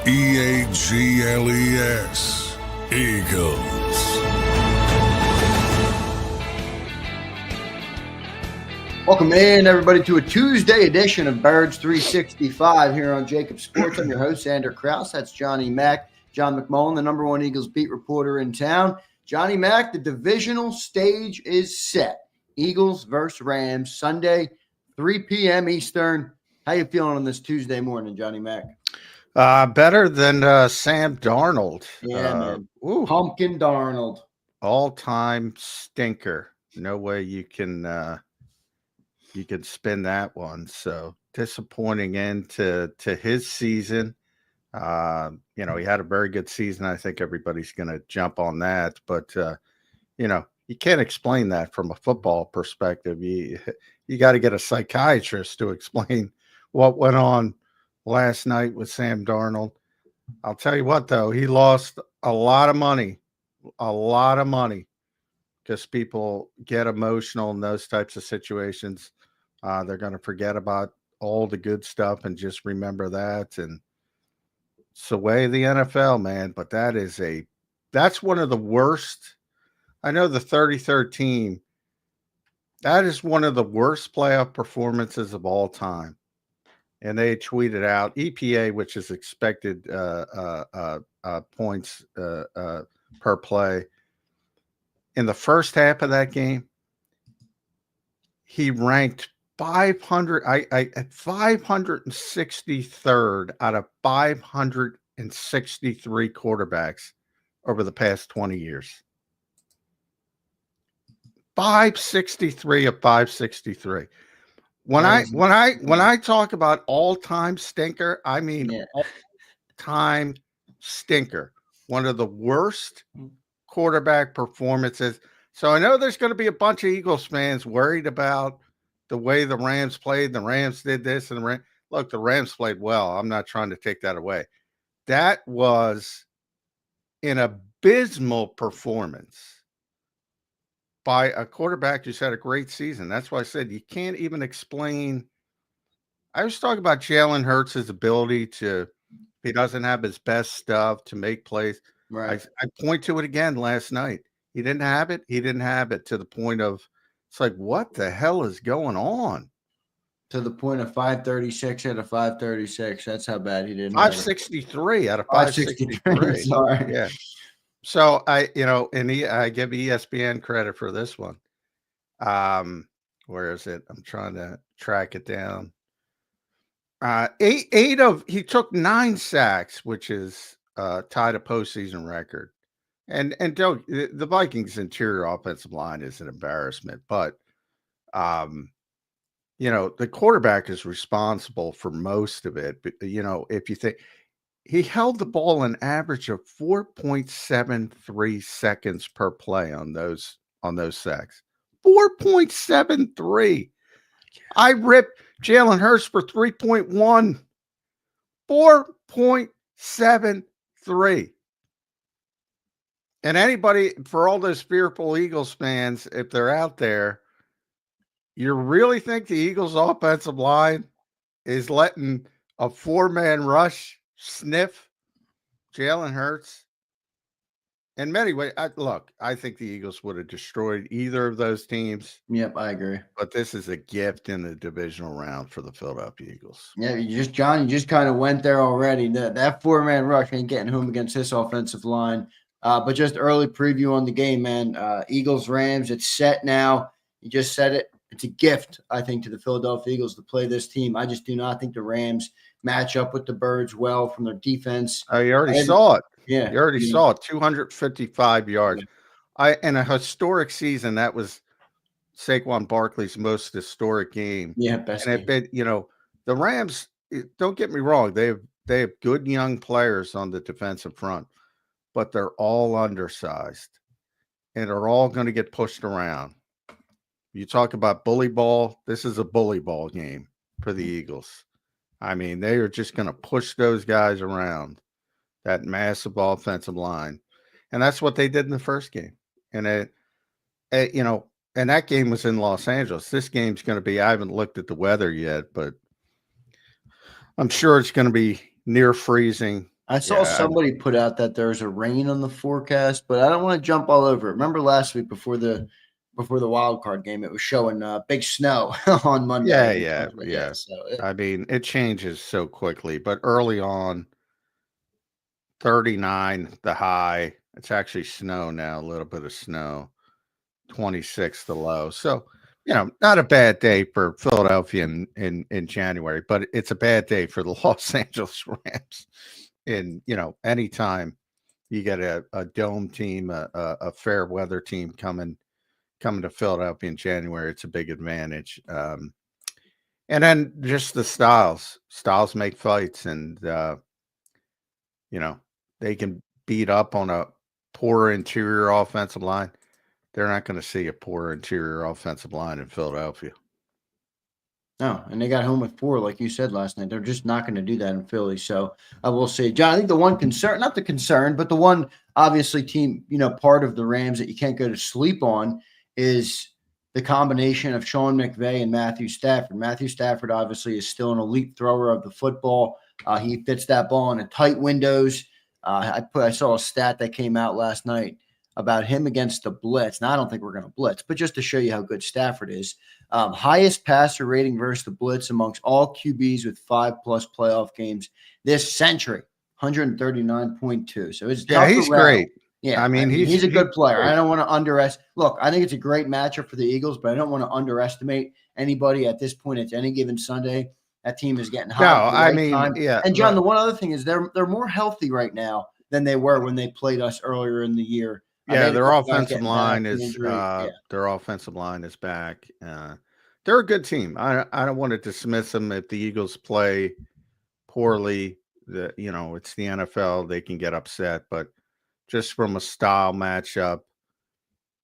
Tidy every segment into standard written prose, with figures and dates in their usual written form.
Eagles. Eagles. Welcome in, everybody, to a Tuesday edition of Birds 365 here on JAKIB Sports. I'm your host, Zander Krause. That's Johnny Mack, John McMullen, the number one Eagles beat reporter in town. Johnny Mack, the divisional stage is set. Eagles versus Rams, Sunday, 3 p.m. Eastern. How you feeling on this Tuesday morning, Johnny Mack? Better than Sam Darnold. Yeah, man. Pumpkin Darnold. All-time stinker. No way you can spin that one. So disappointing end to his season. He had a very good season. I think everybody's going to jump on that. But, you can't explain that from a football perspective. You got to get a psychiatrist to explain what went on last night with Sam Darnold. I'll tell you what, though, he lost a lot of money, because people get emotional in those types of situations. They're going to forget about all the good stuff and just remember that. And it's the way of the NFL, man. But that's one of the worst. I know the 33rd team, that is one of the worst playoff performances of all time. And they tweeted out EPA, which is expected points per play. In the first half of that game, he ranked 563rd out of 563 quarterbacks over the past 20 years. 563 of 563. When I talk about all-time stinker, I mean all-time stinker. One of the worst quarterback performances. So I know there's going to be a bunch of Eagles fans worried about the way the Rams played. The Rams did this, and the Rams played well. I'm not trying to take that away. That was an abysmal performance by a quarterback who's had a great season. That's why I said you can't even explain. I was talking about Jalen Hurts' ability to, if he doesn't have his best stuff, to make plays. Right. I point to it again last night. He didn't have it. He didn't have it to the point of, it's like, what the hell is going on? To the point of 536 out of 536. That's how bad he didn't. 563 out of 563. Sorry. Yeah. So I give ESPN credit for this one. Where is it? I'm trying to track it down. He took 9 sacks, which is tied a postseason record. And the Vikings' interior offensive line is an embarrassment, but the quarterback is responsible for most of it. But if you think, he held the ball an average of 4.73 seconds per play on those sacks. 4.73. I ripped Jalen Hurts for 3.1. 4.73. And anybody, for all those fearful Eagles fans, if they're out there, you really think the Eagles' offensive line is letting a 4-man rush sniff Jalen Hurts? In many ways, I think the Eagles would have destroyed either of those teams. Yep, I agree. But this is a gift in the divisional round for the Philadelphia Eagles. Yeah, you just kind of went there already. That 4-man rush ain't getting home against this offensive line. But just early preview on the game, man. Eagles-Rams, it's set now. You just said it. It's a gift, I think, to the Philadelphia Eagles to play this team. I just do not think the Rams match up with the Birds well from their defense. Oh, you already saw it. Yeah. You already saw it. 255 yards. In a historic season, that was Saquon Barkley's most historic game. Yeah, best game. The Rams, don't get me wrong, they have good young players on the defensive front, but they're all undersized, and they're all going to get pushed around. You talk about bully ball. This is a bully ball game for the Eagles. I mean, they are just going to push those guys around, that massive offensive line. And that's what they did in the first game. And and that game was in Los Angeles. This game's going to be, I haven't looked at the weather yet, but I'm sure it's going to be near freezing. I saw Yeah, somebody put out that there's a rain on the forecast, but I don't want to jump all over it. Remember last week before the wild card game, it was showing big snow on Monday. yeah. So I mean, it changes so quickly, but early on, 39 the high. It's actually snow now, a little bit of snow. 26 the low. So, not a bad day for Philadelphia in January, but it's a bad day for the Los Angeles Rams. In, anytime you get a dome team, a fair weather team coming to Philadelphia in January, it's a big advantage. And then just the styles make fights, and they can beat up on a poor interior offensive line. They're not going to see a poor interior offensive line in Philadelphia. No, and they got home with 4, like you said last night. They're just not going to do that in Philly. So I will say, John, I think the one concern, not the concern, but the one obviously team, part of the Rams that you can't go to sleep on is the combination of Sean McVay and Matthew Stafford. Matthew Stafford obviously is still an elite thrower of the football. He fits that ball in tight windows. I saw a stat that came out last night about him against the blitz. Now, I don't think we're going to blitz, but just to show you how good Stafford is. Highest passer rating versus the blitz amongst all QBs with 5+ playoff games this century, 139.2. So it's he's great. Yeah, I mean, he's a good player. Great. I don't want to underestimate. Look, I think it's a great matchup for the Eagles, but I don't want to underestimate anybody at this point. It's any given Sunday. That team is getting hot. No, I mean, yeah. And John, the one other thing is they're more healthy right now than they were when they played us earlier in the year. Yeah, their offensive line is their offensive line is back. They're a good team. I don't want to dismiss them if the Eagles play poorly. It's the NFL. They can get upset, but just from a style matchup,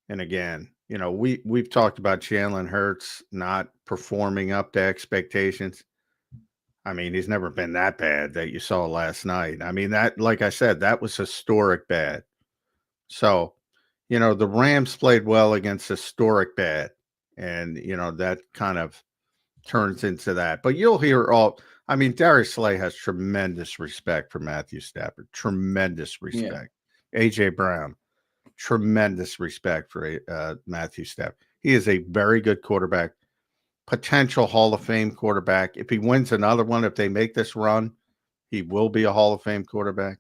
and again, we've talked about Jalen Hurts not performing up to expectations. I mean, he's never been that bad that you saw last night. I mean, that, like I said, that was historic bad. So, the Rams played well against historic bad, and that kind of turns into that. But you'll hear Darius Slay has tremendous respect for Matthew Stafford, tremendous respect. Yeah. AJ Brown, tremendous respect for Matthew Stafford. He is a very good quarterback, potential Hall of Fame quarterback. If he wins another one, if they make this run, he will be a Hall of Fame quarterback.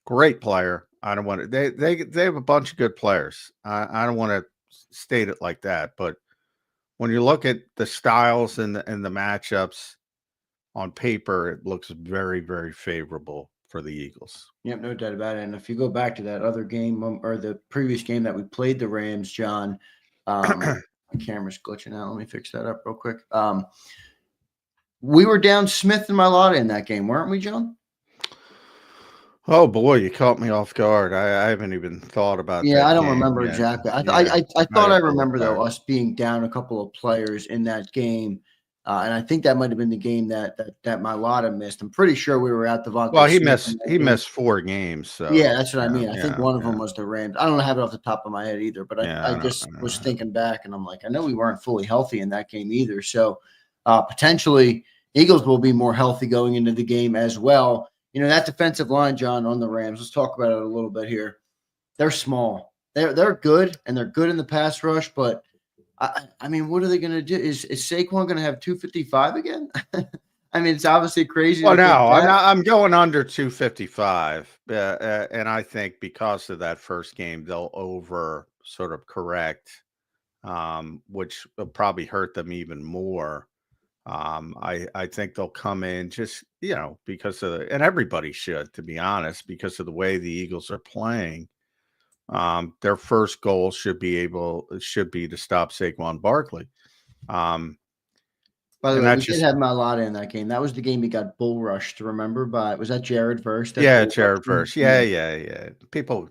Great player. I don't want to. They have a bunch of good players. I don't want to state it like that, but when you look at the styles and the matchups on paper, it looks very, very favorable for the Eagles. Yep, no doubt about it. And if you go back to that other game or the previous game that we played the Rams, John, my camera's glitching out. Let me fix that up real quick. We were down Smith and Mailata in that game, weren't we, John? Oh boy, you caught me off guard. I haven't even thought about that. Yeah, I don't remember exactly. I thought I remember though us being down a couple of players in that game, and I think that might have been the game that Mailata missed. I'm pretty sure we were at the Devontae. Well, he missed 4 games. So yeah, that's what I mean. I think one of them was the Rams. I don't have it off the top of my head either, but I just was thinking back, and I'm like, I know we weren't fully healthy in that game either. So potentially, Eagles will be more healthy going into the game as well. That defensive line, John, on the Rams, let's talk about it a little bit here. They're small. They're good, and they're good in the pass rush, but, I mean, what are they going to do? Is Saquon going to have 255 again? I mean, it's obviously crazy. Well, no, I'm going under 255, and I think because of that first game, they'll over sort of correct, which will probably hurt them even more. I think they'll come in just, because of and everybody should, to be honest, because of the way the Eagles are playing. Their first goal should be to stop Saquon Barkley. By the way, we did have Mailata in that game. That was the game he got bull rushed. Remember? Was that Jared Verse? Yeah, Jared Verse. Yeah. People,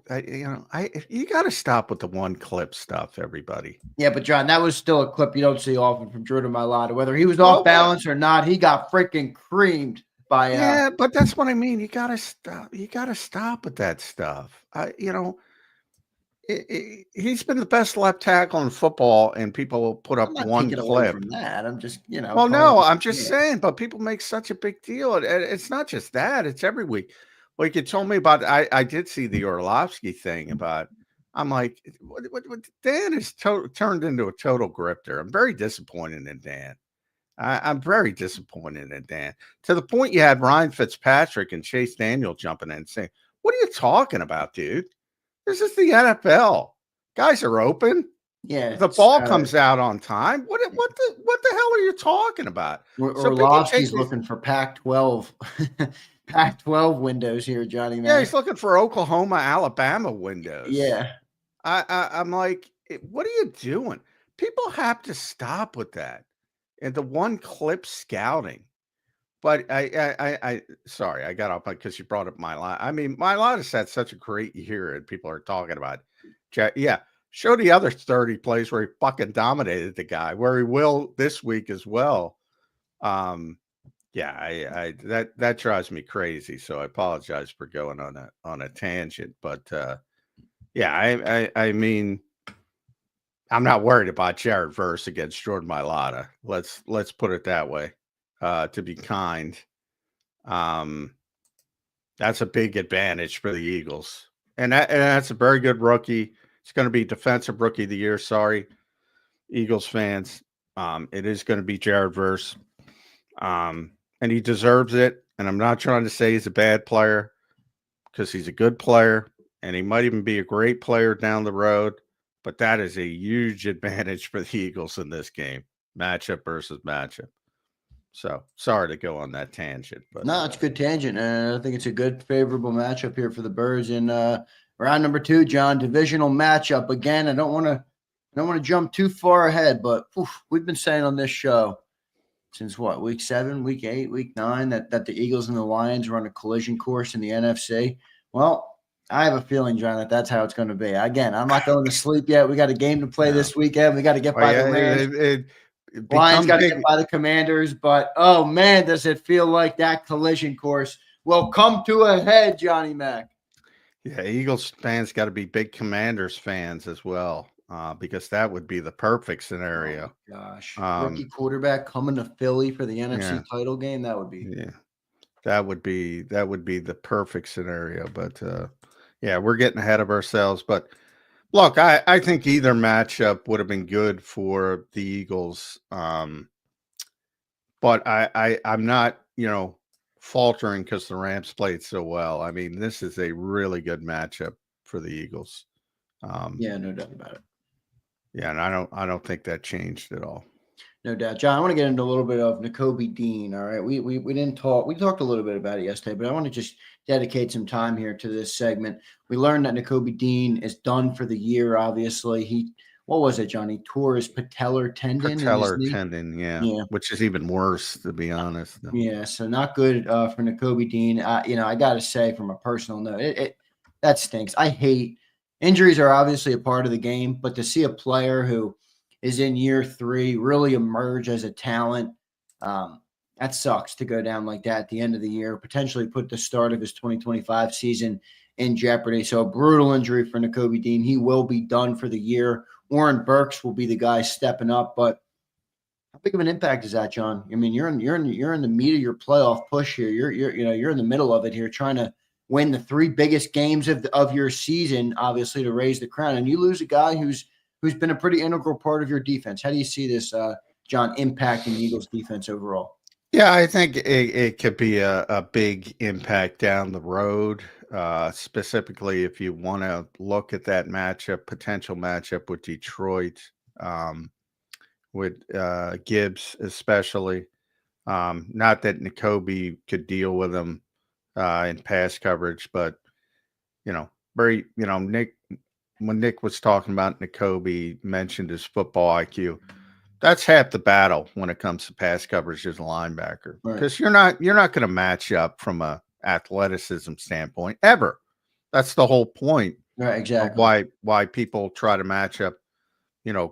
you got to stop with the one clip stuff, everybody. Yeah, but John, that was still a clip you don't see often from Jordan Mailata. Whether he was off balance or not, he got freaking creamed by. Yeah, but that's what I mean. You got to stop. You got to stop with that stuff. he's been the best left tackle in football, and people will put I'm up not one taking away clip. from that. I'm just, Well, calling no, it, I'm just saying, but people make such a big deal. It's not just that; it's every week. Like you told me about, I did see the Orlovsky thing about. I'm like, what Dan is turned into a total grifter. I'm very disappointed in Dan. I'm very disappointed in Dan, to the point you had Ryan Fitzpatrick and Chase Daniel jumping in and saying, "What are you talking about, dude? This is the NFL. Guys are open. yeah. The ball comes out on time. What the hell are you talking about?" So people take Orlovsky's this. looking for Pac-12, Pac-12 windows here, Johnny Yeah, Mac. he's looking for Oklahoma, Alabama windows. Yeah. I'm like, what are you doing? People have to stop with that. And the one clip scouting. But I sorry, I got off because you brought up Mailata. I mean, Mailata's had such a great year, and people are talking about. Yeah, show the other 30 plays where he fucking dominated the guy, where he will this week as well. Yeah, I that drives me crazy. So I apologize for going on a tangent, but yeah, I mean, I'm not worried about Jared Verse against Jordan Mailata. Let's put it that way. To be kind. That's a big advantage for the Eagles. And that's a very good rookie. It's going to be defensive rookie of the year. Sorry, Eagles fans. It is going to be Jared Verse. And he deserves it. And I'm not trying to say he's a bad player, because he's a good player, and he might even be a great player down the road. But that is a huge advantage for the Eagles in this game, matchup versus matchup. So sorry to go on that tangent, but No, it's a good tangent. I think it's a good, favorable matchup here for the Birds in round number 2, John. Divisional matchup again. I don't want to jump too far ahead, but we've been saying on this show since what, week 7, week 8, week 9, that the Eagles and the Lions are on a collision course in the NFC. Well, I have a feeling, John, that's how it's going to be. Again, I'm not going to sleep yet. We got a game to play this weekend. We got to get by the Rams. Lions got to get by the Commanders, but oh man, does it feel like that collision course will come to a head, Johnny Mac? Yeah, Eagles fans got to be big Commanders fans as well, because that would be the perfect scenario. Oh gosh, rookie quarterback coming to Philly for the NFC title game. That would be that would be the perfect scenario. But yeah, we're getting ahead of ourselves. But look, I think either matchup would have been good for the Eagles. But I'm not, faltering because the Rams played so well. I mean, this is a really good matchup for the Eagles. Yeah, no doubt about it. Yeah, and I don't think that changed at all. No doubt, John. I want to get into a little bit of Nakobe Dean. All right, we didn't talk. We talked a little bit about it yesterday, but I want to just dedicate some time here to this segment. We learned that Nakobe Dean is done for the year. Obviously, what was it, John? He tore his patellar tendon. Patellar tendon, yeah, which is even worse, to be honest. Yeah, so not good for Nakobe Dean. I got to say, from a personal note, that stinks. I hate injuries are obviously a part of the game, but to see a player who is in year 3 really emerge as a talent, that sucks to go down like that at the end of the year, potentially put the start of his 2025 season in jeopardy. So a brutal injury for Nakobe Dean. He will be done for the year. Warren Burks will be the guy stepping up, but how big of an impact is that, John? I mean, you're in the meat of your playoff push here. You're in the middle of it here, trying to win the 3 biggest games of your season, obviously, to raise the crown, and you lose a guy who's been a pretty integral part of your defense. How do you see this, John, impacting the Eagles' defense overall? Yeah, I think it could be a big impact down the road, specifically if you want to look at that potential matchup with Detroit, with Gibbs especially. Not that Nakobe could deal with him in pass coverage, but Nick, when Nick was talking about Nakobe, mentioned his football IQ. That's half the battle when it comes to pass coverage as a linebacker, because you're not going to match up from a athleticism standpoint ever. That's the whole point. Right, exactly. Why people try to match up,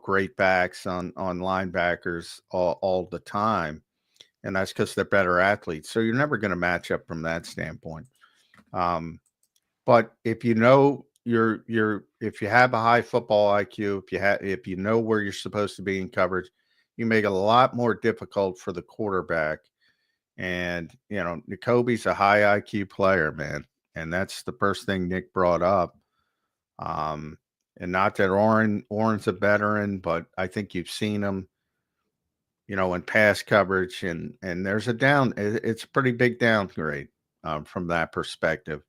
great backs on linebackers all the time, and that's because they're better athletes. So you're never going to match up from that standpoint. But if you know if you have a high football IQ, if you know where you're supposed to be in coverage, you make it a lot more difficult for the quarterback. And Nakobe's a high IQ player, man, and that's the first thing Nick brought up. And not that Oren's a veteran, but I think you've seen him, in pass coverage, and there's it's a pretty big downgrade from that perspective.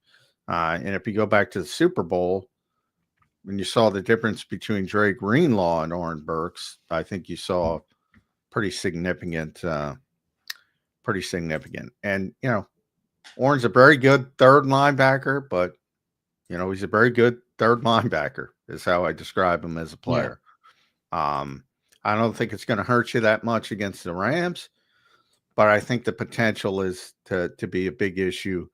And if you go back to the Super Bowl, when you saw the difference between Dre Greenlaw and Oren Burks, I think you saw pretty significant. And, Oren's a very good third linebacker, but, he's a very good third linebacker is how I describe him as a player. Yeah. I don't think it's going to hurt you that much against the Rams, but I think the potential is to be a big issue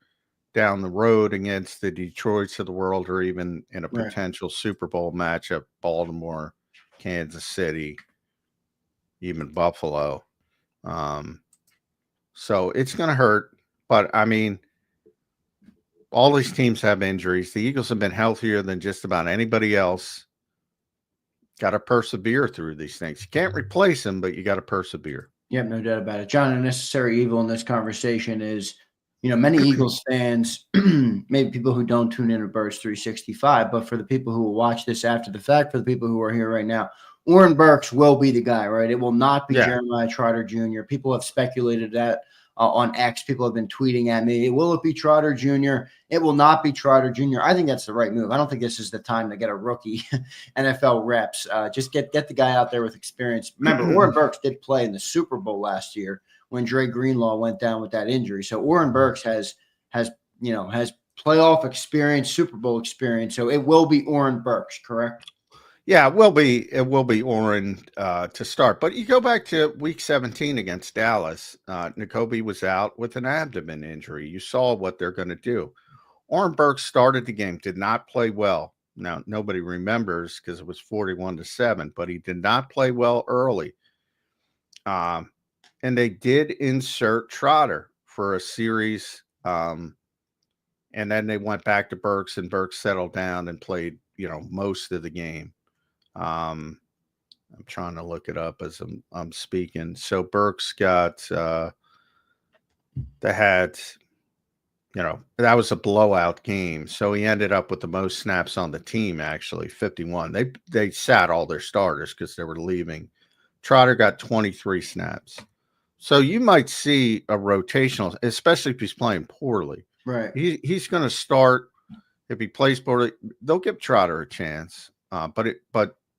down the road against the Detroits of the world, or even in a potential Super Bowl matchup, Baltimore, Kansas City, even Buffalo. So it's going to hurt, but I mean, all these teams have injuries. The Eagles have been healthier than just about anybody else. Got to persevere through these things. You can't replace them, but you got to persevere. Yep, no doubt about it. John, a necessary evil in this conversation is, many Eagles fans, maybe people who don't tune in to Birds 365, but for the people who will watch this after the fact, for the people who are here right now, Oren Burks will be the guy, right? It will not be Jeremiah Trotter Jr. People have speculated that on X. People have been tweeting at me. Will it be Trotter Jr.? It will not be Trotter Jr. I think that's the right move. I don't think this is the time to get a rookie NFL reps. Just get the guy out there with experience. Remember, Oren Burks did play in the Super Bowl last year when Dre Greenlaw went down with that injury. So Oren Burks has playoff experience, Super Bowl experience. So it will be Oren Burks, correct? Yeah, it will be Oren to start. But you go back to week 17 against Dallas. Nakobe was out with an abdomen injury. You saw what they're going to do. Oren Burks started the game, did not play well. Now, nobody remembers because it was 41-7, but he did not play well early. And they did insert Trotter for a series. And then they went back to Burks, and Burks settled down and played, most of the game. I'm trying to look it up as I'm speaking. So Burks got that was a blowout game. So he ended up with the most snaps on the team, actually, 51. They sat all their starters because they were leaving. Trotter got 23 snaps. So you might see a rotational, especially if he's playing poorly. Right. He's going to start. If he plays poorly, they'll give Trotter a chance. But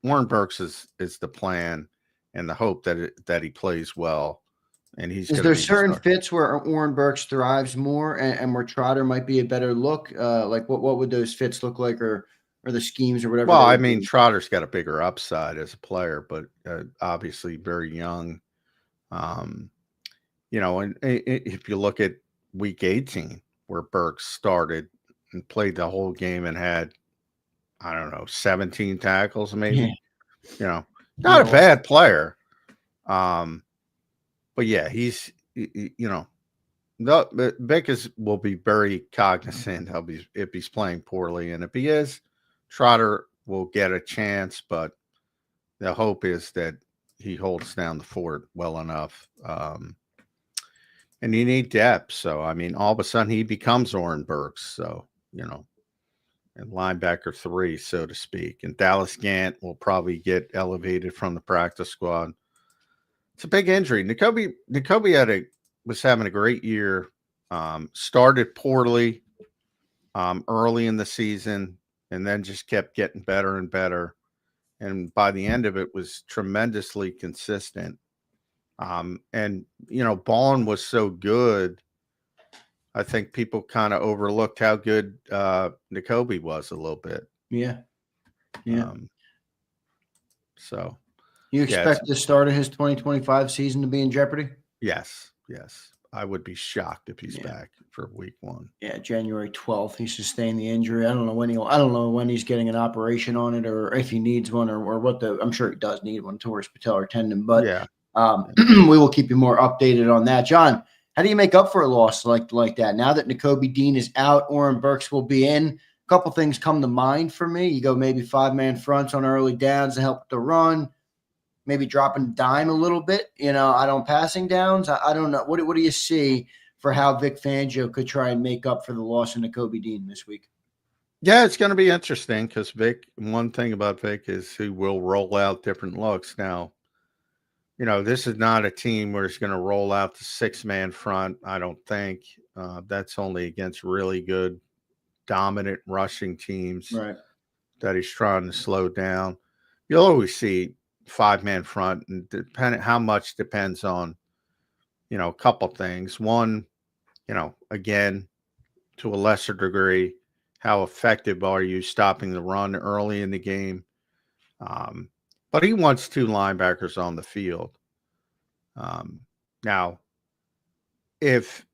Oren Burks is the plan and the hope that he plays well. And is there certain fits where Oren Burks thrives more and where Trotter might be a better look? Like what would those fits look like, or the schemes or whatever? Well, I mean, Trotter's got a bigger upside as a player, but obviously very young. And if you look at week 18, where Burks started and played the whole game and had, I don't know, 17 tackles, maybe. Not a bad player. But yeah, he's, Vickers will be very cognizant of if he's playing poorly. And if he is, Trotter will get a chance, but the hope is that he holds down the fort well enough. And you need depth. So, I mean, all of a sudden he becomes Oren Burks. So, and linebacker 3, so to speak. And Dallas Gant will probably get elevated from the practice squad. It's a big injury. Nakobe was having a great year. Started poorly early in the season, and then just kept getting better and better. And by the end of it, was tremendously consistent. And Ballin was so good. I think people kind of overlooked how good Nakobe was a little bit. Yeah. So you expect the start of his 2025 season to be in jeopardy? Yes. I would be shocked if he's back for week 1. Yeah, January 12th. He sustained the injury. I don't know when he's getting an operation on it, or if he needs one, or what I'm sure he does need one towards patellar tendon. But we will keep you more updated on that. John, how do you make up for a loss like that? Now that Nakobe Dean is out, Oren Burks will be in. A couple things come to mind for me. You go maybe 5-man fronts on early downs to help the run, maybe dropping dime a little bit, I don't passing downs. I don't know. What do you see for how Vic Fangio could try and make up for the loss of Nakobe Dean this week? Yeah, it's going to be interesting because Vic, one thing about Vic is he will roll out different looks. Now, this is not a team where he's going to roll out the 6-man front. I don't think that's only against really good, dominant rushing teams that he's trying to slow down. You'll always see 5-man front, and how much depends on, a couple things. One, again, to a lesser degree, how effective are you stopping the run early in the game? But he wants 2 linebackers on the field. Now, if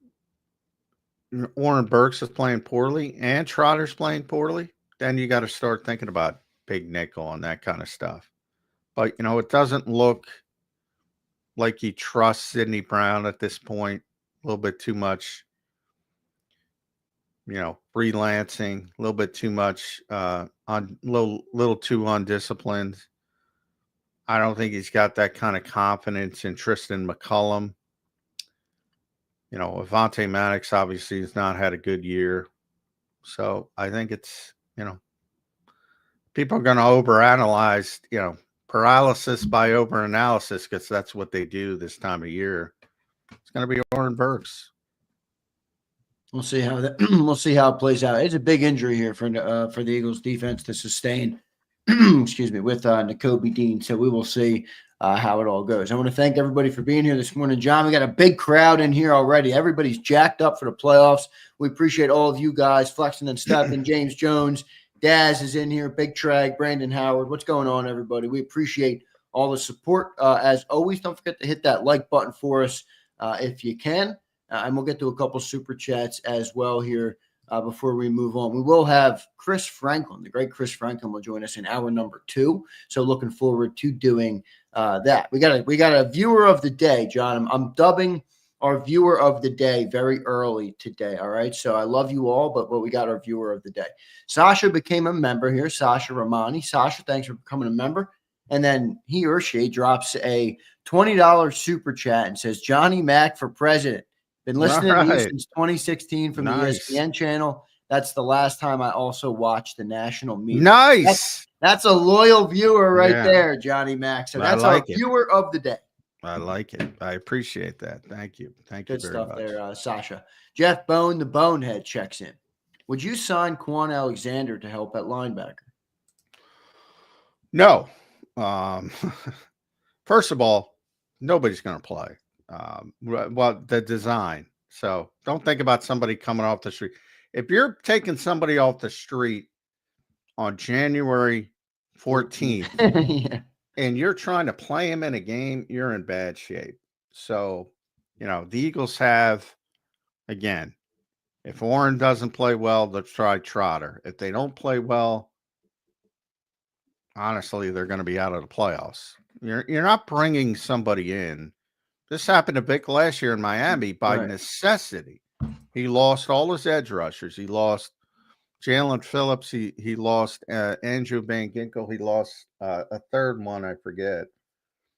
Oren Burks is playing poorly and Trotter's playing poorly, then you got to start thinking about big nickel and that kind of stuff. But, it doesn't look like he trusts Sidney Brown at this point. A little bit too much, freelancing, a little bit too much, little too undisciplined. I don't think he's got that kind of confidence in Tristan McCullum. Avonte Maddox obviously has not had a good year. So I think it's, people are going to overanalyze, paralysis by overanalysis, because that's what they do this time of year. It's going to be Oren Burks. We'll see how it plays out. It's a big injury here for the Eagles defense to sustain. Excuse me, with Nakobe Dean. So we will see how it all goes. I want to thank everybody for being here this morning. John, we got a big crowd in here already. Everybody's jacked up for the playoffs. We appreciate all of you guys flexing and stepping. James Jones, Daz is in here, Big Trag, Brandon Howard. What's going on, everybody? We appreciate all the support. As always, don't forget to hit that like button for us if you can. And we'll get to a couple super chats as well here before we move on. We will have Chris Franklin, the great Chris Franklin, will join us in hour number 2. So looking forward to doing that. We got a viewer of the day, John. I'm dubbing our viewer of the day very early today. All right. So I love you all, but we got our viewer of the day. Sasha became a member here. Sasha Ramani. Sasha, thanks for becoming a member. And then he or she drops a $20 super chat and says, Johnny Mack for president. Been listening to you since 2016 from the ESPN channel. That's the last time I also watched the national media. Nice. That's a loyal viewer right there, Johnny Mack. So that's our viewer of the day. I like it. I appreciate that. Thank you. Thank you very much. Good stuff there, Sasha. Jeff Bone, the Bonehead, checks in. Would you sign Quan Alexander to help at linebacker? No. First of all, nobody's going to play. Well, the design. So don't think about somebody coming off the street. If you're taking somebody off the street on January 14th and you're trying to play him in a game, you're in bad shape. So, the Eagles have, again, if Oren doesn't play well, they'll try Trotter. If they don't play well, honestly, they're going to be out of the playoffs. You're not bringing somebody in. This happened to Vic last year in Miami by necessity. He lost all his edge rushers. He lost Jalen Phillips. He lost Andrew Van Ginkel. He lost a third one, I forget.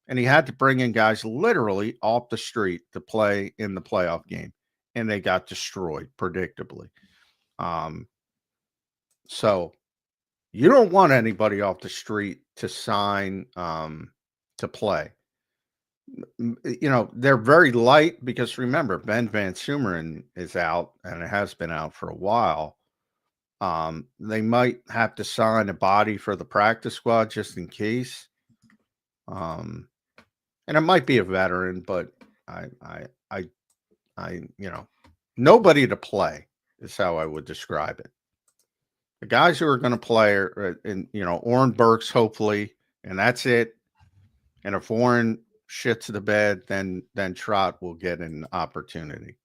And he had to bring in guys literally off the street to play in the playoff game. And they got destroyed, predictably. So you don't want anybody off the street to sign to play. They're very light because, remember, Ben Van Sumeren is out and it has been out for a while. They might have to sign a body for the practice squad just in case. And it might be a veteran, but nobody to play is how I would describe it. The guys who are going to play are, Oren Burks, hopefully, and that's it. And if Oren shits the bed, then Trot will get an opportunity.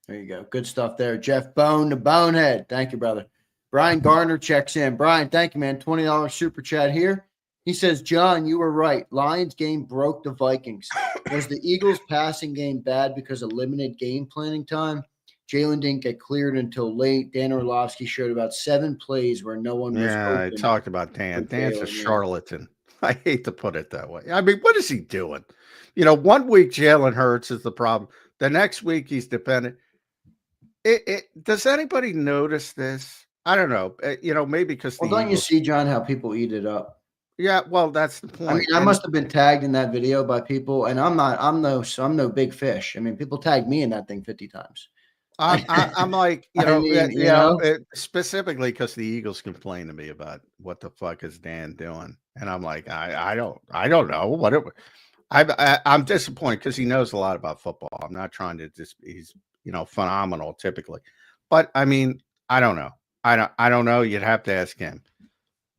There you go. Good stuff there. Jeff Bone, the Bonehead. Thank you, brother. Brian Garner checks in. Brian, thank you, man. $20 super chat here. He says, John, you were right. Lions game broke the Vikings. Was the Eagles passing game bad because of limited game planning time? Jalen didn't get cleared until late. Dan Orlovsky showed about 7 plays where no one was Yeah, I open. talked about Dan. Dan's a charlatan. I hate to put it that way. I mean, what is he doing? You know, 1 week Jalen Hurts is the problem. The next week he's dependent. Does anybody notice this? I don't know. You know, maybe because Well, don't you see, John, how people eat it up? Yeah, well, that's the point. I mean, I must have been tagged in that video by people, and I'm no big fish. I mean, people tagged me in that thing 50 times. I'm like, specifically because the Eagles complain to me about what the fuck is Dan doing, and I'm like, I don't know what it. I'm disappointed because he knows a lot about football. I'm not trying to he's phenomenal typically, but I mean, I don't know. I don't know. You'd have to ask him.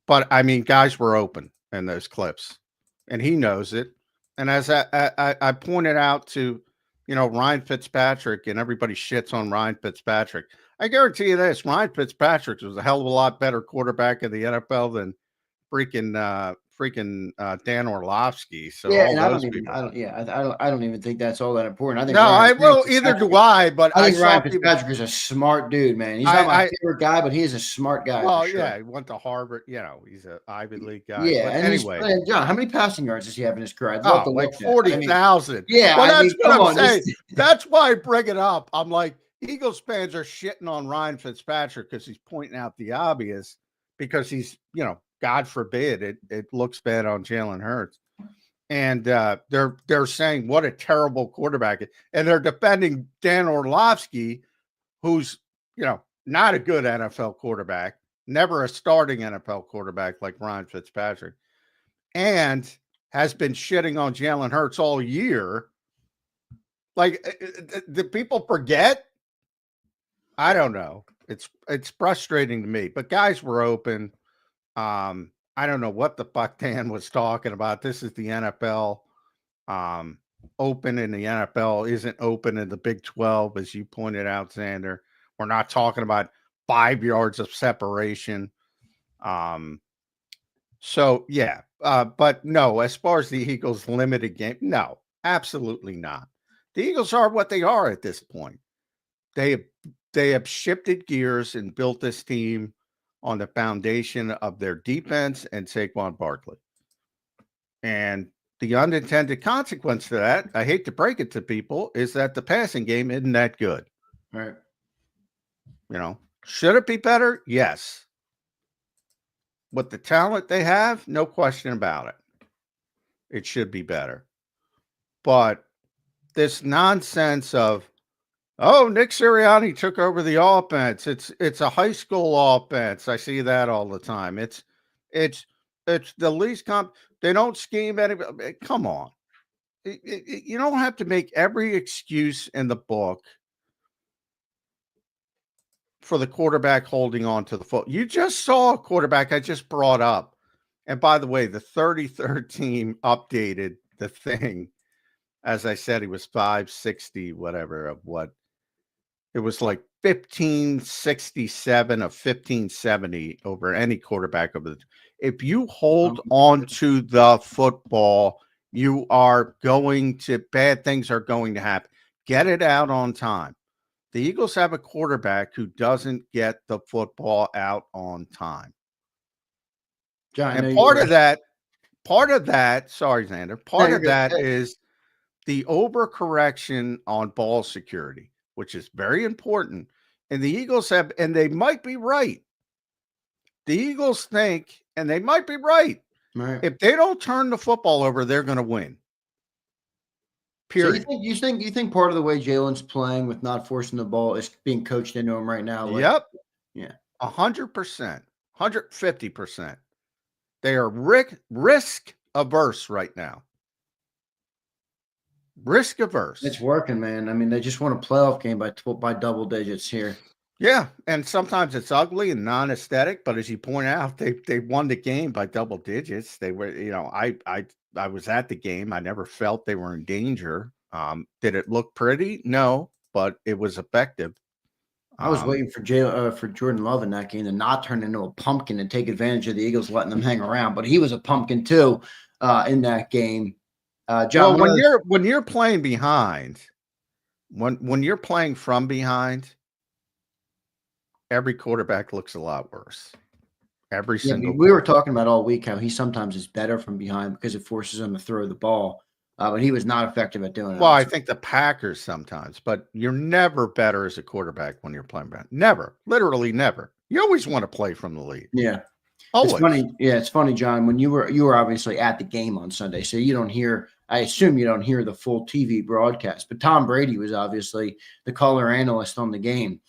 But I mean, guys were open in those clips, and he knows it. And as I pointed out to, Ryan Fitzpatrick, and everybody shits on Ryan Fitzpatrick. I guarantee you this: Ryan Fitzpatrick was a hell of a lot better quarterback in the NFL than freaking Dan Orlovsky. So yeah, and I don't even think that's all that important. I think either do I. But I think Ryan Fitzpatrick is a smart dude, man. He's not my favorite guy, but he is a smart guy. Well, yeah, he went to Harvard. He's an Ivy League guy. Yeah, but and anyway, John, how many passing yards does he have in his career? Like 40,000. Yeah, well, that's what I'm saying. That's why I bring it up. I'm like, Eagles fans are shitting on Ryan Fitzpatrick because he's pointing out the obvious, because he's, God forbid it looks bad on Jalen Hurts. And they're saying what a terrible quarterback. And they're defending Dan Orlovsky, who's, not a good NFL quarterback, never a starting NFL quarterback like Ryan Fitzpatrick, and has been shitting on Jalen Hurts all year. Like, do people forget? I don't know. It's frustrating to me, but guys were open. I don't know what the fuck Dan was talking about. This is the NFL. Open in the NFL isn't open in the Big 12, as you pointed out, Zander. We're not talking about 5 yards of separation. So yeah, but no, as far as the Eagles' limited game, no, absolutely not. The Eagles are what they are at this point. They have shifted gears and built this team on the foundation of their defense and Saquon Barkley. And the unintended consequence to that, I hate to break it to people, is that the passing game isn't that good. Right. Should it be better? Yes. With the talent they have, no question about it. It should be better. But this nonsense of, oh, Nick Sirianni took over the offense. It's a high school offense. I see that all the time. It's the least they don't scheme anybody. Come on. You don't have to make every excuse in the book for the quarterback holding on to the foot. You just saw a quarterback I just brought up. And by the way, the 33rd team updated the thing. As I said, he was 560, whatever, of what. It was like 1567 of 1570 over any quarterback of the. If you hold on to the football, you are bad things are going to happen. Get it out on time. The Eagles have a quarterback who doesn't get the football out on time. John, and part of that, sorry, Zander, part of that is the overcorrection on ball security, which is very important. And the Eagles have, and they might be right. The Eagles think, and they might be right. If they don't turn the football over, they're going to win. Period. So you think part of the way Jalen's playing with not forcing the ball is being coached into him right now? Yep. Yeah. 100%, 150%. They are risk averse right now. Risk averse. It's working, man. I mean, they just won a playoff game by double digits here. Yeah, and sometimes it's ugly and non-aesthetic, but as you point out, they won the game by double digits. They were, I was at the game. I never felt they were in danger. Did it look pretty? No, but it was effective. I was waiting for Jordan Love in that game to not turn into a pumpkin and take advantage of the Eagles letting them hang around, but he was a pumpkin too in that game. John, well, when you're playing behind, When you're playing from behind, every quarterback looks a lot worse. Every single. We were talking about all week how he sometimes is better from behind because it forces him to throw the ball, but he was not effective at doing it. Well, I think the Packers sometimes, but you're never better as a quarterback when you're playing behind. Never, literally never. You always want to play from the lead. Yeah. Always. It's funny. Yeah, it's funny, John, when you were obviously at the game on Sunday, so you don't hear, I assume you don't hear the full TV broadcast, but Tom Brady was obviously the color analyst on the game.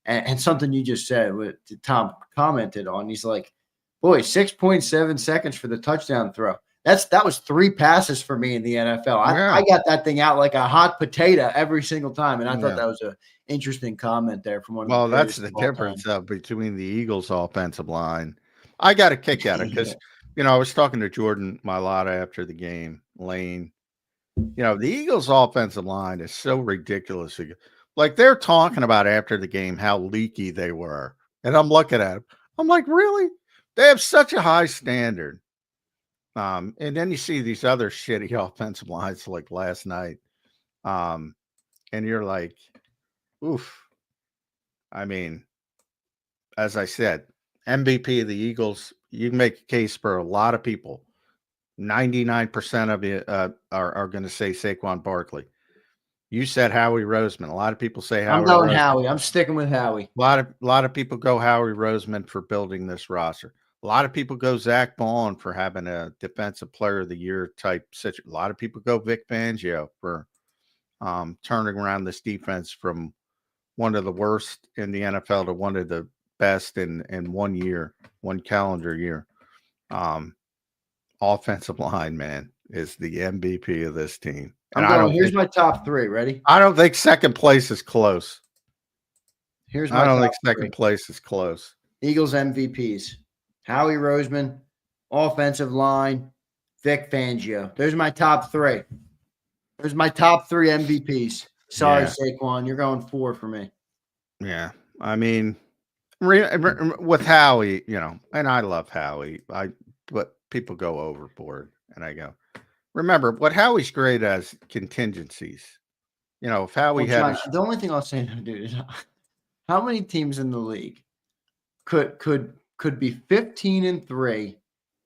And something you just said, what Tom commented on, he's like, boy, 6.7 seconds for the touchdown throw. That was 3 passes for me in the NFL. I got that thing out like a hot potato every single time. And I thought that was an interesting comment there from one of the Well, that's the difference between the Eagles' offensive line. I got a kick out of it because, I was talking to Jordan Mailata after the game, Lane. The Eagles' offensive line is so ridiculous. Like they're talking about after the game how leaky they were. And I'm looking at them. I'm like, really? They have such a high standard. And then you see these other shitty offensive lines like last night. And you're like, oof. I mean, as I said, MVP of the Eagles, you can make a case for a lot of people. 99% of you are going to say Saquon Barkley. You said Howie Roseman. A lot of people say Howie. I'm going Howie. I'm sticking with Howie. A lot of people go Howie Roseman for building this roster. A lot of people go Zach Bond for having a defensive player of the year type situation. A lot of people go Vic Fangio for turning around this defense from one of the worst in the NFL to one of the best in 1 year, 1 calendar year. Offensive line, man, is the MVP of this team. And here's my top 3. Ready? I don't think second place is close. I don't think second place is close. Eagles MVPs. Howie Roseman, offensive line, Vic Fangio. There's my top 3. There's my top 3 MVPs. Sorry, Saquon, you're going 4 for me. Yeah, I mean, with Howie, and I love Howie, but people go overboard, and I go, remember what Howie's great as contingencies. If Howie had the only thing I'll say, dude, is how many teams in the league could be 15-3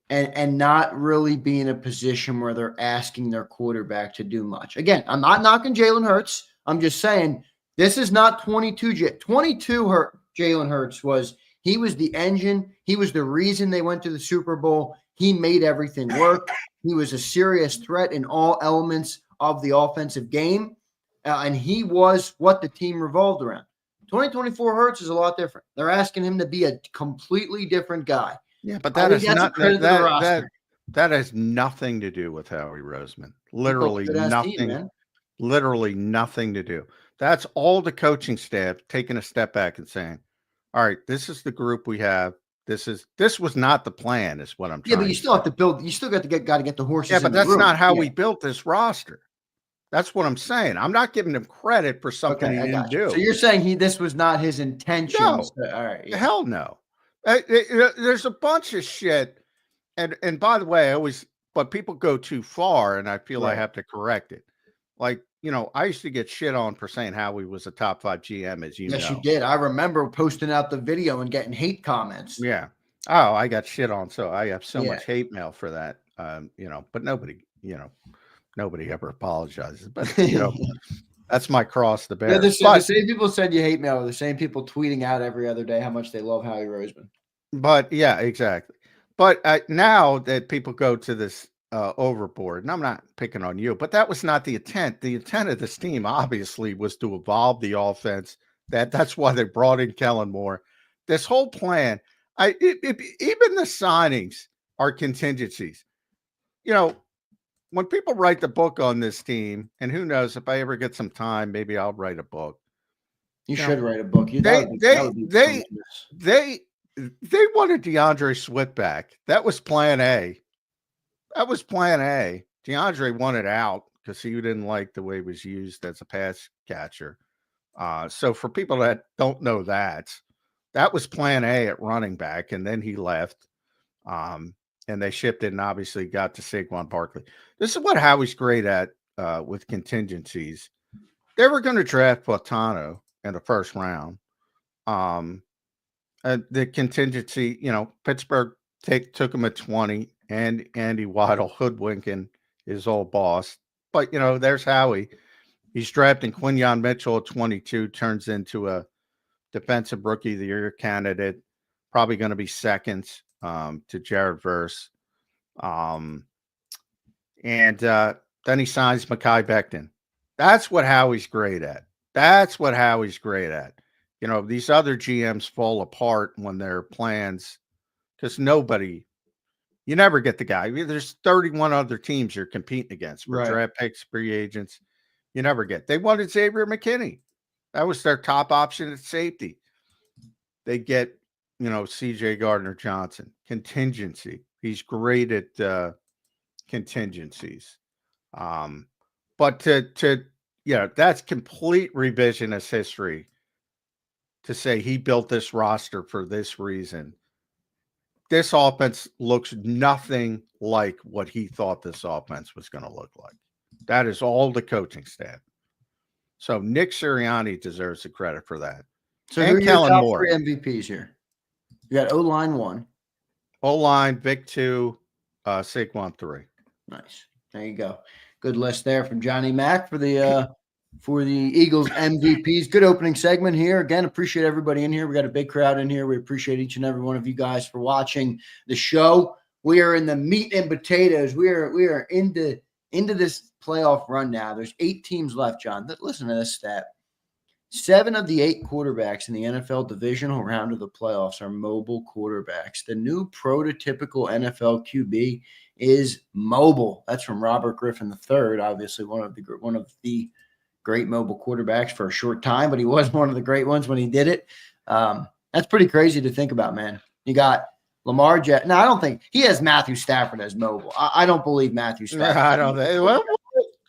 and not really be in a position where they're asking their quarterback to do much. Again, I'm not knocking Jalen Hurts. I'm just saying this is not 22. Jalen Hurts was the engine. He was the reason they went to the Super Bowl. He made everything work. He was a serious threat in all elements of the offensive game. And he was what the team revolved around. 2024 Hurts is a lot different. They're asking him to be a completely different guy. Yeah, but that has nothing to do with Howie Roseman. Literally nothing. Literally nothing to do. That's all the coaching staff taking a step back and saying, all right, this is the group we have. This was not the plan, is what I'm trying to say. Yeah, but you still have to build. You still got to get the horses. Yeah, but that's not how we built this roster. That's what I'm saying. I'm not giving him credit for something he didn't do. So you're saying this was not his intention? No. All right. Yeah. Hell no. There's a bunch of shit. And by the way, but people go too far, and I feel I have to correct it. Like, I used to get shit on for saying Howie was a top 5 GM, as you know. Yes, you did. I remember posting out the video and getting hate comments. Yeah. Oh, I got shit on. So I have so much hate mail for that. But nobody ever apologizes. But, that's my cross to bear. Yeah, the same people said you hate mail. The same people tweeting out every other day how much they love Howie Roseman. But, yeah, exactly. But now that people go to this overboard, and I'm not picking on you, but that was not the intent. The intent of this team, obviously, was to evolve the offense. That's why they brought in Kellen Moore. This whole plan, even the signings are contingencies. When people write the book on this team, and who knows, if I ever get some time, maybe I'll write a book. You should write a book. They wanted DeAndre Swift back. That was plan A. DeAndre wanted out because he didn't like the way he was used as a pass catcher. So for people that don't know that was plan A at running back, and then he left. And they shipped it and obviously got to Saquon Barkley. This is what Howie's great at with contingencies. They were going to draft Platano in the first round. The contingency, Pittsburgh took him at 20, and Andy Waddle hoodwinking his old boss. But, there's Howie. He's drafting Quinyon Mitchell at 22, turns into a defensive rookie of the year candidate, probably going to be second to Jared Verse. And then he signs Mekhi Becton. That's what Howie's great at. These other GMs fall apart when their plans, because you never get the guy. There's 31 other teams you're competing against for draft picks, free agents. You never get. They wanted Xavier McKinney. That was their top option at safety. They get, CJ Gardner-Johnson. Contingency. He's great at contingencies. But that's complete revisionist history to say he built this roster for this reason. This offense looks nothing like what he thought this offense was going to look like. That is all the coaching staff. So Nick Sirianni deserves the credit for that. So who are your top three MVPs here? You got O-line 1. O-line, Vic 2, Saquon 3. Nice. There you go. Good list there from Johnny Mack for the Eagles MVPs. Good opening segment here. Again, appreciate everybody in here. We got a big crowd in here. We appreciate each and every one of you guys for watching the show. We are in the meat and potatoes. We are into this playoff run now. There's 8 teams left, John. Listen to this stat. 7 of the 8 quarterbacks in the NFL divisional round of the playoffs are mobile quarterbacks. The new prototypical NFL QB is mobile. That's from Robert Griffin III, obviously one of the great mobile quarterbacks for a short time, but he was one of the great ones when he did it. That's pretty crazy to think about, man. You got Lamar Jackson. No, I don't think he has Matthew Stafford as mobile. I don't believe Matthew Stafford. I don't think. Well,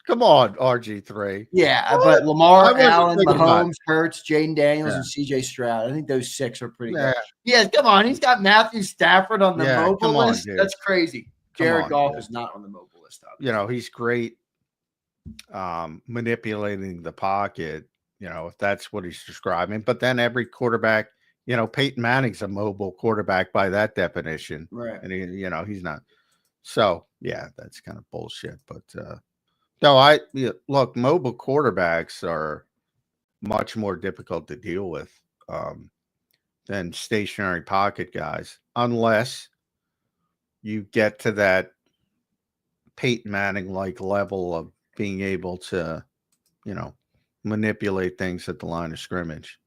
come on, RG3. Yeah, but Lamar, Allen, Mahomes, Hurts, Jaden Daniels, and CJ Stroud. I think those 6 are pretty good. Yeah, come on. He's got Matthew Stafford on the mobile list. Dude. That's crazy. Jared Goff is not on the mobile list, obviously. He's great manipulating the pocket, if that's what he's describing. But then every quarterback, Peyton Manning's a mobile quarterback by that definition. Right. And he's not. So, yeah, that's kind of bullshit. But no, look, mobile quarterbacks are much more difficult to deal with than stationary pocket guys, unless you get to that Peyton Manning-like level of being able to, manipulate things at the line of scrimmage.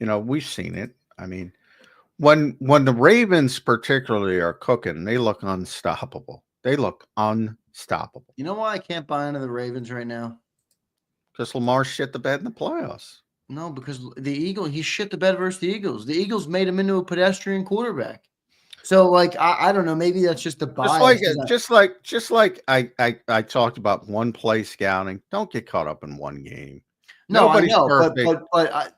We've seen it. I mean, when the Ravens particularly are cooking, they look unstoppable. They look unstoppable. You know why I can't buy into the Ravens right now? Because Lamar shit the bed in the playoffs. No, because he shit the bed versus the Eagles. The Eagles made him into a pedestrian quarterback. So, I don't know. Maybe that's just a bias. Just like I talked about one play scouting. Don't get caught up in one game. No, nobody's perfect. But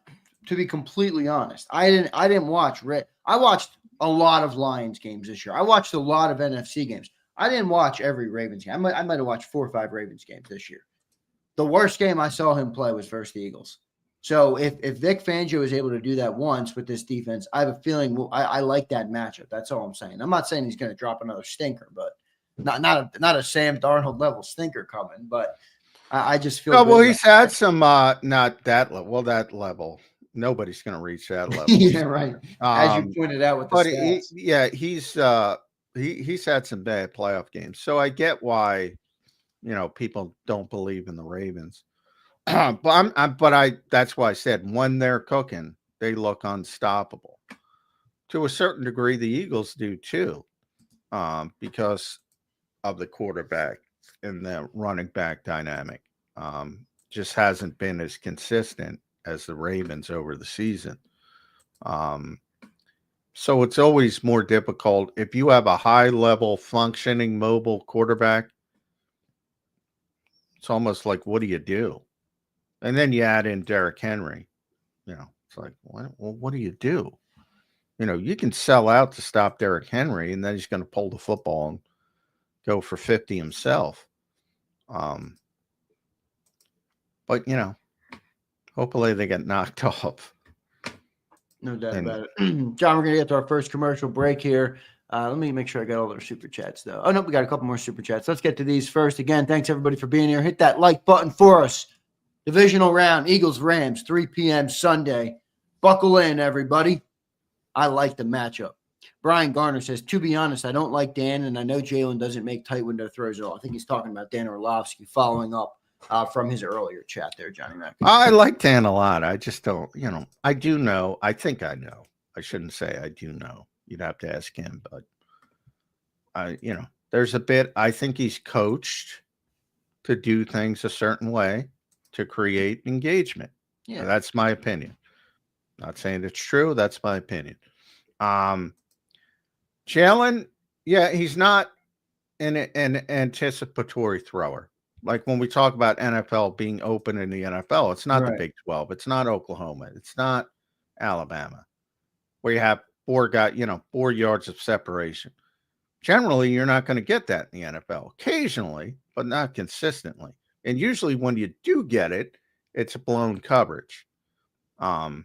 to be completely honest, I didn't watch. I watched a lot of Lions games this year. I watched a lot of NFC games. I didn't watch every Ravens game. I might have watched 4 or 5 Ravens games this year. The worst game I saw him play was versus the Eagles. So if Vic Fangio is able to do that once with this defense, I have a feeling I like that matchup. That's all I'm saying. I'm not saying he's going to drop another stinker, but not a Sam Darnold level stinker coming. But I just feel. Oh, well, he's had some not that level. Well, that level, nobody's going to reach that level. Yeah, right. As you pointed out with the stats. He's had some bad playoff games, so I get why people don't believe in the Ravens. But that's why I said when they're cooking, they look unstoppable. To a certain degree, the Eagles do too, because of the quarterback and the running back dynamic. Just hasn't been as consistent as the Ravens over the season. So it's always more difficult if you have a high-level functioning mobile quarterback. It's almost like, what do you do? And then you add in Derrick Henry. It's like, what do you do? You can sell out to stop Derrick Henry, and then he's going to pull the football and go for 50 himself. But, hopefully they get knocked off. No doubt about it. John, we're going to get to our first commercial break here. Let me make sure I got all our super chats, though. Oh, no, we got a couple more super chats. Let's get to these first. Again, thanks, everybody, for being here. Hit that like button for us. Divisional round, Eagles-Rams, 3 p.m. Sunday. Buckle in, everybody. I like the matchup. Brian Garner says, to be honest, I don't like Dan, and I know Jalen doesn't make tight window throws at all. I think he's talking about Dan Orlovsky, following up from his earlier chat there, Johnny Mac. I like Dan a lot. I just don't, I do know. I think I know. I shouldn't say I do know. You'd have to ask him, but there's a bit. I think he's coached to do things a certain way to create engagement. Yeah, that's my opinion. Not saying it's true. That's my opinion. Jalen, yeah, he's not an anticipatory thrower. Like when we talk about NFL being open in the NFL, it's not the Big 12. It's not Oklahoma. It's not Alabama, where you have 4 yards of separation. Generally, you're not going to get that in the NFL. Occasionally, but not consistently. And usually when you do get it, it's blown coverage. Even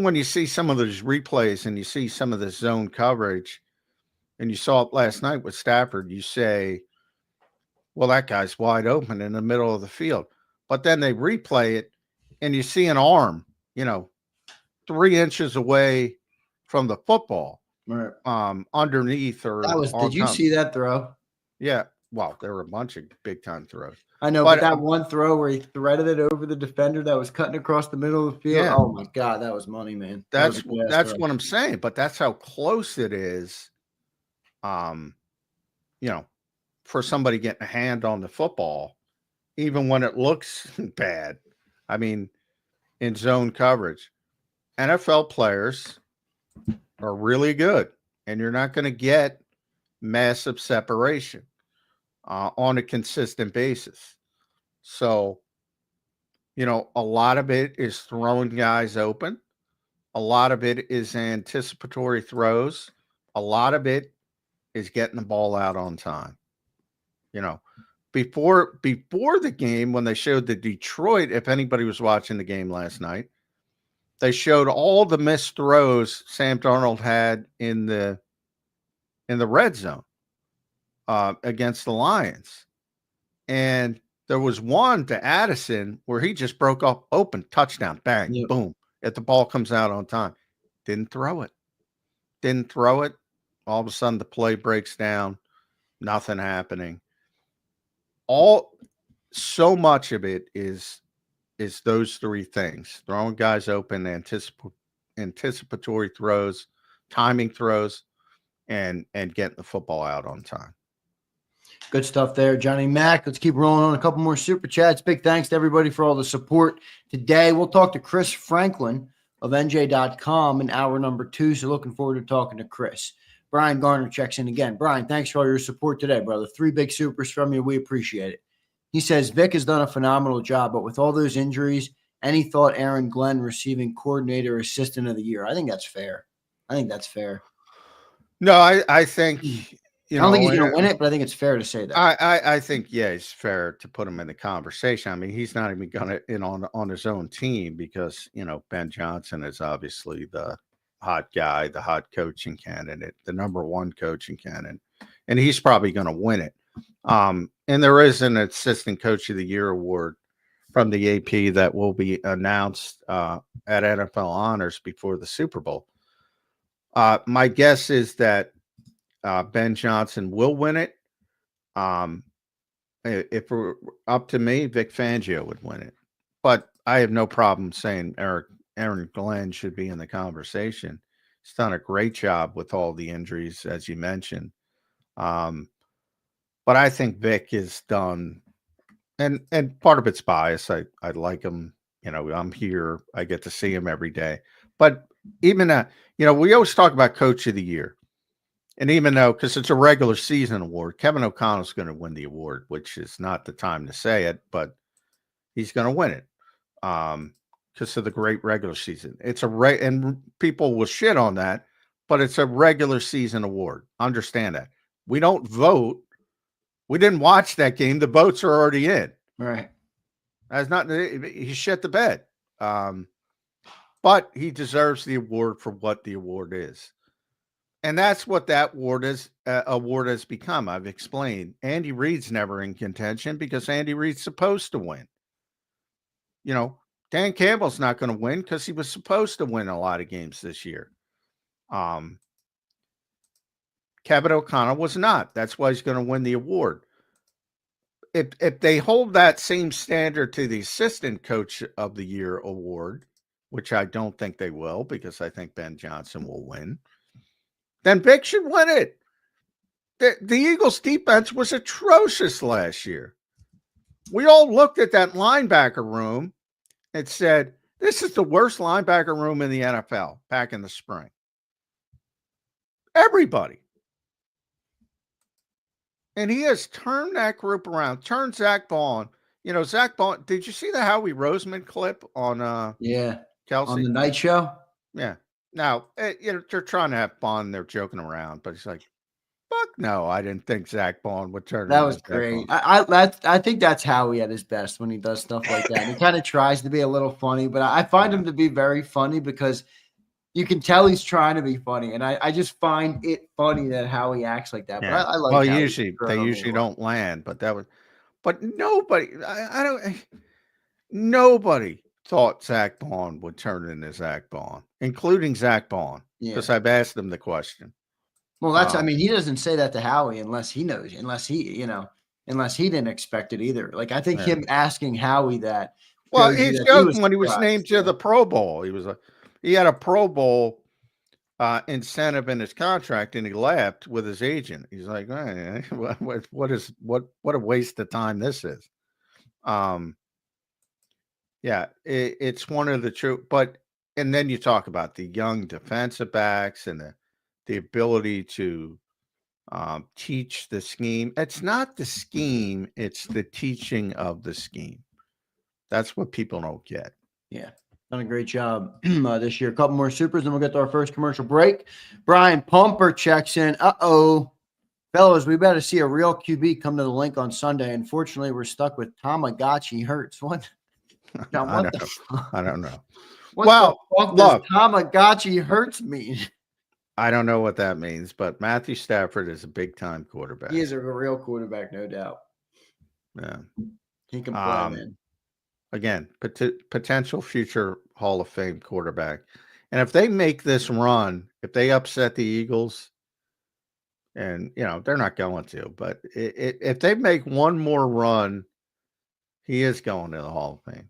when you see some of those replays and you see some of the zone coverage, and you saw it last night with Stafford, you say, well, that guy's wide open in the middle of the field. But then they replay it, and you see an arm, 3 inches away from the football, underneath or did you see that throw? Yeah. Well, there were a bunch of big-time throws. I know, but that one throw where he threaded it over the defender that was cutting across the middle of the field, oh, my God, that was money, man. That's what I'm saying, but that's how close it is, for somebody getting a hand on the football, even when it looks bad. I mean, in zone coverage. NFL players are really good, and you're not going to get massive separation on a consistent basis. So, a lot of it is throwing guys open. A lot of it is anticipatory throws. A lot of it is getting the ball out on time. Before the game, when they showed the Detroit, if anybody was watching the game last night, they showed all the missed throws Sam Darnold had in the red zone against the Lions. And there was one to Addison where he just broke off open, touchdown, bang, boom. If the ball comes out on time, didn't throw it. All of a sudden, the play breaks down, nothing happening. So much of it is those 3 things: throwing guys open, anticipatory throws, timing throws, and getting the football out on time. Good stuff there, Johnny Mac. Let's keep rolling on a couple more super chats. Big thanks to everybody for all the support today. We'll talk to Chris Franklin of NJ.com in hour number 2, so looking forward to talking to Chris. Brian Garner checks in again. Brian, thanks for all your support today, brother. 3 big supers from you. We appreciate it. He says, Vic has done a phenomenal job, but with all those injuries, any thought Aaron Glenn receiving coordinator assistant of the year? I think that's fair. No, I think, I don't think he's going to win it, but I think it's fair to say that. I think, it's fair to put him in the conversation. I mean, he's not even going to in on his own team because, Ben Johnson is obviously the hot guy, the hot coaching candidate, the number 1 coaching candidate, and he's probably going to win it. And there is an assistant coach of the year award from the AP that will be announced at NFL Honors before the Super Bowl. My guess is that Ben Johnson will win it. If it were up to me, Vic Fangio would win it. But I have no problem saying Aaron Glenn should be in the conversation. He's done a great job with all the injuries, as you mentioned. But I think Vic is done, and part of it's bias. I like him. I'm here. I get to see him every day. But even we always talk about Coach of the Year. And even though, because it's a regular season award, Kevin O'Connell's going to win the award, which is not the time to say it, but he's going to win it because of the great regular season. It's and people will shit on that, but it's a regular season award. Understand that. We don't vote. We didn't watch that game. The votes are already in. Right. That's not, he shit the bed. But he deserves the award for what the award is. And that's what that award has become. I've explained. Andy Reid's never in contention because Andy Reid's supposed to win. Dan Campbell's not going to win because he was supposed to win a lot of games this year. Kevin O'Connell was not. That's why he's going to win the award. If they hold that same standard to the Assistant Coach of the Year award, which I don't think they will because I think Ben Johnson will win, then Vic should win it. The Eagles' defense was atrocious last year. We all looked at that linebacker room and said, this is the worst linebacker room in the NFL back in the spring. Everybody. And he has turned that group around, turned Zach Bond. Zach Bond, did you see the Howie Roseman clip on Kelsey? On the night show? Yeah. Now, they're trying to have Bond. They're joking around, but he's like, fuck no, I didn't think Zach Bond would turn. That was great. I think that's Howie at his best when he does stuff like that. He kind of tries to be a little funny, but I find him to be very funny because you can tell he's trying to be funny, and I just find it funny that Howie acts like that. Yeah. But I like. Well, Howie. they usually don't land, but nobody. Nobody thought Zach Bond would turn into Zach Bond, including Zach Bond, because I've asked him the question. Well, he doesn't say that to Howie unless he knows, unless he didn't expect it either. Like, I think him asking Howie that. Well, he's joking when he was named to the Pro Bowl. He had a Pro Bowl incentive in his contract, and he left with his agent. He's like, what a waste of time this is. It's one of the true, and then you talk about the young defensive backs and the ability to teach the scheme. It's not the scheme, it's the teaching of the scheme. That's what people don't get. Yeah. Done a great job this year. A couple more supers, then we'll get to our first commercial break. Brian Pumper checks in. Fellas, we better see a real QB come to the link on Sunday. Unfortunately, we're stuck with Tamagotchi Hurts. What? John, I don't know. What the fuck does Tamagotchi Hurts mean? I don't know what that means, but Matthew Stafford is a big-time quarterback. He is a real quarterback, no doubt. Yeah. He can play, man. Again, potential future Hall of Fame quarterback. And if they make this run, if they upset the Eagles, and, they're not going to, but if they make one more run, he is going to the Hall of Fame.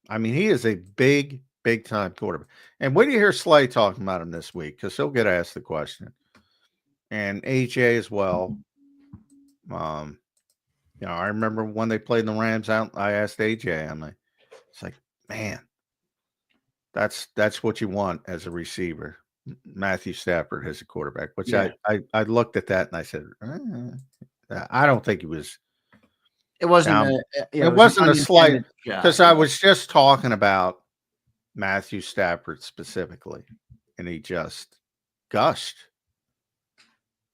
I mean, he is a big-time quarterback. And when do you hear Slay talking about him this week? Because he'll get asked the question. And AJ as well. I remember when they played the Rams out, I asked AJ, I'm like, it's like, man, that's what you want as a receiver. Matthew Stafford as a quarterback, which I looked at that and I said, I don't think he was. It wasn't. It wasn't a slight, because I was just talking about Matthew Stafford specifically, and he just gushed.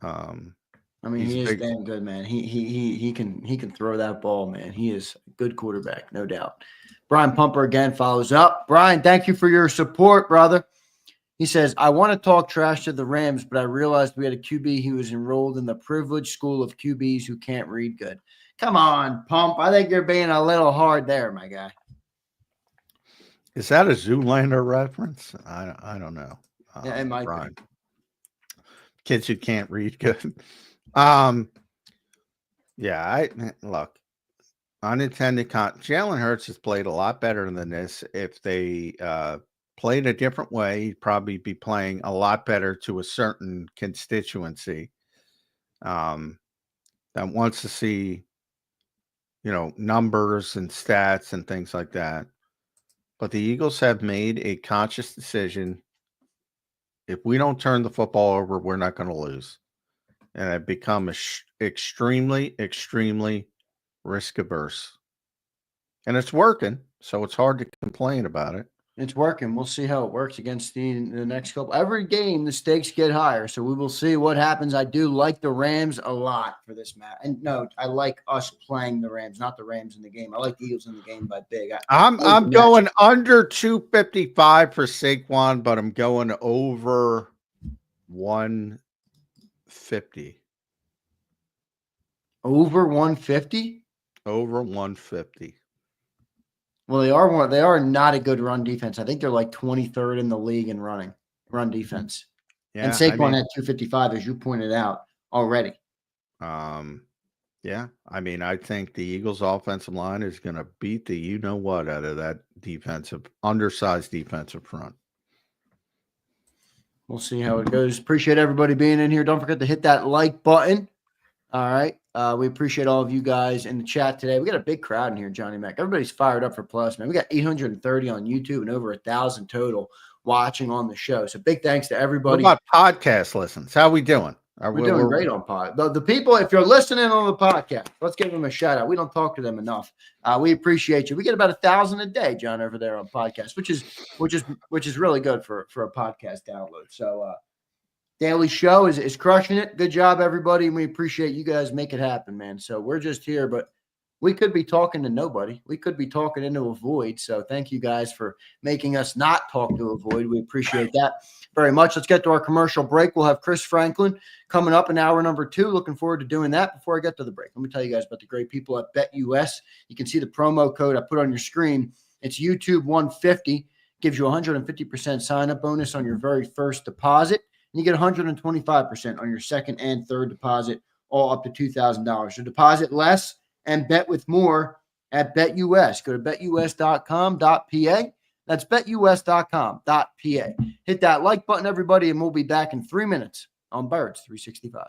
He is damn good, man. He can throw that ball, man. He is a good quarterback, no doubt. Brian Pumper again follows up. Brian, thank you for your support, brother. He says, I want to talk trash to the Rams, but I realized we had a QB who was enrolled in the privileged school of QBs who can't read good. Come on, Pump. I think you're being a little hard there, my guy. Is that a Zoolander reference? I don't know. Yeah, it might be. Kids who can't read good. Look, unintended Jalen Hurts has played a lot better than this. If they played a different way, he'd probably be playing a lot better to a certain constituency that wants to see, numbers and stats and things like that. But the Eagles have made a conscious decision. If we don't turn the football over, we're not going to lose. And I've become extremely, extremely risk averse. And it's working, so it's hard to complain about it. It's working. We'll see how it works against the next couple. Every game, the stakes get higher, so we will see what happens. I do like the Rams a lot for this match. And no, I like us playing the Rams, not the Rams in the game. I like the Eagles in the game by big. I'm going under 255 for Saquon, but I'm going over 150. Over 150? Over 150. Well, they are not a good run defense. I think they're like 23rd in the league in run defense. Yeah, and Saquon had 255, as you pointed out already. Yeah. I mean, I think the Eagles offensive line is going to beat the you-know-what out of that undersized defensive front. We'll see how it goes. Appreciate everybody being in here. Don't forget to hit that like button. All right. We appreciate all of you guys in the chat today. We got a big crowd in here, Johnny Mac. Everybody's fired up for plus, man. We got 830 on YouTube and over 1,000 total watching on the show. So big thanks to everybody. What about podcast listens? How we doing? We're doing great on pod. The people, if you're listening on the podcast, let's give them a shout out. We don't talk to them enough. We appreciate you. We get about 1,000 a day, John, over there on podcast, which is really good for a podcast download. So daily show is crushing it. Good job, everybody. And we appreciate you guys make it happen, man. So we're just here, but we could be talking to nobody. We could be talking into a void. So thank you guys for making us not talk to a void. We appreciate that very much. Let's get to our commercial break. We'll have Chris Franklin coming up in hour number 2. Looking forward to doing that. Before I get to the break, let me tell you guys about the great people at BetUS. You can see the promo code I put on your screen. It's YouTube 150. Gives you 150% sign-up bonus on your very first deposit. And you get 125% on your second and third deposit, all up to $2,000. So deposit less and bet with more at BetUS. Go to betus.com.pa. That's betus.com.pa. Hit that like button, everybody, and we'll be back in 3 minutes on Birds 365.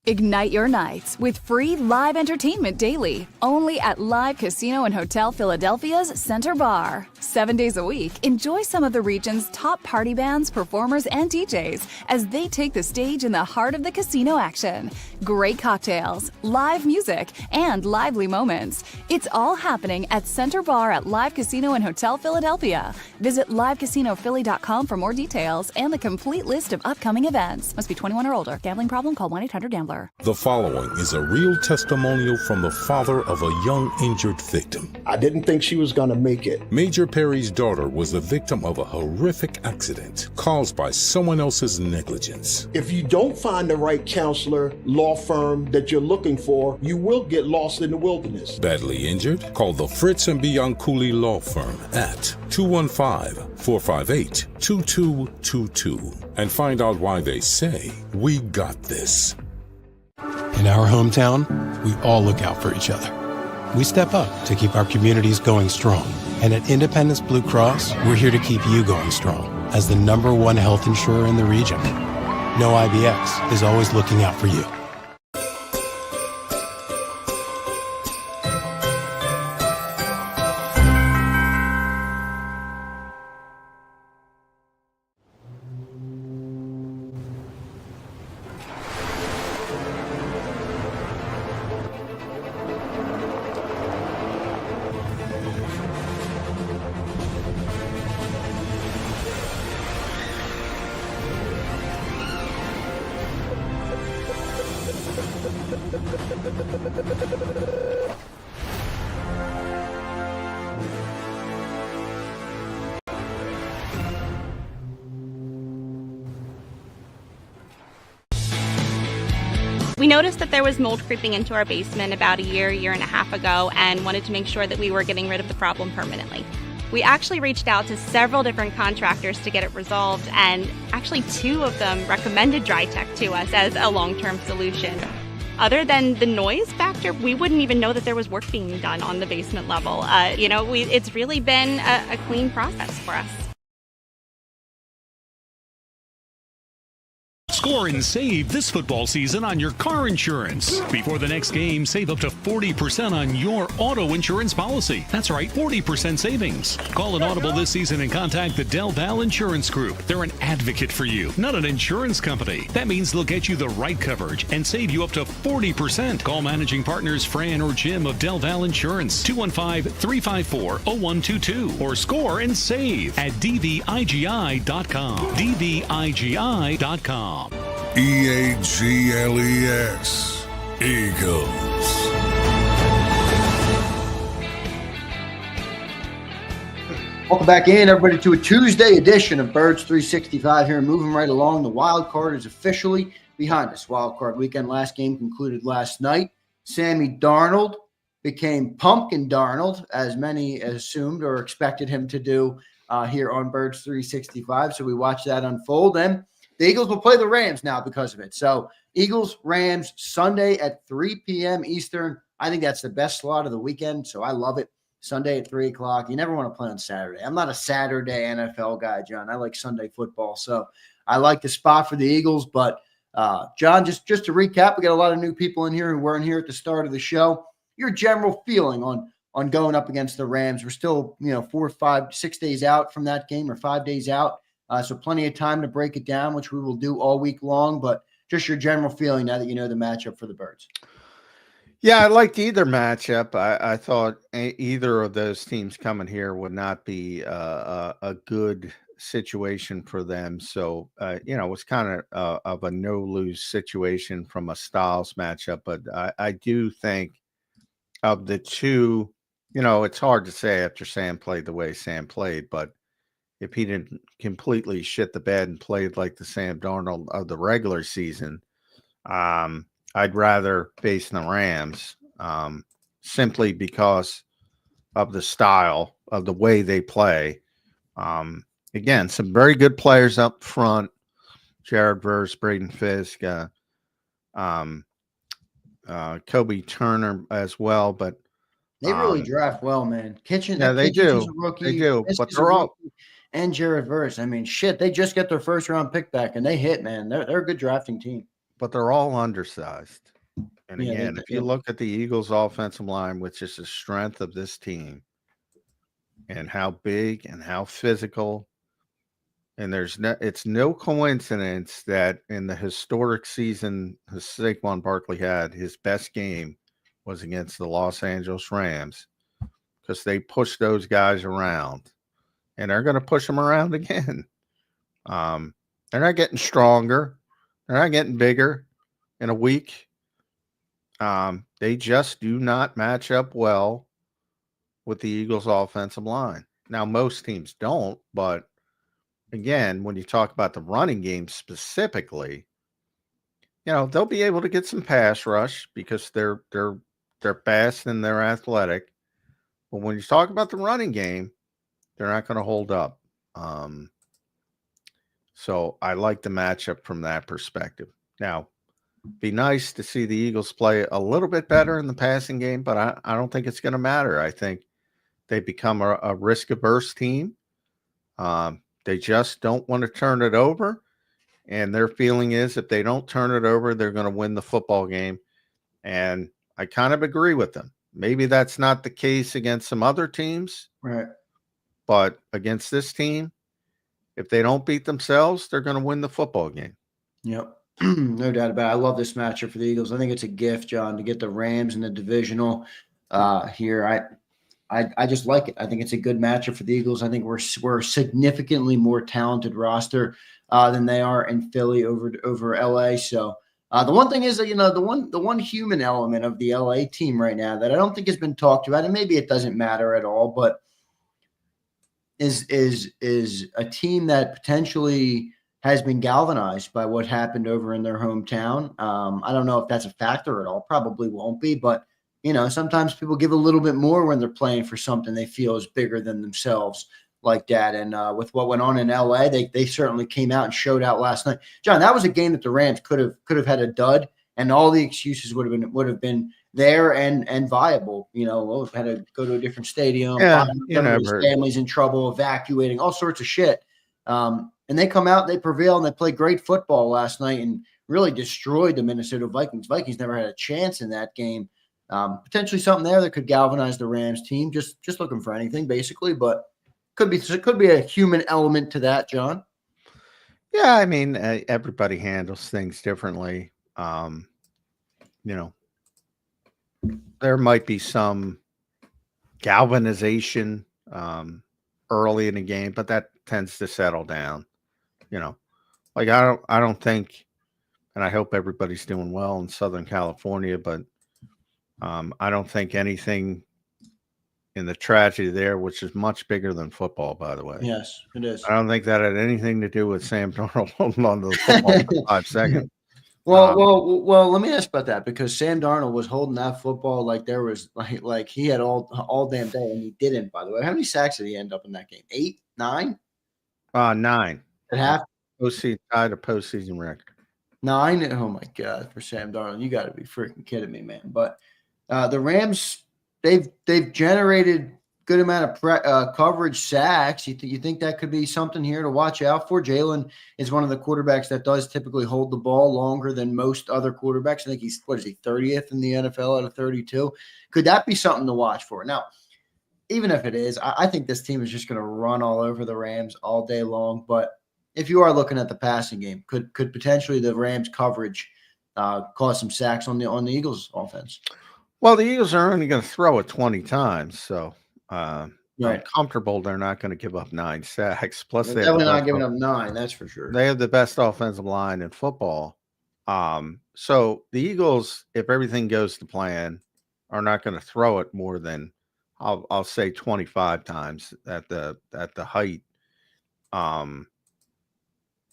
Ignite your nights with free live entertainment daily, only at Live Casino and Hotel Philadelphia's Center Bar. 7 days a week, enjoy some of the region's top party bands, performers, and DJs as they take the stage in the heart of the casino action. Great cocktails, live music, and lively moments. It's all happening at Center Bar at Live Casino and Hotel Philadelphia. Visit livecasinophilly.com for more details and the complete list of upcoming events. Must be 21 or older. Gambling problem? Call 1-800-GAMBLER. The following is a real testimonial from the father of a young injured victim. I didn't think she was going to make it. Major Perry's daughter was the victim of a horrific accident caused by someone else's negligence. If you don't find the right counselor, law firm that you're looking for, you will get lost in the wilderness. Badly injured? Call the Fritz and Bianculli Law Firm at 215-458-2222 and find out why they say, "We got this." In our hometown, we all look out for each other. We step up to keep our communities going strong. And at Independence Blue Cross, we're here to keep you going strong as the #1 health insurer in the region. No IBX is always looking out for you. We noticed that there was mold creeping into our basement about a year and a half ago and wanted to make sure that we were getting rid of the problem permanently. We actually reached out to several different contractors to get it resolved, and actually 2 of them recommended DryTech to us as a long-term solution. Other than the noise factor, we wouldn't even know that there was work being done on the basement level. It's really been a clean process for us. Score and save this football season on your car insurance. Before the next game, save up to 40% on your auto insurance policy. That's right, 40% savings. Call an Audible this season and contact the Del Val Insurance Group. They're an advocate for you, not an insurance company. That means they'll get you the right coverage and save you up to 40%. Call managing partners Fran or Jim of Del Val Insurance, 215-354-0122, or score and save at dvigi.com. dvigi.com. EAGLES, Eagles. Welcome back in, everybody, to a Tuesday edition of Birds 365 here. Moving right along, the wild card is officially behind us. Wild card weekend, last game concluded last night. Sammy Darnold became Pumpkin Darnold, as many assumed or expected him to do here on Birds 365. So we watched that unfold, and the Eagles will play the Rams now because of it. So Eagles, Rams, Sunday at 3 p.m. Eastern. I think that's the best slot of the weekend, so I love it. Sunday at 3 o'clock. You never want to play on Saturday. I'm not a Saturday NFL guy, John. I like Sunday football. So I like the spot for the Eagles. But, John, just to recap, we got a lot of new people in here who weren't here at the start of the show. Your general feeling on going up against the Rams. We're still, 4, 5, 6 days out from that game, or 5 days out. So plenty of time to break it down, which we will do all week long. But just your general feeling now that you know the matchup for the Birds. Yeah, I liked either matchup. I thought either of those teams coming here would not be a good situation for them. So, it was kind of a no-lose situation from a styles matchup. But I do think of the two, it's hard to say after Sam played the way Sam played, but if he didn't completely shit the bed and played like the Sam Darnold of the regular season, I'd rather face the Rams simply because of the style of the way they play. Again, some very good players up front. Jared Verse, Braden Fisk, Kobe Turner as well. But they really draft well, man. Kitchen, yeah, they Kitchens do. is a rookie, They do. Fisk But is a they're all. rookie, and Jared Verse. I mean, shit, they just get their first round pick back, and they hit, man. They're a good drafting team. But they're all undersized. And Yeah, again, if you look at the Eagles' offensive line, which is the strength of this team, and how big and how physical, and it's no coincidence that in the historic season Saquon Barkley had, his best game was against the Los Angeles Rams, because they pushed those guys around, and they're going to push them around again. They're not getting stronger. They're not getting bigger in a week. They just do not match up well with the Eagles' offensive line. Now, most teams don't, but again, when you talk about the running game specifically, they'll be able to get some pass rush because they're fast and they're athletic. But when you talk about the running game, they're not going to hold up. So I like the matchup from that perspective. Now, be nice to see the Eagles play a little bit better in the passing game, but I don't think it's going to matter. I think they become a risk-averse team. They just don't want to turn it over, and their feeling is if they don't turn it over, they're going to win the football game. And I kind of agree with them. Maybe that's not the case against some other teams, Right? But against this team, if they don't beat themselves, they're going to win the football game. Yep. No doubt about it. I love this matchup for the Eagles. I think it's a gift, John, to get the Rams in the divisional here. I just like it. I think it's a good matchup for the Eagles. I think we're a significantly more talented roster than they are in Philly over LA. So the one thing is that, the one human element of the LA team right now that I don't think has been talked about, and maybe it doesn't matter at all, but is a team that potentially has been galvanized by what happened over in their hometown. I don't know if that's a factor at all. Probably won't be, but sometimes people give a little bit more when they're playing for something they feel is bigger than themselves like that. And with what went on in LA, they certainly came out and showed out last night. John, that was a game that the Rams could have had a dud, and all the excuses would have been there and viable. Had to go to a different stadium. Yeah, families in trouble, evacuating, all sorts of shit. And they come out, they prevail, and they play great football last night and really destroyed the Minnesota Vikings. Vikings never had a chance in that game. Potentially something there that could galvanize the Rams team. Just looking for anything, basically, but could be a human element to that, John. Yeah, I mean, everybody handles things differently. There might be some galvanization early in the game, but that tends to settle down. Like I don't think, and I hope everybody's doing well in Southern California, but I don't think anything in the tragedy there, which is much bigger than football, by the way. Yes, it is. I don't think that had anything to do with Sam Darnold holding on to the football for 5 seconds. Well, let me ask about that, because Sam Darnold was holding that football like there was like he had all damn day, and he didn't, by the way. How many sacks did he end up in that game? 8, 9? 9. At half? Tied a postseason record. 9? Oh my God, for Sam Darnold. You got to be freaking kidding me, man. But the Rams, they've generated good amount of coverage sacks. You think that could be something here to watch out for? Jalen is one of the quarterbacks that does typically hold the ball longer than most other quarterbacks. I think he's 30th in the NFL out of 32. Could that be something to watch for? Now, even if it is, I think this team is just going to run all over the Rams all day long. But if you are looking at the passing game, could potentially the Rams coverage cause some sacks on the Eagles offense? Well, the Eagles are only going to throw it 20 times, so I'm Right. comfortable they're not going to give up 9 sacks. Plus, They're definitely not giving up 9, that's for sure. They have the best offensive line in football. So the Eagles, if everything goes to plan, are not going to throw it more than I'll say 25 times at the height.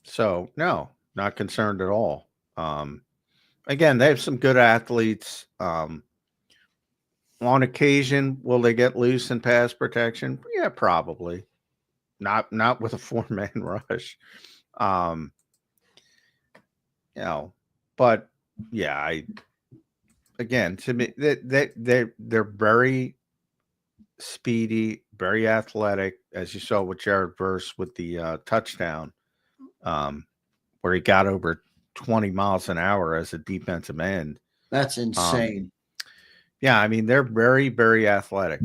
So no, not concerned at all. Again, they have some good athletes. On occasion, will they get loose in pass protection? Yeah, probably. Not with a 4-man rush. But yeah, to me, they're very speedy, very athletic, as you saw with Jared Verse with the touchdown, where he got over 20 miles an hour as a defensive end. That's insane. Yeah, I mean, they're very, very athletic,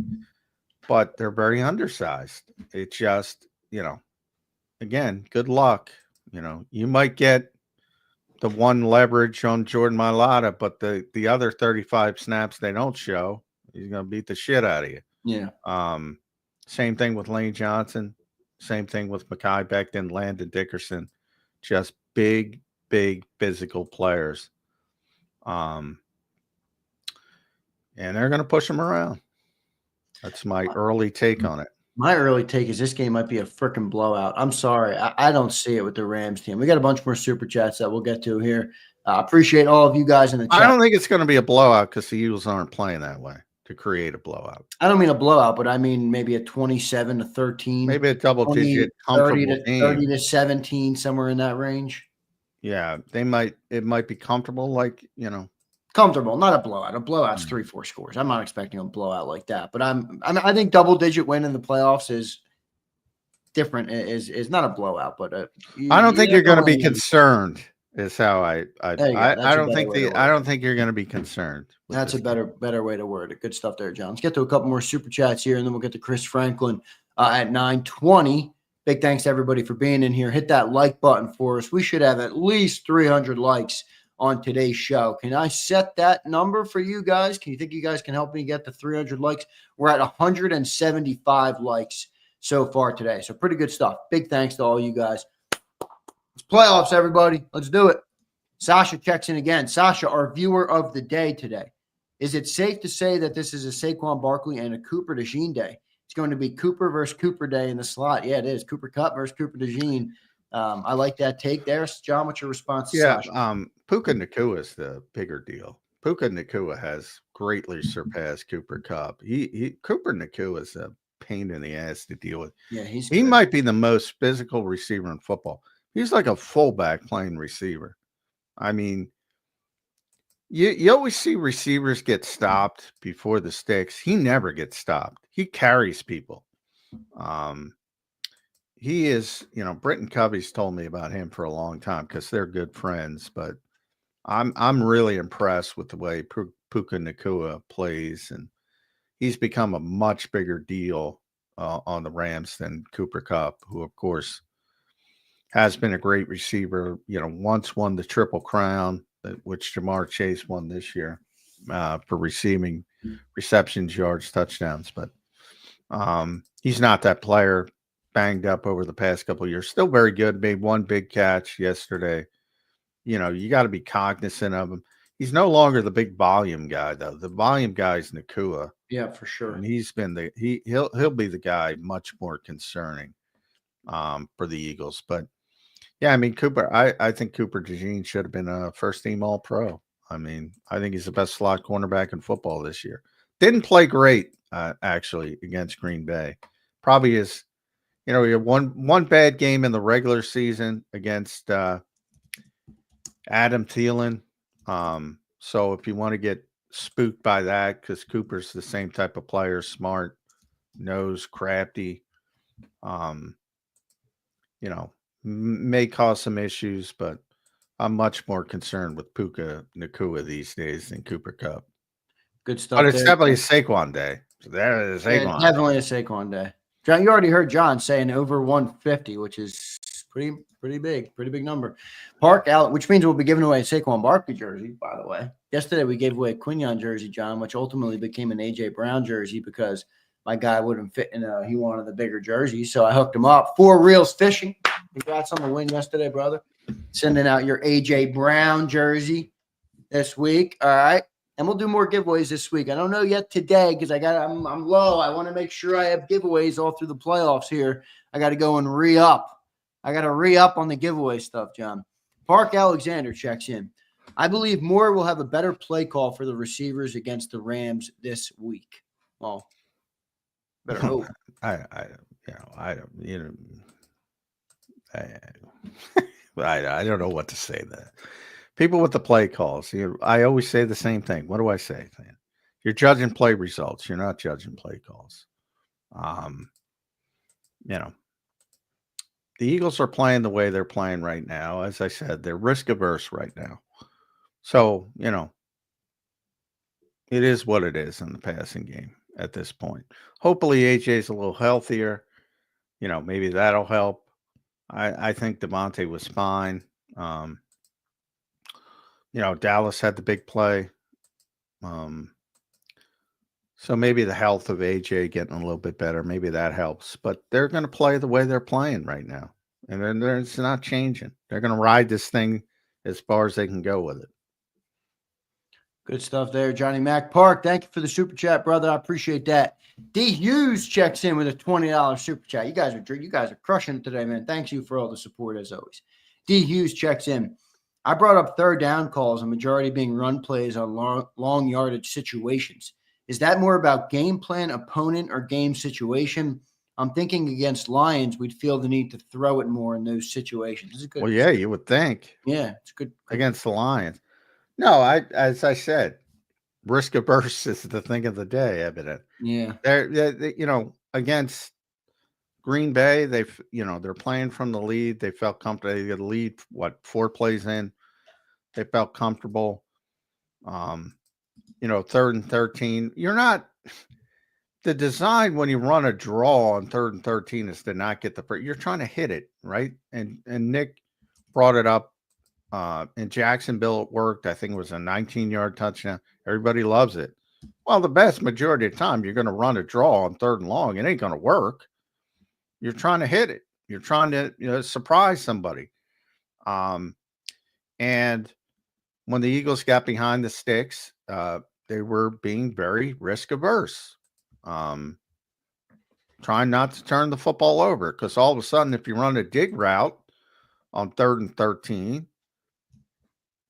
but they're very undersized. It's just, again, good luck. You might get the one leverage on Jordan Mailata, but the other 35 snaps they don't show, he's going to beat the shit out of you. Yeah. Same thing with Lane Johnson. Same thing with Mekhi Becton, Landon Dickerson. Just big, big physical players. And they're going to push them around. That's my early take on it. My early take is this game might be a freaking blowout. I'm sorry. I don't see it with the Rams team. We got a bunch more super chats that we'll get to here. Appreciate all of you guys in the chat. I don't think it's going to be a blowout because the Eagles aren't playing that way to create a blowout. I don't mean a blowout, but I mean maybe a 27-13. Maybe a double-digit, comfortable 30-17, somewhere in that range. Yeah, it might be comfortable, comfortable, not a blowout. A blowout's 3-4 scores. I'm not expecting a blowout like that, but I think double-digit win in the playoffs is different. Is not a blowout, but I don't think you're going to be concerned. Is how I don't think you're going to be concerned. That's a better way to word it. Good stuff there, John. Let's get to a couple more super chats here, and then we'll get to Chris Franklin at 9:20. Big thanks to everybody for being in here. Hit that like button for us. We should have at least 300 likes on today's show. Can I set that number for you guys? Can you think you guys can help me get to 300 likes? We're at 175 likes so far today. So pretty good stuff. Big thanks to all you guys. It's playoffs, everybody. Let's do it. Sasha checks in again. Sasha, our viewer of the day today. Is it safe to say that this is a Saquon Barkley and a Cooper DeJean day? It's going to be Cooper versus Cooper day in the slot. Yeah, it is. Cooper Kupp versus Cooper DeJean. I like that take there. John, what's your response to Sasha? Puka Nacua is the bigger deal. Puka Nacua has greatly surpassed Cooper Kupp. Cooper Nacua is a pain in the ass to deal with. Yeah, he might be the most physical receiver in football. He's like a fullback playing receiver. I mean, you always see receivers get stopped before the sticks. He never gets stopped. He carries people. he is, Britton Covey's told me about him for a long time because they're good friends, but I'm really impressed with the way Puka Nacua plays, and he's become a much bigger deal on the Rams than Cooper Kupp, who of course has been a great receiver. Once won the Triple Crown, which Jamar Chase won this year for receiving receptions, yards, touchdowns, but he's not that player. Banged up over the past couple of years. Still very good. Made one big catch yesterday. You got to be cognizant of him. He's no longer the big volume guy, though. The volume guy is Nacua. Yeah, for sure. And he's been he'll be the guy much more concerning for the Eagles. But yeah, I mean Cooper. I think Cooper DeJean should have been a first team All Pro. I mean, I think he's the best slot cornerback in football this year. Didn't play great actually against Green Bay. Probably is. He had one bad game in the regular season against Adam Thielen. So if you want to get spooked by that, because Cooper's the same type of player, smart, knows, crafty, may cause some issues, but I'm much more concerned with Puka Nacua these days than Cooper Kupp. Good stuff. But it's definitely a Saquon day. So there it is. Yeah, definitely a Saquon day. John, you already heard John saying over 150, which is pretty big number. Park out, which means we'll be giving away a Saquon Barkley jersey, by the way. Yesterday we gave away a Quinion jersey, John, which ultimately became an AJ Brown jersey because my guy wouldn't fit in he wanted the bigger jersey. So I hooked him up. 4 Reels Fishing. Congrats on the win yesterday, brother. Sending out your AJ Brown jersey this week. All right. And we'll do more giveaways this week. I don't know yet today because I'm low. I want to make sure I have giveaways all through the playoffs here. I got to go and re-up. I got to re-up on the giveaway stuff, John. Park Alexander checks in. I believe Moore will have a better play call for the receivers against the Rams this week. Well, better hope. I don't know what to say there. People with the play calls, I always say the same thing. What do I say? You're judging play results. You're not judging play calls. The Eagles are playing the way they're playing right now. As I said, they're risk averse right now. So, it is what it is in the passing game at this point. Hopefully AJ's a little healthier. Maybe that'll help. I think Devontae was fine. Dallas had the big play. So maybe the health of AJ getting a little bit better, maybe that helps. But they're going to play the way they're playing right now. And then it's not changing. They're going to ride this thing as far as they can go with it. Good stuff there, Johnny Mac. Park, thank you for the super chat, brother. I appreciate that. D. Hughes checks in with a $20 super chat. You guys are crushing it today, man. Thanks you for all the support as always. D. Hughes checks in. I brought up third down calls, a majority being run plays on long yardage situations. Is that more about game plan, opponent, or game situation? I'm thinking against Lions, we'd feel the need to throw it more in those situations. This is good. Well, yeah, you would think. Yeah, it's good. Against the Lions. No, as I said, risk averse is the thing of the day, evident. Yeah. They're against Green Bay, they're playing from the lead. They felt comfortable. They got a lead, 4 plays in. They felt comfortable. 3rd and 13. You're not the design when you run a draw on 3rd and 13 is to not get you're trying to hit it, right? And Nick brought it up in Jacksonville. It worked. I think it was a 19-yard touchdown. Everybody loves it. Well, the vast majority of the time you're going to run a draw on 3rd and long. It ain't going to work. You're trying to hit it. You're trying to surprise somebody. And when the Eagles got behind the sticks, they were being very risk averse, trying not to turn the football over, because all of a sudden, if you run a dig route on 3rd and 13,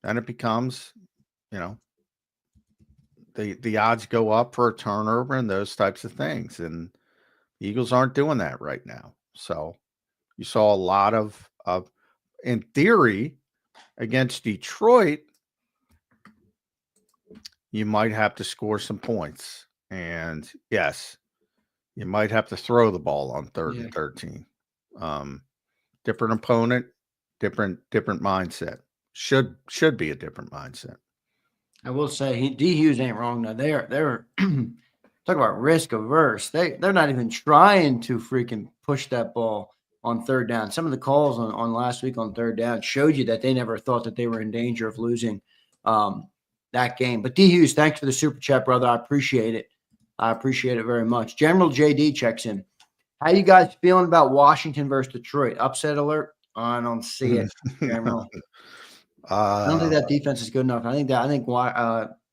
then it becomes, the odds go up for a turnover and those types of things. And the Eagles aren't doing that right now. So you saw a lot of in theory, against Detroit, you might have to score some points. And yes, you might have to throw the ball on 3rd and 13. Different opponent, different mindset. Should be a different mindset. I will say D Hughes ain't wrong though. They're talk about risk averse. They're not even trying to freaking push that ball on third down. Some of the calls on last week on third down showed you that they never thought that they were in danger of losing that game. But D Hughes, thanks for the super chat, brother. I appreciate it. I appreciate it very much. General JD checks in. How you guys feeling about Washington versus Detroit? Upset alert? I don't see it, General. I don't think that defense is good enough. I think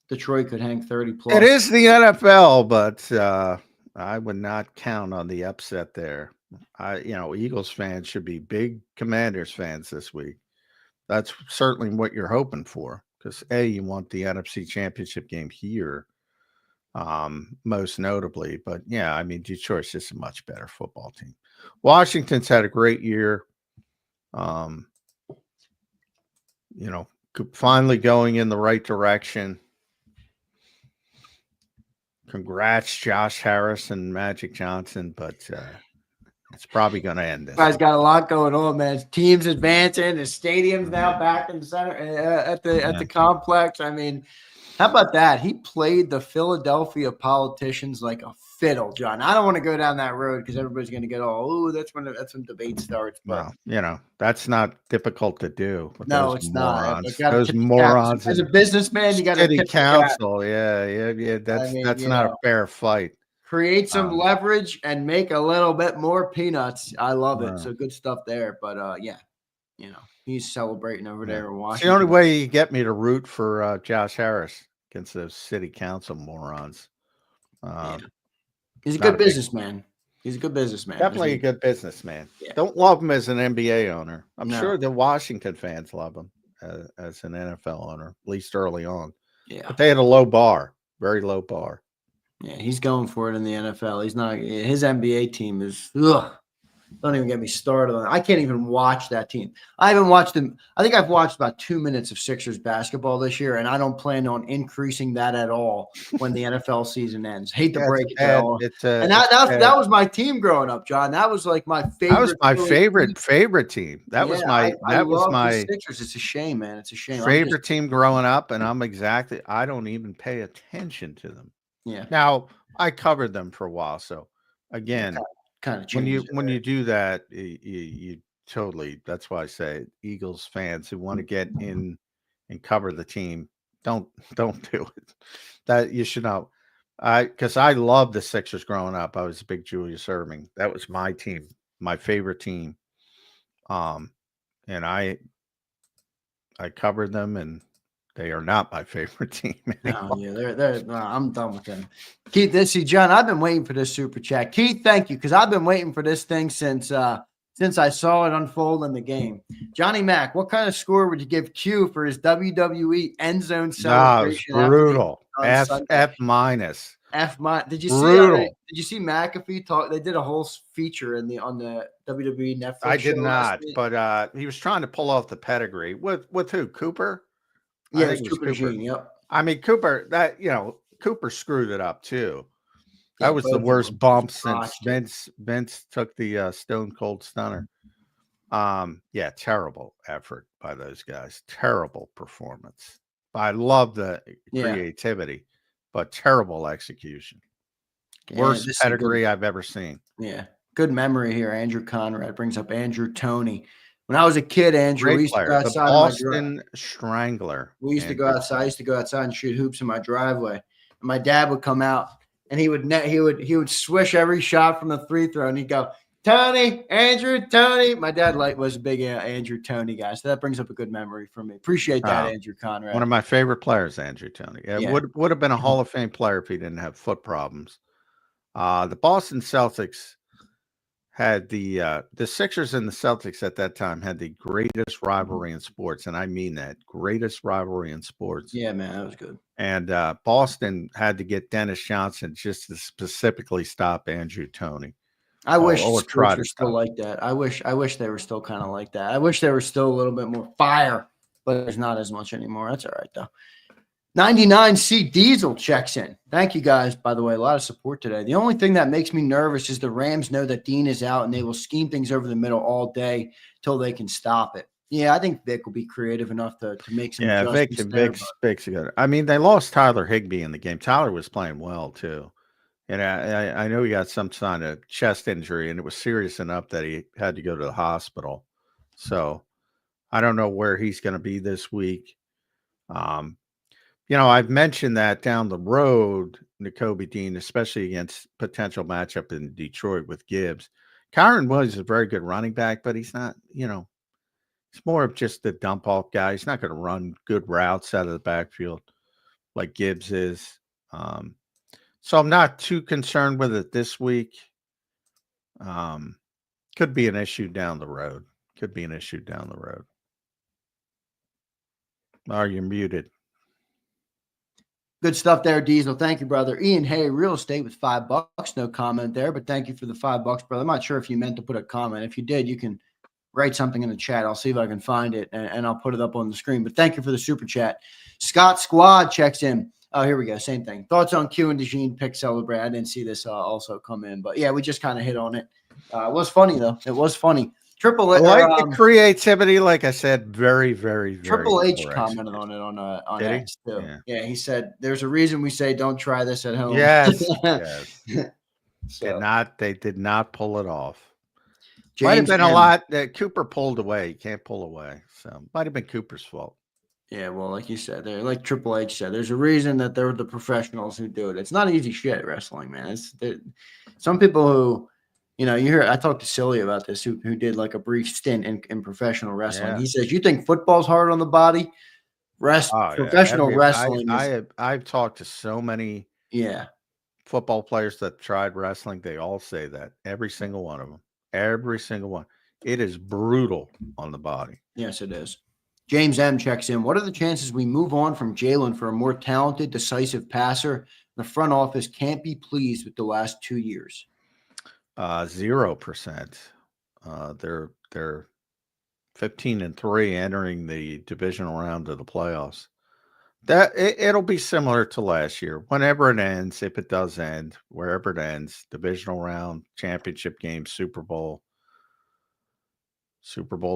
Detroit could hang 30 plus. It is the NFL, but I would not count on the upset there. Eagles fans should be big Commanders fans this week. That's certainly what you're hoping for, because you want the NFC Championship game here, most notably. But yeah, I mean, Detroit's just a much better football team. Washington's had a great year. Finally going in the right direction. Congrats, Josh Harris and Magic Johnson, but it's probably going to end this. Guys got a lot going on, man. Teams advancing, the stadium's now back in the center at the complex. I mean, how about that? He played the Philadelphia politicians like a fiddle, John. I don't want to go down that road because everybody's going to get that's when debate starts. But well, that's not difficult to do. No, it's morons. not. Those morons. As a businessman, you got to city council. Yeah. That's not a fair fight. Create some leverage and make a little bit more peanuts. I love it. So good stuff there. But he's celebrating over there in Washington. It's the only way you get me to root for Josh Harris against those city council morons. He's a good businessman. He's a good businessman. Definitely a good businessman. Yeah. Don't love him as an NBA owner. I'm sure the Washington fans love him as an NFL owner, at least early on. Yeah. But they had a low bar, very low bar. Yeah, he's going for it in the NFL. He's not. His NBA team is. Ugh. Don't even get me started on it. I can't even watch that team. I haven't watched them. I think I've watched about 2 minutes of Sixers basketball this year, and I don't plan on increasing that at all when the NFL season ends. Hate to break it all. And that was my team growing up, John. That was like my favorite. That was my favorite team. That was my Sixers. It's a shame, man. It's a shame. Favorite team growing up, and I don't even pay attention to them. Yeah. Now I covered them for a while, so again. Kind of when you do that, you totally. That's why I say Eagles fans who want to get in and cover the team, don't do it. That you should know. Because I loved the Sixers growing up. I was a big Julius Erving. That was my team, my favorite team. And I covered them, and they are not my favorite team anymore. I'm done with them. Keith, John, I've been waiting for this super chat. Keith, thank you, because I've been waiting for this thing since I saw it unfold in the game. Johnny Mac, what kind of score would you give Q for his WWE end zone celebration? Brutal. F minus. Did you see? Did you see McAfee talk? They did a whole feature on the WWE Netflix. I did not, but he was trying to pull off the pedigree with who? Cooper. Yeah, it was Cooper. Gene, yep. I mean, Cooper, Cooper screwed it up too. That was the worst bump since Vince took the Stone Cold Stunner. Terrible effort by those guys. Terrible performance. I love the creativity, but terrible execution. Worst pedigree I've ever seen. Yeah. Good memory here. Andrew Conrad brings up Andrew Toney. When I was a kid, Andrew, we used to go outside. The Boston Strangler. We used to go outside. I used to go outside and shoot hoops in my driveway. And my dad would come out, and he would swish every shot from the free throw, and he'd go, Tony, Andrew, Tony. My dad was a big Andrew Toney guy, so that brings up a good memory for me. Appreciate that, Andrew Conrad. One of my favorite players, Andrew Toney. Would have been a Hall of Fame player if he didn't have foot problems. The Boston Celtics had the Sixers and the Celtics at that time had the greatest rivalry in sports, and I mean that, greatest rivalry in sports. Yeah, man, that was good. And Boston had to get Dennis Johnson just to specifically stop Andrew Toney. I wish sports were still like that. I wish they were still kind of like that. I wish there was still a little bit more fire, but there's not as much anymore. That's all right though. 99C Diesel checks in. Thank you guys, by the way. A lot of support today. The only thing that makes me nervous is the Rams know that Dean is out and they will scheme things over the middle all day till they can stop it. Yeah, I think Vic will be creative enough to make some adjustments. Vic's good. I mean, they lost Tyler Higbee in the game. Tyler was playing well, too. And I know he got some kind of chest injury, and it was serious enough that he had to go to the hospital. So I don't know where he's going to be this week. I've mentioned that down the road, Nakobe Dean, especially against potential matchup in Detroit with Gibbs. Kyron was a very good running back, but he's not, it's more of just the dump off guy. He's not going to run good routes out of the backfield like Gibbs is. So I'm not too concerned with it this week. Could be an issue down the road. Oh, you're muted. Good stuff there, Diesel. Thank you, brother. Ian Hay, real estate with $5. No comment there, but thank you for the $5, brother. I'm not sure if you meant to put a comment. If you did, you can write something in the chat. I'll see if I can find it, and I'll put it up on the screen. But thank you for the super chat. Scott Squad checks in. Oh, here we go. Same thing. Thoughts on Q and DeJean pick celebrate. I didn't see this also come in, but yeah, we just kind of hit on it. It was funny though. It was funny. Triple H, the creativity, like I said, very, very, very. Triple H commented on it on X too. Yeah, he said, "There's a reason we say don't try this at home." Yes, yes. So, they did not pull it off. Might have been a lot that Cooper pulled away. He can't pull away, so might have been Cooper's fault. Yeah, well, like you said, like Triple H said, there's a reason that they're the professionals who do it. It's not easy shit, wrestling, man. It's some people who. You hear I talked to Silly about this, who did like a brief stint in professional wrestling. Yeah. He says, "You think football's hard on the body? Professional wrestling." I've talked to so many football players that tried wrestling. They all say that. Every single one of them. Every single one. It is brutal on the body. Yes, it is. James M checks in. What are the chances we move on from Jalen for a more talented, decisive passer? The front office can't be pleased with the last 2 years. 0%. They're 15-3 entering the divisional round of the playoffs. It'll be similar to last year. Whenever it ends, if it does end, wherever it ends, divisional round, championship game, Super Bowl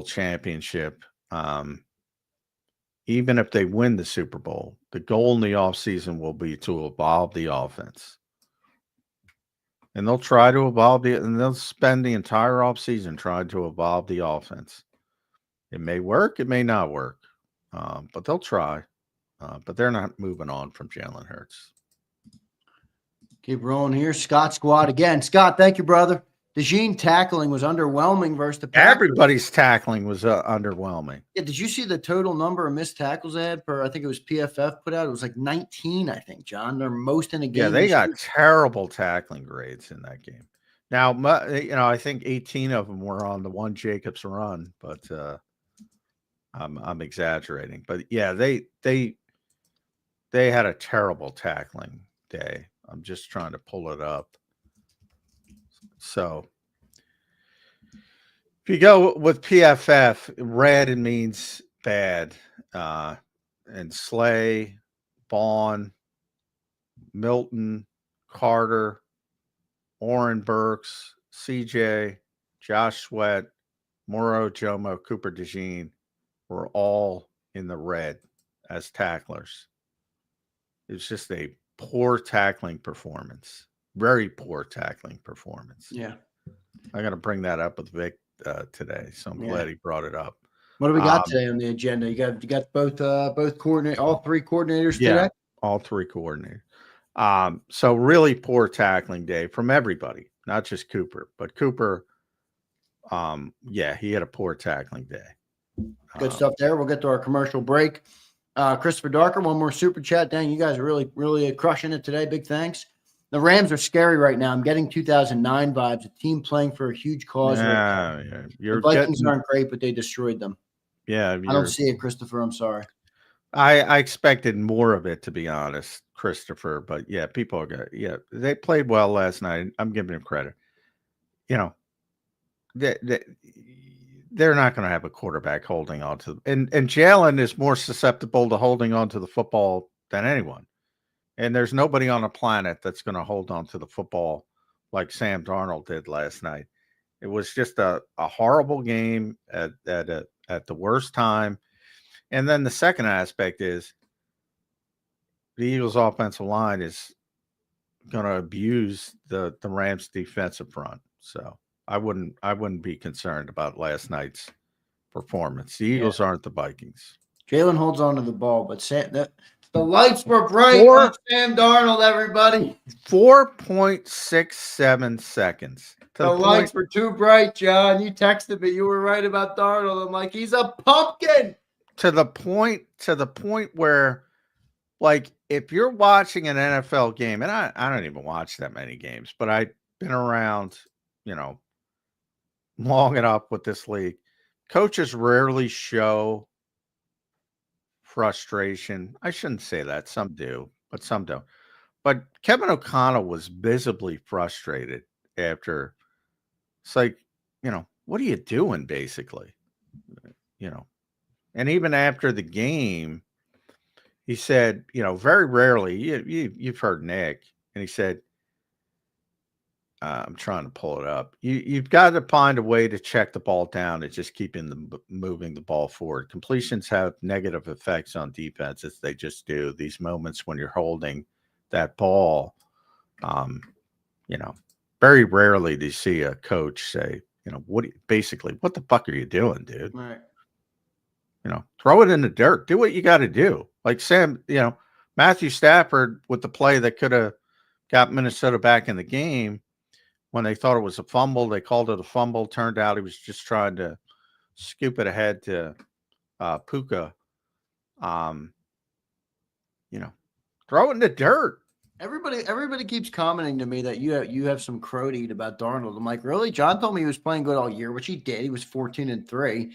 championship. Even if they win the Super Bowl, the goal in the offseason will be to evolve the offense. And they'll try to evolve and they'll spend the entire offseason trying to evolve the offense. It may work, it may not work, but they'll try. But they're not moving on from Jalen Hurts. Keep rolling here. Scott Squad again. Scott, thank you, brother. DeJean tackling was underwhelming versus the Packers. Everybody's tackling was underwhelming. Yeah, did you see the total number of missed tackles they had per, I think it was PFF put out? It was like 19, I think, John. They're most in a game. Yeah, they got terrible tackling grades in that game. Now, I think 18 of them were on the one Jacobs run, but I'm exaggerating. But yeah, they had a terrible tackling day. I'm just trying to pull it up. So if you go with PFF, red means bad. And Slay, Vaughn, Milton, Carter, Oren Burks, CJ, Josh Sweat, Moro Jomo, Cooper DeJean were all in the red as tacklers. It was just a poor tackling performance. Very poor tackling performance. Yeah. I got to bring that up with Vic today, so I'm glad he brought it up. What do we got today on the agenda? You got both coordinators, all three coordinators today? Yeah, all three coordinators. So really poor tackling day from everybody, not just Cooper, but Cooper, he had a poor tackling day. Good stuff there. We'll get to our commercial break. Christopher Darker, one more super chat. Dang, you guys are really, really crushing it today. Big thanks. The Rams are scary right now. I'm getting 2009 vibes. A team playing for a huge cause. The Vikings aren't great, but they destroyed them. Yeah. I don't see it, Christopher. I'm sorry. I expected more of it, to be honest, Christopher. But yeah, people are good. Yeah, they played well last night. I'm giving them credit. They're not going to have a quarterback holding on to them. And Jalen is more susceptible to holding on to the football than anyone. And there's nobody on the planet that's going to hold on to the football like Sam Darnold did last night. It was just a horrible game at the worst time. And then the second aspect is the Eagles' offensive line is going to abuse the Rams' defensive front. So I wouldn't be concerned about last night's performance. The Eagles aren't the Vikings. Jalen holds on to the ball, but the lights were bright on Sam Darnold, everybody. 4.67 seconds. The lights were too bright, John. You texted me. You were right about Darnold. I'm like, he's a pumpkin. To the point where, like, if you're watching an NFL game, and I don't even watch that many games, but I've been around, long enough with this league. Coaches rarely show frustration. I shouldn't say that. Some do, but some don't. But Kevin O'Connell was visibly frustrated after. It's like, what are you doing, basically? And even after the game, he said, very rarely, you've heard Nick, and he said, I'm trying to pull it up. You've got to find a way to check the ball down and just moving the ball forward. Completions have negative effects on defenses. They just do. These moments when you're holding that ball, very rarely do you see a coach say, what the fuck are you doing, dude? Right. Throw it in the dirt. Do what you got to do. Like Sam, Matthew Stafford with the play that could have got Minnesota back in the game. When they thought it was a fumble, they called it a fumble. Turned out he was just trying to scoop it ahead to Puka. Throw it in the dirt. Everybody keeps commenting to me that you have some crow to eat about Darnold. I'm like, really? John told me he was playing good all year, which he did. He was 14-3.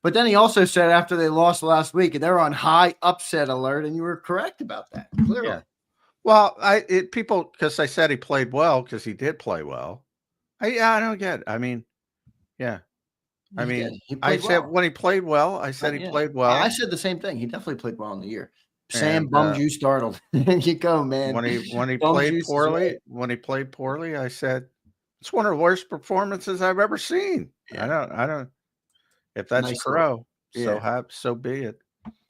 But then he also said after they lost last week, and they're on high upset alert, and you were correct about that. Clearly. Yeah. Well, because I said he played well, because he did play well. I don't get it. I mean, yeah. I said when he played well, I said he played well. I said the same thing. He definitely played well in the year. Sam Bumjuice Darnold. There you go, man. When he played poorly, I said it's one of the worst performances I've ever seen. Yeah. I don't. If that's nice Crow, so be it.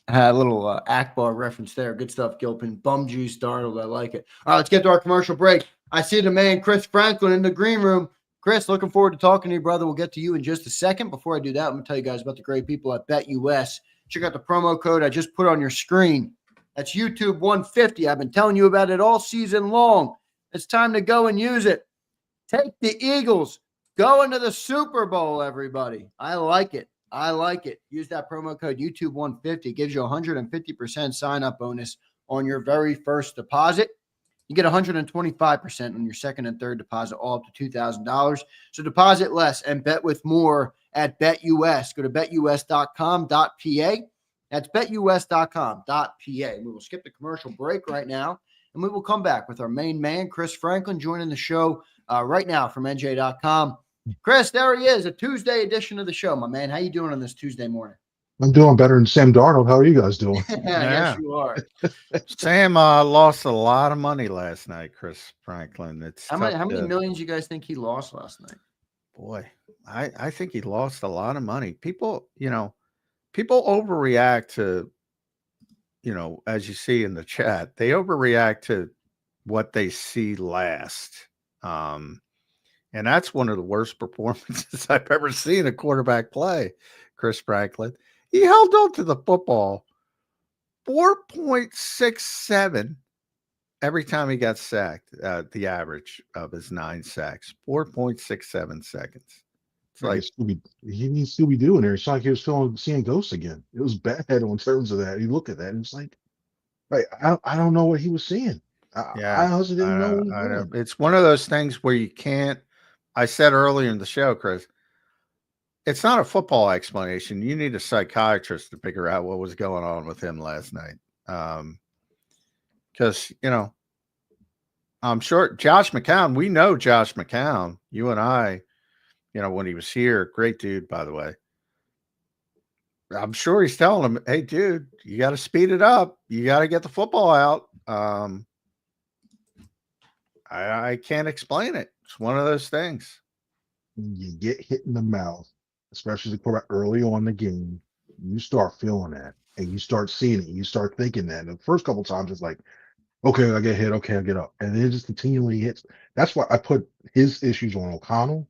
A little Akbar reference there. Good stuff, Gilpin. Bumjuice Darnold. I like it. All right, let's get to our commercial break. I see the man, Chris Franklin, in the green room. Chris, looking forward to talking to you, brother. We'll get to you in just a second. Before I do that, I'm going to tell you guys about the great people at BetUS. Check out the promo code I just put on your screen. That's YouTube 150. I've been telling you about it all season long. It's time to go and use it. Take the Eagles. Go into the Super Bowl, everybody. I like it. Use that promo code YouTube 150. It gives you a 150% sign-up bonus on your very first deposit. You get 125% on your second and third deposit, all up to $2,000. So deposit less and bet with more at BetUS. Go to betus.com.pa. That's betus.com.pa. We will skip the commercial break right now, and we will come back with our main man, Chris Franklin, joining the show right now from NJ.com. Chris, there he is, a Tuesday edition of the show, my man. How you doing on this Tuesday morning? I'm doing better than Sam Darnold. How are you guys doing? Yes, you are. Sam lost a lot of money last night, Chris Franklin. How many millions you guys think he lost last night? Boy, I think he lost a lot of money. People overreact to, as you see in the chat, they overreact to what they see last. And that's one of the worst performances I've ever seen a quarterback play, Chris Franklin. He held on to the football 4.67 every time he got sacked, the average of his 9 sacks, 4.67 seconds. It's like he needs Scooby-Doo in there. It's like he was seeing ghosts again. It was bad in terms of that. You look at that and it's like, I don't know what he was seeing. I honestly didn't know what he was doing. It's one of those things where you can't. I said earlier in the show, Chris, it's not a football explanation. You need a psychiatrist to figure out what was going on with him last night. Because, I'm sure Josh McCown, we know Josh McCown, you and I, when he was here, great dude, by the way. I'm sure he's telling him, hey, dude, you got to speed it up. You got to get the football out. I can't explain it. It's one of those things. You get hit in the mouth, especially the quarterback early on in the game, you start feeling that and you start seeing it. You start thinking that. And the first couple of times it's like, okay, I get hit. Okay, I get up. And then it just continually hits. That's why I put his issues on O'Connell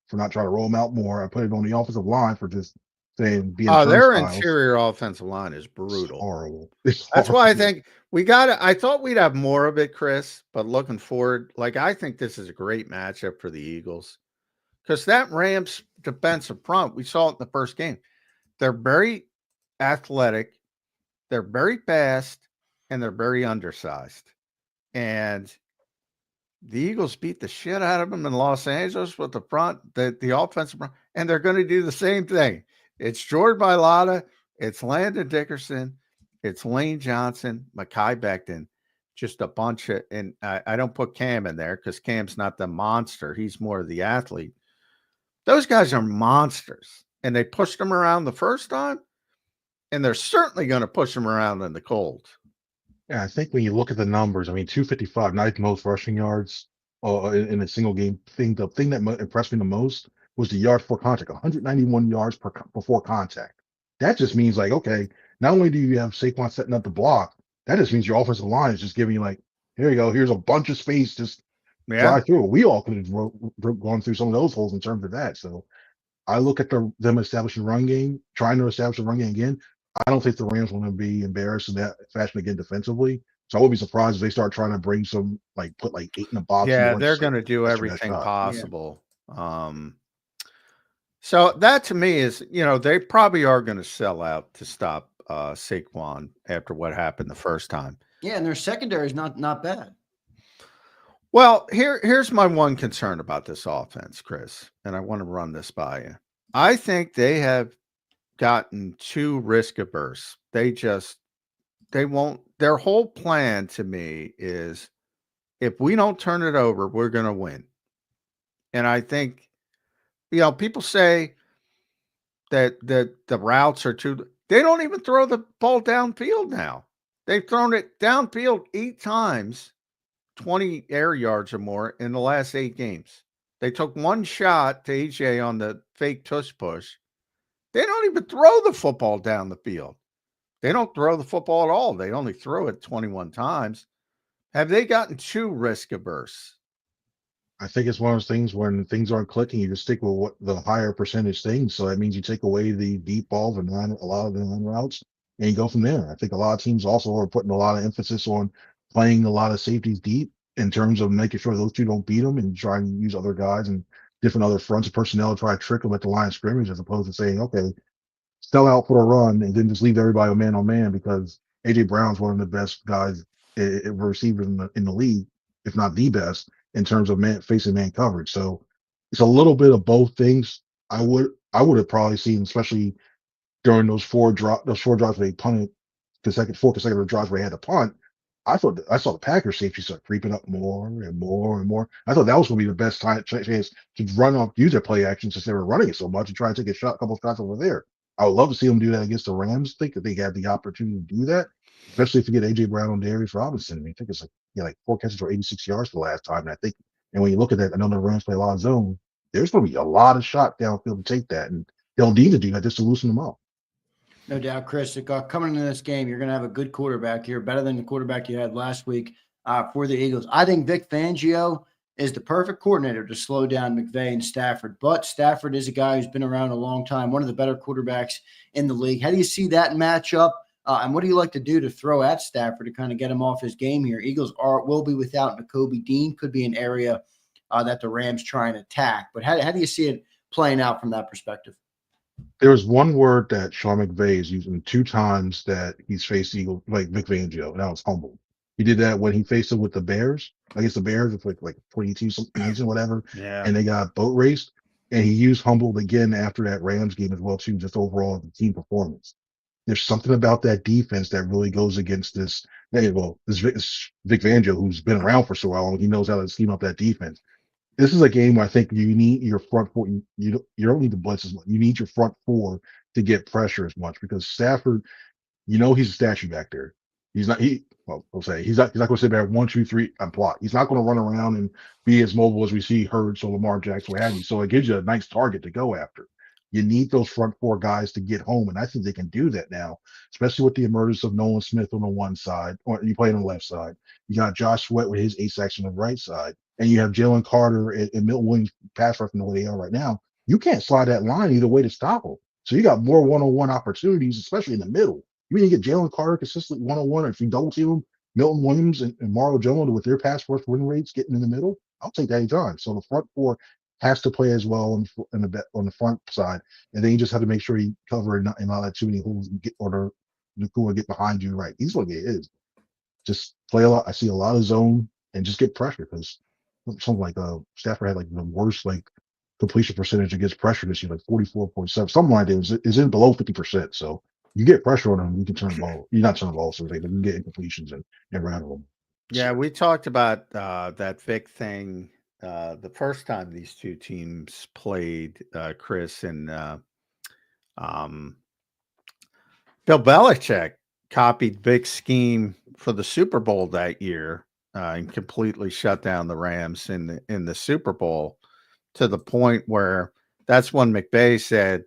for not trying to roll him out more. I put it on the offensive line for just saying being their turnstiles. interior offensive line is brutal. It's horrible. That's why I think I thought we'd have more of it, Chris, but looking forward, I think this is a great matchup for the Eagles. Because that Rams defensive front, we saw it in the first game. They're very athletic, they're very fast, and they're very undersized. And the Eagles beat the shit out of them in Los Angeles with the front, the offensive front, and they're going to do the same thing. It's Jordan Mailata, it's Landon Dickerson, it's Lane Johnson, Mekhi Becton, just a bunch of, and I don't put Cam in there because Cam's not the monster. He's more of the athlete. Those guys are monsters, and they pushed them around the first time, and they're certainly going to push them around in the cold. Yeah, I think when you look at the numbers, I mean, 255, ninth most rushing yards in a single game. The thing that impressed me the most was the yards before contact, 191 yards before contact. That just means okay, not only do you have Saquon setting up the block, that just means your offensive line is just giving you here you go, here's a bunch of space, just drive through it. We all could have gone through some of those holes in terms of that. So I look at them establishing run game, trying to establish a run game again. I don't think the Rams want to be embarrassed in that fashion again defensively. So I would be surprised if they start trying to bring some put 8 in the box. Yeah, they're going to do everything possible. Yeah. So that to me is, they probably are going to sell out to stop Saquon after what happened the first time. Yeah, and their secondary is not bad. Well, here's my one concern about this offense, Chris, and I want to run this by you. I think they have gotten too risk averse. They won't. Their whole plan to me is, if we don't turn it over, we're going to win. And I think, people say that the routes are too. They don't even throw the ball downfield now. They've thrown it downfield 8 times. 20 air yards or more in the last 8 games. They took 1 shot to AJ on the fake tush push. They don't even throw the football down the field. They don't throw the football at all. They only throw it 21 times. Have they gotten too risk averse? I think it's one of those things when things aren't clicking, you just stick with what the higher percentage things. So that means you take away the deep balls and a lot of the line routes and you go from there. I think a lot of teams also are putting a lot of emphasis on playing a lot of safeties deep in terms of making sure those two don't beat them and trying to use other guys and different other fronts of personnel to try to trick them at the line of scrimmage, as opposed to saying, okay, sell out for a run and then just leave everybody man on man, because AJ Brown's one of the best guys, receivers in the league, if not the best, in terms of facing man coverage. So it's a little bit of both things. I would have probably seen, especially during those 4 drives where they punted, 4 consecutive drives where they had to punt. I saw the Packers safety start creeping up more and more and more. I thought that was going to be the best chance to use their play action, since they were running it so much, and try and take a couple of shots over there. I would love to see them do that against the Rams. I think that they had the opportunity to do that, especially if you get AJ Brown on Darius Robinson. I mean, I think it's 4 catches for 86 yards the last time. And when you look at that, I know the Rams play a lot of zone. There's going to be a lot of shot downfield to take that, and they'll need to do that just to loosen them up. No doubt, Chris. Coming into this game, you're going to have a good quarterback here, better than the quarterback you had last week for the Eagles. I think Vic Fangio is the perfect coordinator to slow down McVay and Stafford. But Stafford is a guy who's been around a long time, one of the better quarterbacks in the league. How do you see that matchup? And what do you like to do to throw at Stafford to kind of get him off his game here? Eagles will be without Nakobe Dean, could be an area that the Rams try and attack. But how do you see it playing out from that perspective? There was one word that Sean McVay is using 2 times that he's faced Eagles, like Vic Fangio, and that was humble. He did that when he faced them with the Bears. Against the Bears, it's like 22 something, whatever. Yeah. And they got boat raced. And he used humbled again after that Rams game as well, too, just overall the team performance. There's something about that defense that really goes against this. This Vic Fangio, who's been around for so long, he knows how to scheme up that defense. this is a game where I think you need your front four. You don't need the blitz as much. You need your front four to get pressure as much because Stafford, he's a statue back there. He's not well, I'll say he's not going to sit there 1, 2, 3 and plot. He's not going to run around and be as mobile as we see Hurts or Lamar Jackson, what have you. So it gives you a nice target to go after. You need those front four guys to get home, and I think they can do that now, especially with the emergence of Nolan Smith on the one side, or you play on the left side. You got Josh Sweat with his 8 sacks on the right side, and you have Jalen Carter and Milton Williams pass rushing the way they are right now. You can't slide that line either way to stop them. So you got more one-on-one opportunities, especially in the middle. You mean you get Jalen Carter consistently one-on-one, or if you double team him, Milton Williams and Mario Jones with their pass rush win rates getting in the middle, I'll take that anytime. So the front four has to play as well on the front side, and then you just have to make sure you cover and not let too many holes get or Nakua get behind you. Right, he's what it is. Just play a lot. I see a lot of zone and just get pressure because something like Stafford had like the worst completion percentage against pressure this year, like 44.7, something like that. Is in below 50%. So you get pressure on them, you can turn the ball. You're not turning the ball, so they can get incompletions and rattle them. Yeah, we talked about that Vic thing the first time these two teams played, Chris, and Bill Belichick copied Vic's scheme for the Super Bowl that year and completely shut down the Rams in the Super Bowl to the point where that's when McVay said,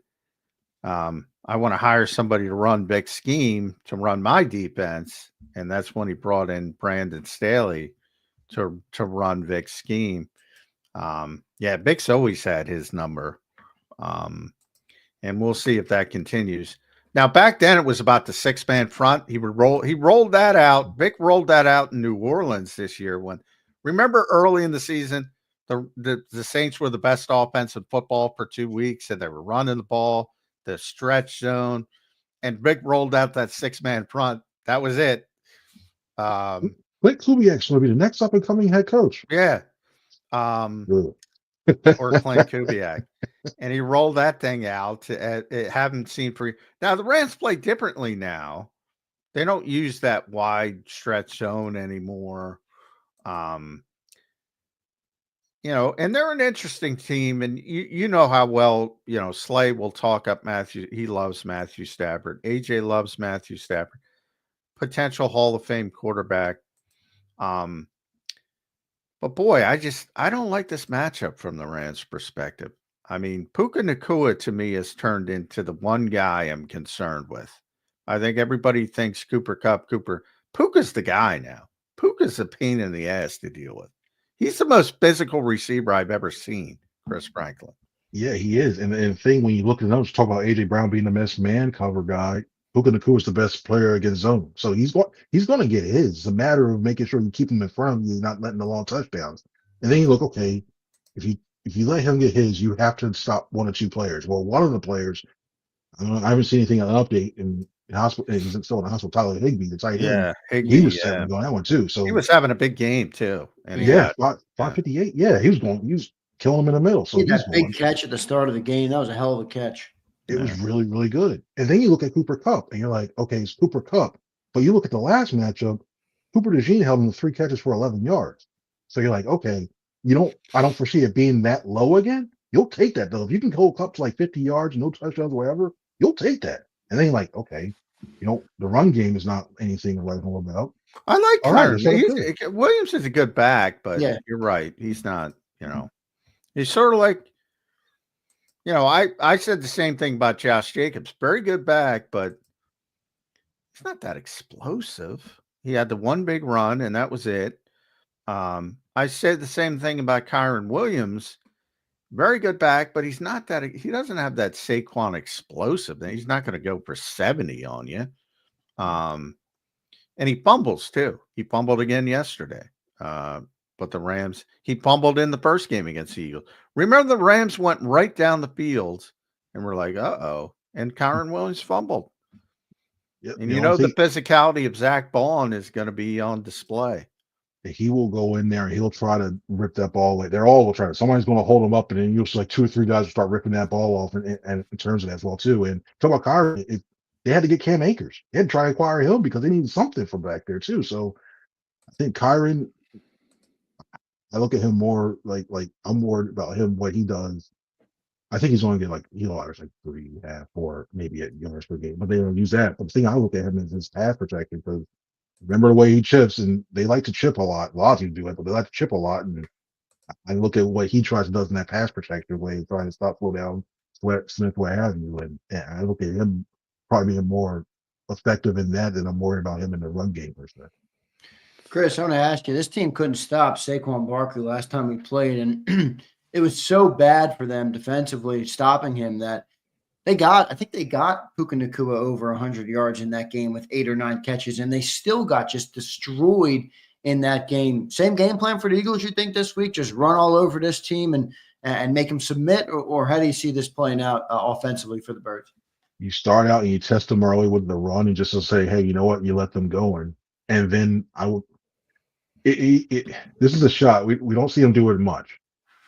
I want to hire somebody to run Vic's scheme to run my defense. And that's when he brought in Brandon Staley to run Vic's scheme. Yeah, Vic's always had his number. And we'll see if that continues. Now, back then it was about the 6-man front. He rolled that out. Vic rolled that out in New Orleans this year. Remember early in the season, the Saints were the best offense in football for 2 weeks, and they were running the ball, the stretch zone, and Vic rolled out that 6-man front. That was it. Clint Kubiak's going to be the next up and coming head coach. Yeah. Or Clint Kubiak. And he rolled that thing out. Haven't seen for now. The Rams play differently now. They don't use that wide stretch zone anymore. And they're an interesting team. And you know how well, Slay will talk up Matthew. He loves Matthew Stafford. AJ loves Matthew Stafford. Potential Hall of Fame quarterback. But boy, I don't like this matchup from the Rams' perspective. I mean, Puka Nacua to me has turned into the one guy I'm concerned with. I think everybody thinks Cooper Kupp. Puka's the guy now. Puka's a pain in the ass to deal with. He's the most physical receiver I've ever seen, Chris Franklin. Yeah, he is. And the thing, when you look at the numbers, talk about A.J. Brown being the best man cover guy, Puka Nacua is the best player against zone. So he's going to get his. It's a matter of making sure you keep him in front of you, not letting the long touchdowns. And then you look, okay, if you let him get his, you have to stop one or two players. Well, one of the players, I haven't seen anything on an update in hospital. He's still in the hospital. Tyler Higbee, the tight end. Yeah, he was on that one too. So he was having a big game too. And 558. Yeah, he was killing him in the middle. So he had that big catch at the start of the game. That was a hell of a catch. It was really, really good. And then you look at Cooper Kupp, and you're like, okay, it's Cooper Kupp. But you look at the last matchup, Cooper DeJean held him to 3 catches for 11 yards. So you're like, okay, I don't foresee it being that low again. You'll take that, though. If you can hold Kupp to like 50 yards, no touchdowns, whatever, you'll take that. And then you're like, okay, the run game is not anything to write home about. I like Kyron. Williams is a good back, but you're right. He's not, he's sort of like, I said the same thing about Josh Jacobs. Very good back, but he's not that explosive. He had the one big run, and that was it. I said the same thing about Kyron Williams. Very good back, but he's not that. He doesn't have that Saquon explosive. He's not going to go for 70 on you. And he fumbles too. He fumbled again yesterday. But the Rams, he fumbled in the first game against the Eagles. Remember, the Rams went right down the field, and we're like, uh-oh. And Kyron Williams fumbled. Yep, and the physicality of Zach Baun is going to be on display. He will go in there and he'll try to rip that ball away. They're all will try to. Somebody's going to hold him up, and then you'll see like 2 or 3 guys will start ripping that ball off, and in terms of that as well too. And talk about Kyron, they had to get Cam Akers. They had to try to acquire him because they needed something from back there too. So I think Kyron, I look at him more like I'm worried about him, what he does. I think he's only getting like he'll average like 3.5, 4, maybe at yards per game, but they don't use that. But the thing I look at him is his pass protection because remember the way he chips, and they like to chip a lot. A lot of people do it, but they like to chip a lot. And I look at what he tries to do in that pass protection way, trying to stop, slow down, Smith, what have you. And I look at him probably being more effective in that than I'm worried about him in the run game per se. Chris, I want to ask you, this team couldn't stop Saquon Barkley last time we played, and it was so bad for them defensively stopping him that I think they got Puka Nacua over 100 yards in that game with 8 or 9 catches, and they still got just destroyed in that game. Same game plan for the Eagles, you think, this week? Just run all over this team and make them submit, or how do you see this playing out offensively for the Birds? You start out and you test them early with the run and just to say, hey, you know what, you let them go. And then I would this is a shot. We don't see him do it much,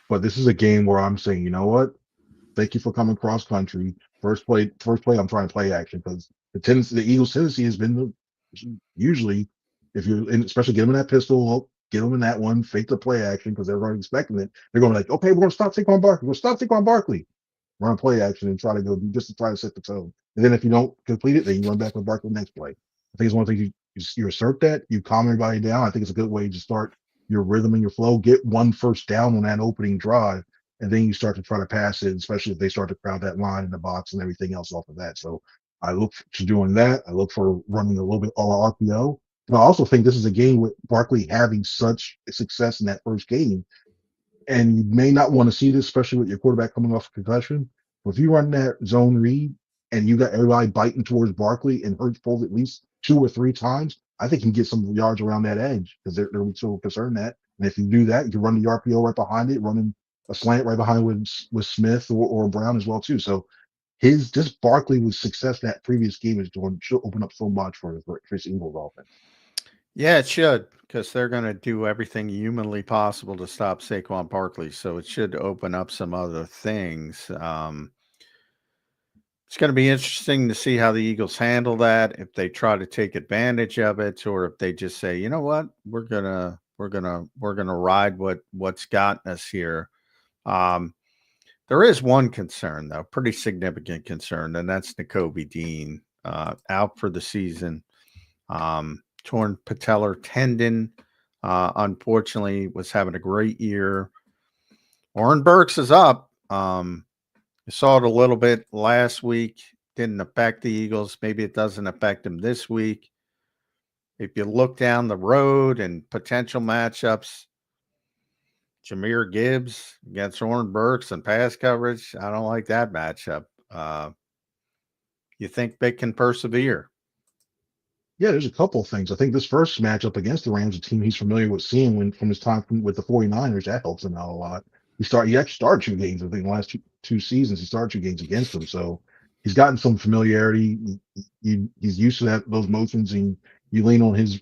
but this is a game where I'm saying, you know what? Thank you for coming cross country. First play, I'm trying to play action because the Eagles' tendency has been usually if you especially get them in that pistol, get them in that one, fake the play action because they're already expecting it. They're going like, okay, we're going to stop Saquon Barkley. We'll stop Saquon Barkley. Run play action and try to go just to try to set the tone. And then if you don't complete it, then you run back with Barkley next play. I think it's one of the things you assert that, you calm everybody down. I think it's a good way to start your rhythm and your flow. Get one first down on that opening drive, and then you start to try to pass it, especially if they start to crowd that line in the box and everything else off of that. So I look to doing that. I look for running a little bit all RPO. But I also think this is a game with Barkley having such success in that first game. And you may not want to see this, especially with your quarterback coming off a concussion. But if you run that zone read and you got everybody biting towards Barkley and Hurts pulls at least 2 or 3 times, I think you can get some yards around that edge because they're so concerned that. And if you do that, you can run the RPO right behind it, running a slant right behind with Smith or Brown as well too. So just Barkley with success that previous game should open up so much for his Eagles offense. Yeah, it should, because they're going to do everything humanly possible to stop Saquon Barkley. So it should open up some other things. It's going to be interesting to see how the Eagles handle that. If they try to take advantage of it, or if they just say, you know what, we're gonna ride what's gotten us here. There is one concern, though, pretty significant concern, and that's Nakobe Dean out for the season. Torn patellar tendon. Unfortunately, was having a great year. Oren Burks is up. You saw it a little bit last week. Didn't affect the Eagles. Maybe it doesn't affect them this week. If you look down the road and potential matchups, Jahmyr Gibbs against Oren Burks and pass coverage, I don't like that matchup. You think they can persevere? Yeah, there's a couple of things. I think this first matchup against the Rams, a team he's familiar with seeing from his time with the 49ers, that helps him out a lot. He actually started 2 games, I think, in the last two seasons. He started 2 games against them. So he's gotten some familiarity. He's used to those motions, and you lean on his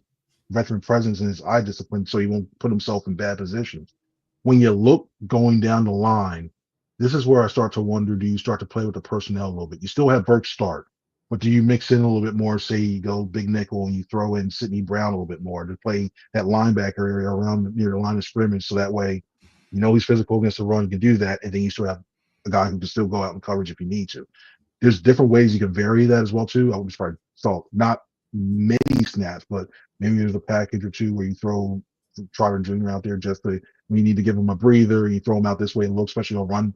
veteran presence and his eye discipline so he won't put himself in bad positions. When you look going down the line, this is where I start to wonder, do you start to play with the personnel a little bit? You still have Burke start, but do you mix in a little bit more, say you go big nickel and you throw in Sidney Brown a little bit more to play that linebacker area around near the line of scrimmage, so that way you know he's physical against the run, you can do that, and then you still have a guy who can still go out in coverage if you need to. There's different ways you can vary that as well too. I would just probably thought not many snaps, but maybe there's a package or two where you throw Trotter Jr. out there just when you need to give him a breather, you throw him out this way and look, especially on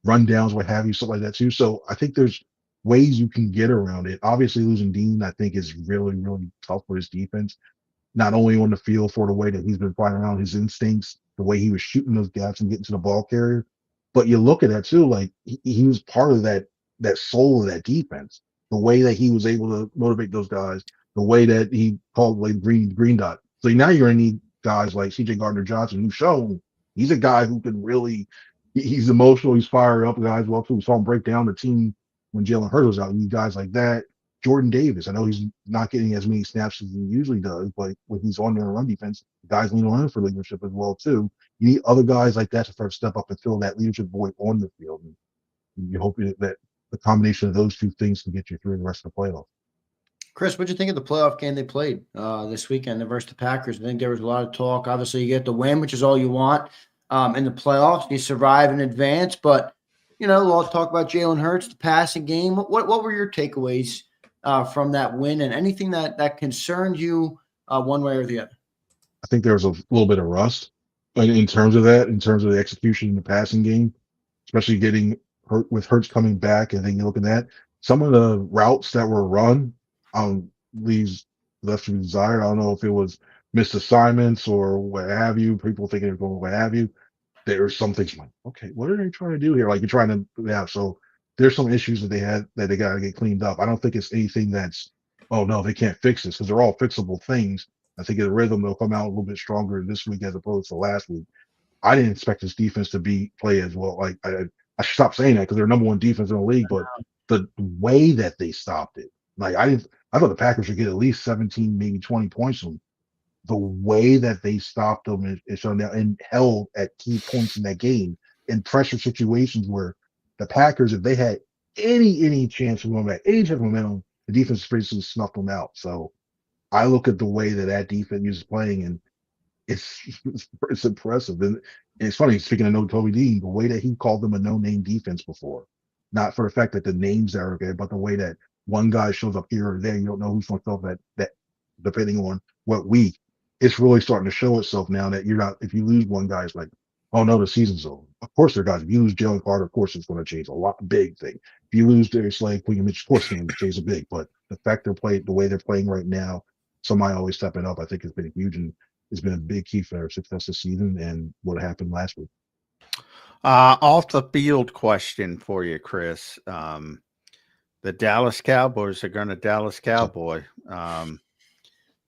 run downs, what have you, stuff like that too. So I think there's ways you can get around it. Obviously, losing Dean, I think, is really, really tough for his defense. Not only on the field for the way that he's been fighting around his instincts, the way he was shooting those gaps and getting to the ball carrier, but you look at that too, like he was part of that soul of that defense. The way that he was able to motivate those guys, the way that he called like green dot. So now you're gonna need guys like C.J. Gardner-Johnson, who's shown he's a guy who can really. He's emotional. He's fired up. Guys, well, we saw him break down the team when Jalen Hurts was out. You need guys like that. Jordan Davis. I know he's not getting as many snaps as he usually does, but when he's on their run defense, guys lean on him for leadership as well too. You need other guys like that to start to step up and fill that leadership void on the field. And you hope that the combination of those two things can get you through the rest of the playoffs. Chris, what'd you think of the playoff game they played this weekend versus the Packers? I think there was a lot of talk. Obviously, you get the win, which is all you want in the playoffs. You survive in advance, but a lot of talk about Jalen Hurts, the passing game. What were your takeaways from that win, and anything that concerned you one way or the other? I think there was a little bit of rust in terms of that, in terms of the execution in the passing game, especially getting hurt with Hurts coming back. And then you look at that, some of the routes that were run leaves left to be desired. I don't know if it was missed assignments or what have you. People thinking they're going what have you. There are some things like, okay, what are they trying to do here? Like you're trying to, yeah. So there's some issues that they had that they got to get cleaned up. I don't think it's anything that's, oh no, they can't fix this, because they're all fixable things. I think the rhythm will come out a little bit stronger this week as opposed to last week. I didn't expect this defense to play as well. Like I should stop saying that because they're number one defense in the league, but the way that they stopped it, like I thought the Packers should get at least 17, maybe 20 points from them. The way that they stopped them and held at key points in that game in pressure situations where the Packers, if they had any chance of going back, any chance of momentum, the defense basically snuffed them out. So I look at the way that defense is playing, and it's impressive. And it's funny, speaking of no Toby Dean, the way that he called them a no-name defense before, not for the fact that the names are okay, but the way that one guy shows up here or there, you don't know who's going to fill that depending on what week. It's really starting to show itself now that you're not, if you lose one guy, it's like, oh no, the season's over. Of course, there are guys. If you lose Jalen Carter, of course, it's going to change a lot. Big thing. If you lose Darius Slade, Queen Mitch, of course, it's change a big. But the fact the way they're playing right now, somebody always stepping up, I think has been huge, and it's been a big key for their success this season and what happened last week. Off the field question for you, Chris. The Dallas Cowboys are going to Dallas Cowboy.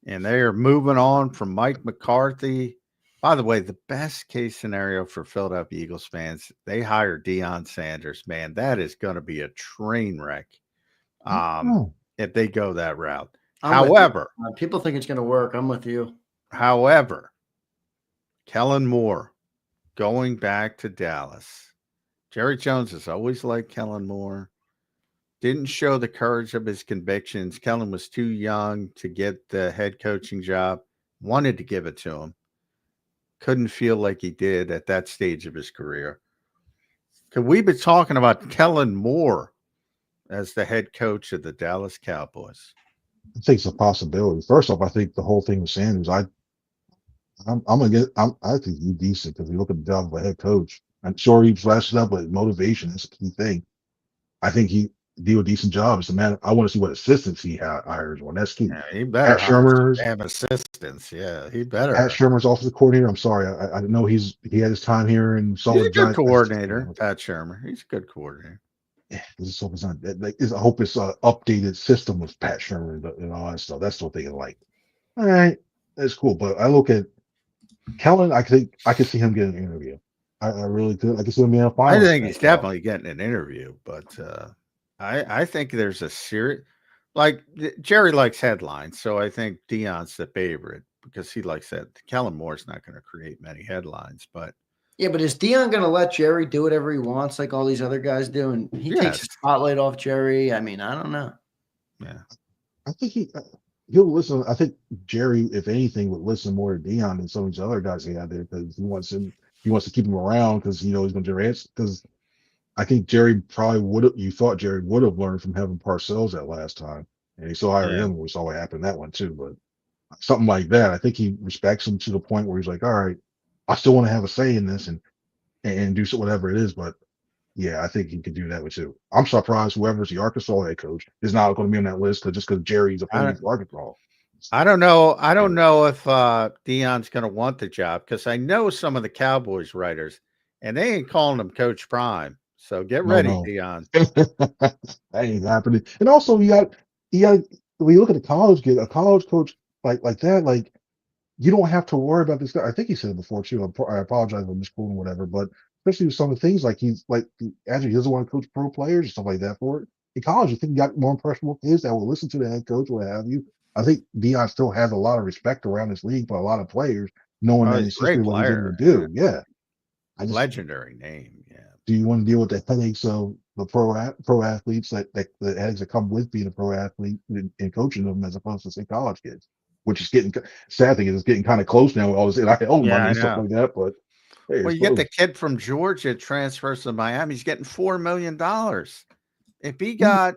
And they are moving on from Mike McCarthy. By the way, the best case scenario for Philadelphia Eagles fans, they hire Deion Sanders. Man, that is going to be a train wreck if they go that route. However, people think it's going to work. I'm with you. However, Kellen Moore going back to Dallas. Jerry Jones has always liked Kellen Moore. Didn't show the courage of his convictions. Kellen was too young to get the head coaching job. Wanted to give it to him. Couldn't feel like he did at that stage of his career. Could we be talking about Kellen Moore as the head coach of the Dallas Cowboys? I think it's a possibility. First off, I think the whole thing with Sanders, I think he's decent because you look at the job of a head coach. I'm sure he flashed it up, but motivation is a key thing. I think he do a decent job. It's a matter. I want to see what assistants he hires on. That's key. Yeah, he better Pat Shurmur's have assistants. Yeah, he better. Pat Shurmur's offensive coordinator. I'm sorry, I know he had his time here and saw. He's a good coordinator, Pat Shurmur. He's a good coordinator. Yeah, I hope it's not. I hope it's an updated system with Pat Shurmur and all that stuff. That's what they like. All right, that's cool. But I look at Kellen. I think I could see him getting an interview. I really could. I could see him being a final. I think he's definitely getting an interview, but. I think there's a serious, like Jerry likes headlines, so I think Deion's the favorite because he likes that. Kellen Moore's not going to create many headlines, but yeah, but is Deion going to let Jerry do whatever he wants, like all these other guys do, and he takes the spotlight off Jerry? I mean, I don't know. Yeah, I think he'll listen. I think Jerry, if anything, would listen more to Deion than some of these other guys he had there because he wants to keep him around because he's going to generate. Because I think Jerry probably would have. You thought Jerry would have learned from having Parcells that last time, and he still hired him. We saw what happened that one too. But something like that, I think he respects him to the point where he's like, "All right, I still want to have a say in this and do whatever it is." But yeah, I think he could do that with too. I'm surprised whoever's the Arkansas head coach is not going to be on that list just because Jerry's opponent is Arkansas. I don't know. I don't know if Deion's going to want the job because I know some of the Cowboys writers, and they ain't calling him Coach Prime. So get ready, Deion. That ain't happening. And also, you got when you look at a college coach like that, like you don't have to worry about this guy. I think he said it before too. I apologize for misquoting whatever, but especially with some of the things like he's like actually he doesn't want to coach pro players and stuff like that for it. In college, I think you got more impressionable kids that will listen to the head coach, what have you. I think Deion still has a lot of respect around this league by a lot of players, knowing that he's what he's going to do. Yeah. Legendary name. Yeah. Do you want to deal with the headaches of the pro athletes that heads that come with being a pro athlete and coaching them as opposed to say college kids, which is getting sad thing is it's getting kind of close now with all this NIL money and stuff like that. But hey, well, it's you get close. the kid from Georgia transfers to Miami. He's getting $4 million. If he got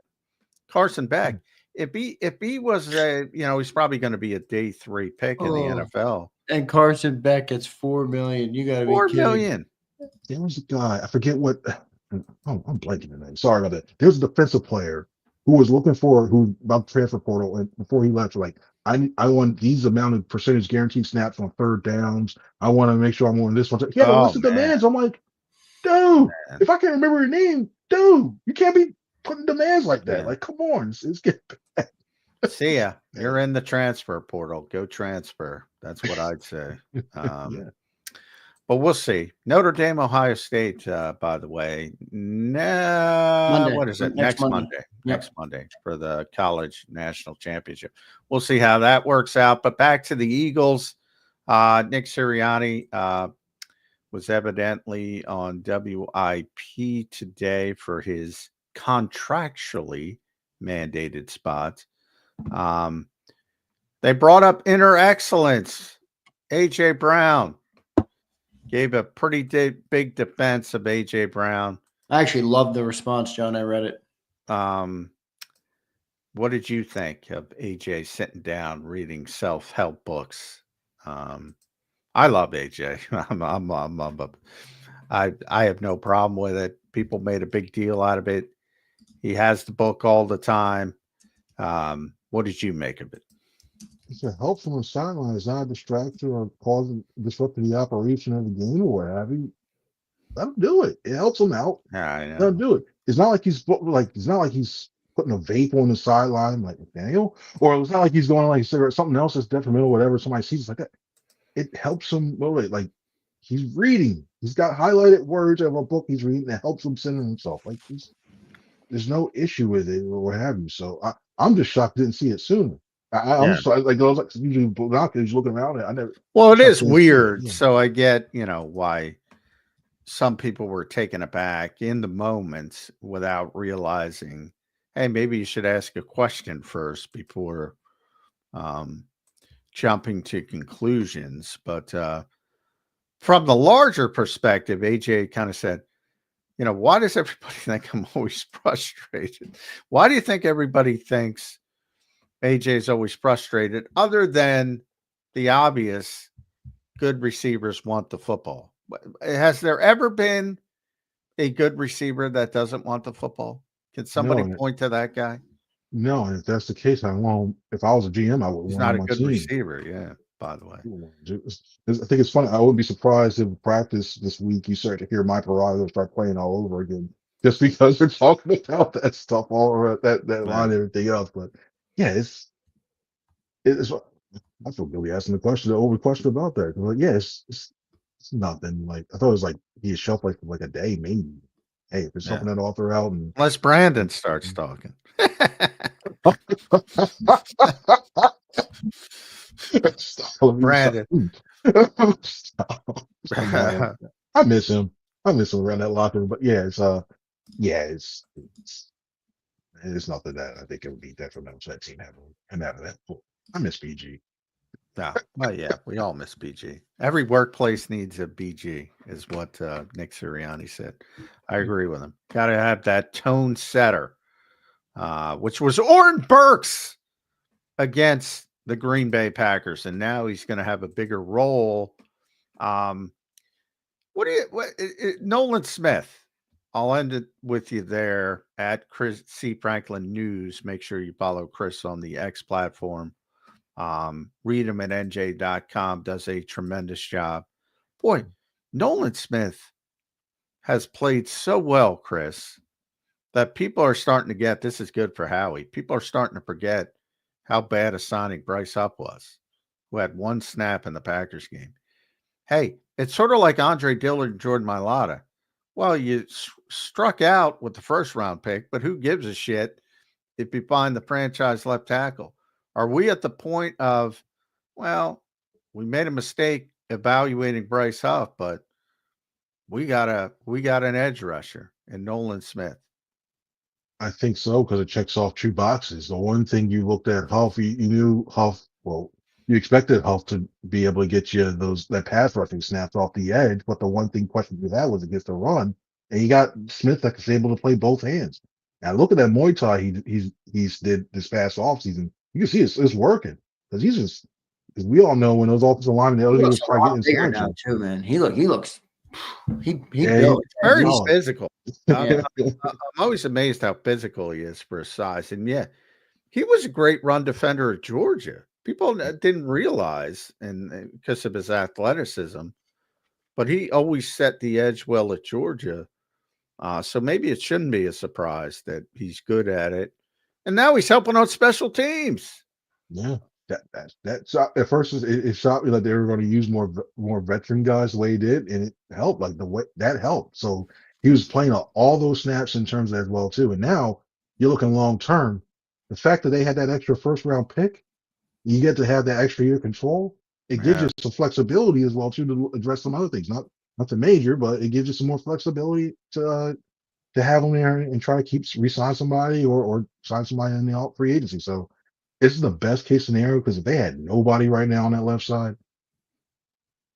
Carson Beck, if he was he's probably going to be a day 3 pick in the NFL. And Carson Beck gets $4 million. You got to be $4 kidding. million. There was a guy, I forget what. Oh, I'm blanking the name. Sorry about that. There was a defensive player who was looking for about the transfer portal, and before he left, like I want these amount of percentage guaranteed snaps on third downs. I want to make sure I'm on this one. He had a list of demands. I'm like, dude, if I can't remember your name, dude, you can't be putting demands like that. Like, come on, it's getting bad. See ya. You're in the transfer portal. Go transfer. That's what I'd say. But we'll see. Notre Dame, Ohio State, by the way. Monday. What is it? Next Monday. Monday. Next Monday for the college national championship. We'll see how that works out. But back to the Eagles. Nick Sirianni was evidently on WIP today for his contractually mandated spot. They brought up inner excellence. A.J. Brown. Gave a pretty big defense of A.J. Brown. I actually loved the response, John. I read it. What did you think of A.J. sitting down reading self-help books? I love A.J. I have no problem with it. People made a big deal out of it. He has the book all the time. What did you make of it? It's a help from the sideline. It's not a distraction or disrupting the operation of the game or what have you. Let him do it. It helps him out. I know. Let him do it. It's not like he's putting a vape on the sideline like Daniel, or it's not like he's going like cigarette, something else that's detrimental, whatever. Somebody sees it's like that. It helps him motivate. Like he's reading. He's got highlighted words of a book he's reading that helps him center himself. Like there's no issue with it or what have you. So I'm just shocked I didn't see it sooner. I'm sorry, like I was like usually binoculars looking around it. I never. Well, it is weird. So I get, why some people were taken aback in the moment without realizing, hey, maybe you should ask a question first before jumping to conclusions. But from the larger perspective, AJ kind of said, why does everybody think I'm always frustrated? Why do you think everybody thinks AJ is always frustrated, other than the obvious good receivers want the football? Has there ever been a good receiver that doesn't want the football? Can somebody point to that guy? No, and if that's the case, if I was a GM, I would. He's not a good receiver, yeah. By the way, I think it's funny. I wouldn't be surprised if practice this week you start to hear my prerogative start playing all over again, just because they're talking about that stuff all over that line and everything else. But yeah, it's. I feel Billy asking the over question about that. Like, yeah, it's nothing. Like I thought it was like he had shelf life for like a day, maybe. Hey, if there's something that author out, and unless Brandon starts talking. Brandon. I miss him. I miss him around that locker room. But yeah, it's nothing that I think it would be detrimental to that team having that. I miss BG. Yeah, well, yeah, we all miss BG. Every workplace needs a BG, is what Nick Sirianni said. I agree with him. Got to have that tone setter, which was Oren Burks against the Green Bay Packers, and now he's going to have a bigger role. Nolan Smith? I'll end it with you there at Chris C. Franklin News. Make sure you follow Chris on the X platform. Read him at nj.com. Does a tremendous job. Boy, Nolan Smith has played so well, Chris, that people are starting to get, this is good for Howie. People are starting to forget how bad a signing Bryce Huff was, who had one snap in the Packers game. Hey, it's sort of like Andre Dillard and Jordan Mailata. Well, you struck out with the first round pick, but who gives a shit if you find the franchise left tackle? Are we at the point of, well, we made a mistake evaluating Bryce Huff, but we got an edge rusher in Nolan Smith. I think so, because it checks off two boxes. The one thing you looked at Huff, you knew Huff, well, you expected Huff to be able to get you that pass rushing snaps off the edge, but the one question you had was against the run, and you got Smith that was able to play both hands. Now look at that Muay Thai he's did this past offseason. You can see it's working, because because we all know when those offensive linemen, the other He looks was a try lot getting bigger inside now you. too, man. He looks Yeah, built. Very solid. physical. Yeah. I'm always amazed how physical he is for his size. And yeah, he was a great run defender at Georgia. People didn't realize, and because of his athleticism, but he always set the edge well at Georgia. So maybe it shouldn't be a surprise that he's good at it. And now he's helping on special teams. Yeah, that shot at first. It shocked me that they were going to use more veteran guys the way he did, and it helped. Like the way that helped. So he was playing all those snaps in terms of that as well too. And now you're looking long term. The fact that they had that extra first round pick, you get to have that extra year control. It gives you some flexibility as well too to address some other things. Not the major, but it gives you some more flexibility to have them there and try to keep resign somebody or sign somebody in the free agency. So this is the best case scenario, because if they had nobody right now on that left side,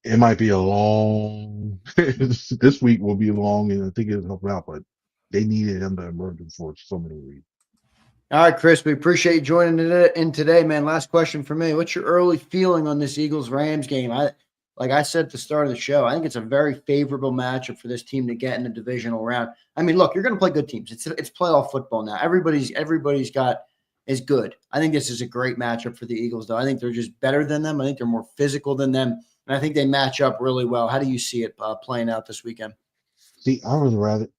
it might be a long. This week will be long, and I think it'll help out. But they needed him to emerge for so many reasons. All right, Chris, we appreciate you joining in today, man. Last question for me. What's your early feeling on this Eagles-Rams game? Like I said at the start of the show, I think it's a very favorable matchup for this team to get in the divisional round. I mean, look, you're going to play good teams. It's playoff football now. Everybody's got is good. I think this is a great matchup for the Eagles, though. I think they're just better than them. I think they're more physical than them, and I think they match up really well. How do you see it playing out this weekend? See, heading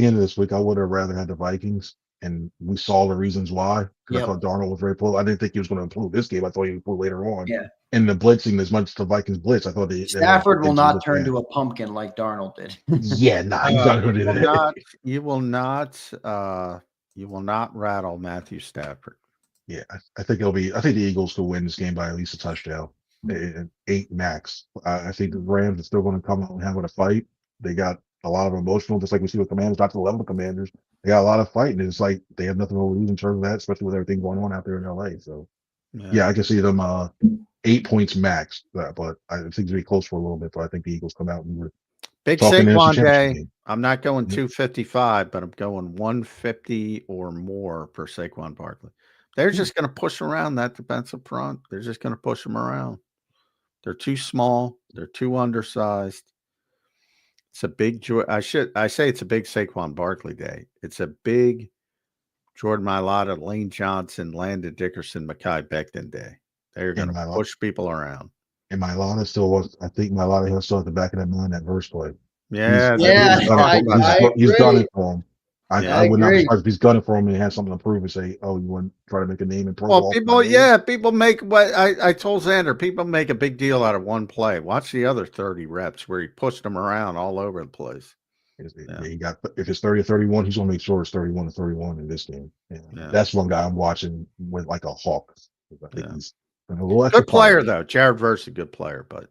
into this week, I would have rather had the Vikings, and we saw the reasons why. Because I thought Darnold was very poor. I didn't think he was going to improve this game. I thought he would improve later on. Yeah. And the blitzing, as much as the Vikings blitz, I thought Stafford will not turn to a pumpkin like Darnold did. Yeah, nah, he's not going to do that. You will not rattle Matthew Stafford. Yeah, I think the Eagles could win this game by at least a touchdown, 8 max. I think the Rams are still going to come out and have a fight. They got a lot of emotional, just like we see with Commanders, not to the level of Commanders. They got a lot of fight, and it's like they have nothing to lose in terms of that, especially with everything going on out there in LA. So, yeah I can see them 8 points max, but I think it's going to be close for a little bit. But I think the Eagles come out and we're big Saquon day. I'm not going 255, but I'm going 150 or more for Saquon Barkley. They're just going to push around that defensive front. They're just going to push them around. They're too small. They're too undersized. It's a big joy. I say it's a big Saquon Barkley day. It's a big Jordan Mailata, Lane Johnson, Landon Dickerson, Mekhi Becton day. They're going to push people around. And Mailata still was. I think Mailata still at the back of that mind that verse play. Yeah, he's gunning for him. I would not be surprised if he's gunning for him and has something to prove and say, "Oh, you want to try to make a name in pro ball?" People make what I told Zander. People make a big deal out of one play. Watch the other 30 reps where he pushed them around all over the place. He got, if it's 30 or 31, he's going to make sure it's 31 to 31 in this game. That's one guy I'm watching with like a hawk. I think he's a little good player though. Jared Verse, a good player, but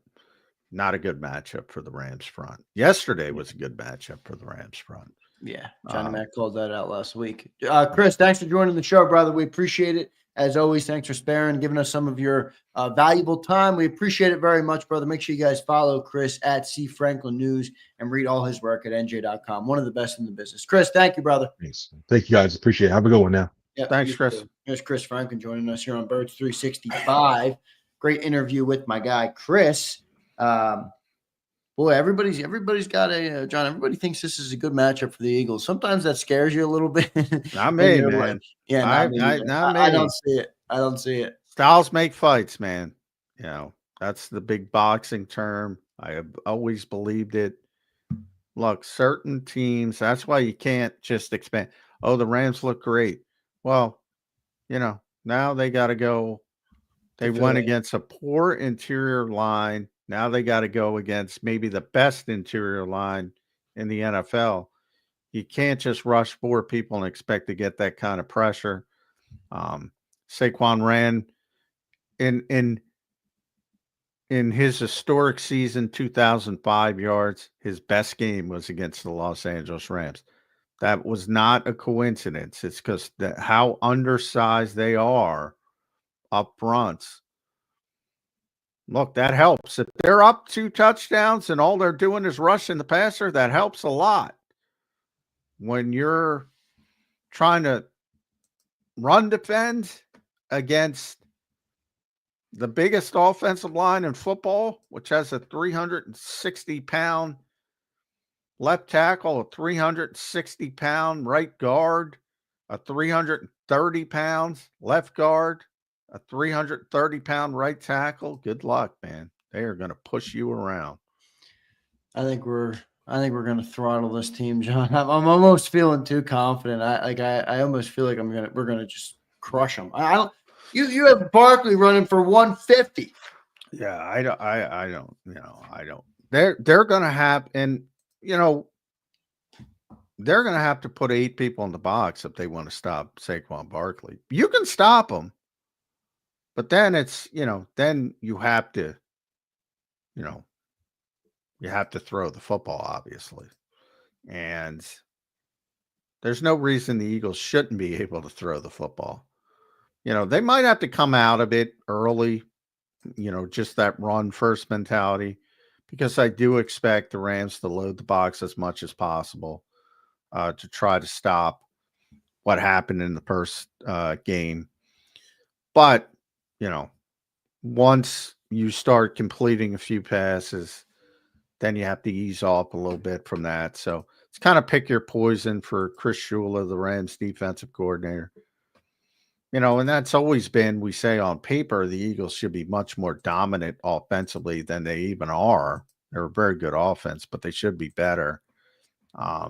not a good matchup for the Rams front. Yesterday was a good matchup for the Rams front. Yeah, Johnny Mac called that out last week. Chris, thanks for joining the show, brother. We appreciate it. As always, thanks for sparing, giving us some of your valuable time. We appreciate it very much, brother. Make sure you guys follow Chris at C. Franklin News and read all his work at NJ.com. One of the best in the business. Chris, thank you, brother. Thanks. Thank you, guys. Appreciate it. Have a good one now. Yep, thanks, Chris. Here's Chris Franklin joining us here on Birds 365. Great interview with my guy, Chris. Boy, everybody's got a John. Everybody thinks this is a good matchup for the Eagles. Sometimes that scares you a little bit. Not me, man. Like, yeah, not me. I don't see it. I don't see it. Styles make fights, man. You know, that's the big boxing term. I have always believed it. Look, certain teams, that's why you can't just expand. Oh, the Rams look great. Well, you know, now they got to go. They went against a poor interior line. Now they got to go against maybe the best interior line in the NFL. You can't just rush 4 people and expect to get that kind of pressure. Saquon ran in his historic season, 2,005 yards. His best game was against the Los Angeles Rams. That was not a coincidence. It's because how undersized they are up front. Look, that helps. If they're up 2 touchdowns and all they're doing is rushing the passer, that helps a lot. When you're trying to run defend against the biggest offensive line in football, which has a 360-pound left tackle, a 360-pound right guard, a 330 pounds left guard, a 330-pound right tackle. Good luck, man. They are going to push you around. I think we're going to throttle this team, John. I'm almost feeling too confident. I almost feel like we're going to just crush them. I don't. You have Barkley running for 150. Yeah, I don't. They're going to have, and they're going to have to put 8 people in the box if they want to stop Saquon Barkley. You can stop them, but then it's then you have to, you have to throw the football, obviously, and there's no reason the Eagles shouldn't be able to throw the football. They might have to come out of it early, just that run first mentality, because I do expect the Rams to load the box as much as possible to try to stop what happened in the first game. But, once you start completing a few passes, then you have to ease off a little bit from that. So it's kind of pick your poison for Chris Shula, the Rams defensive coordinator. And that's always been, we say on paper, the Eagles should be much more dominant offensively than they even are. They're a very good offense, but they should be better. I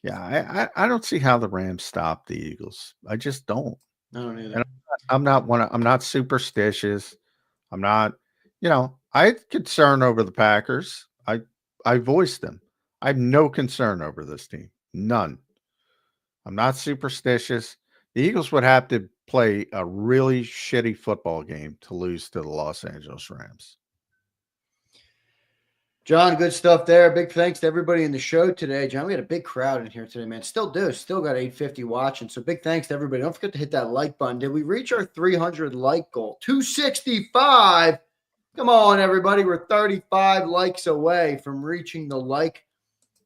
don't see how the Rams stop the Eagles. I just don't. I don't either. And I'm not superstitious. I'm not, I have concern over the Packers. I voiced them. I have no concern over this team. None. I'm not superstitious. The Eagles would have to play a really shitty football game to lose to the Los Angeles Rams. John, good stuff there. Big thanks to everybody in the show today. John, we had a big crowd in here today, man. Still got 850 watching. So big thanks to everybody. Don't forget to hit that like button. Did we reach our 300 like goal? 265. Come on, everybody. We're 35 likes away from reaching the like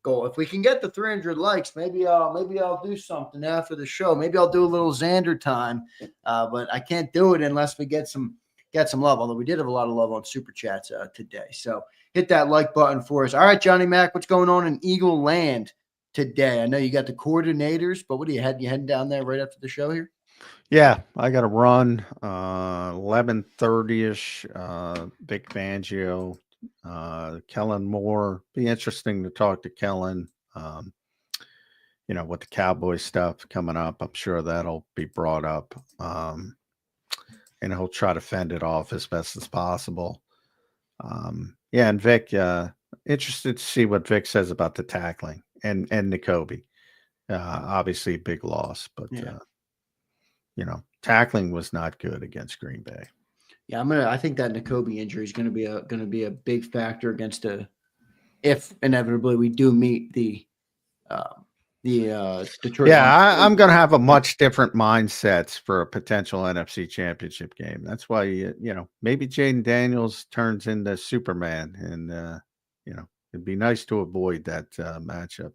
goal. If we can get the 300 likes, maybe I'll do something after the show. Maybe I'll do a little Zander time. But I can't do it unless we get some love. Although we did have a lot of love on Super Chats today. So hit that like button for us. All right, Johnny Mac, what's going on in Eagle Land today? I know you got the coordinators, but what do you had? You heading down there right after the show here? Yeah, I got to run 11:30ish. Vic Fangio, Kellen Moore. Be interesting to talk to Kellen. With the Cowboy stuff coming up, I'm sure that'll be brought up. And he'll try to fend it off as best as possible. And Vic, interested to see what Vic says about the tackling and Nakobe. Obviously a big loss, but tackling was not good against Green Bay. Yeah, I think that Nakobe injury is going to be a big factor against if inevitably we do meet the Detroit. Yeah, I'm going to have a much different mindset for a potential NFC Championship game. That's why maybe Jaden Daniels turns into Superman, and it'd be nice to avoid that matchup.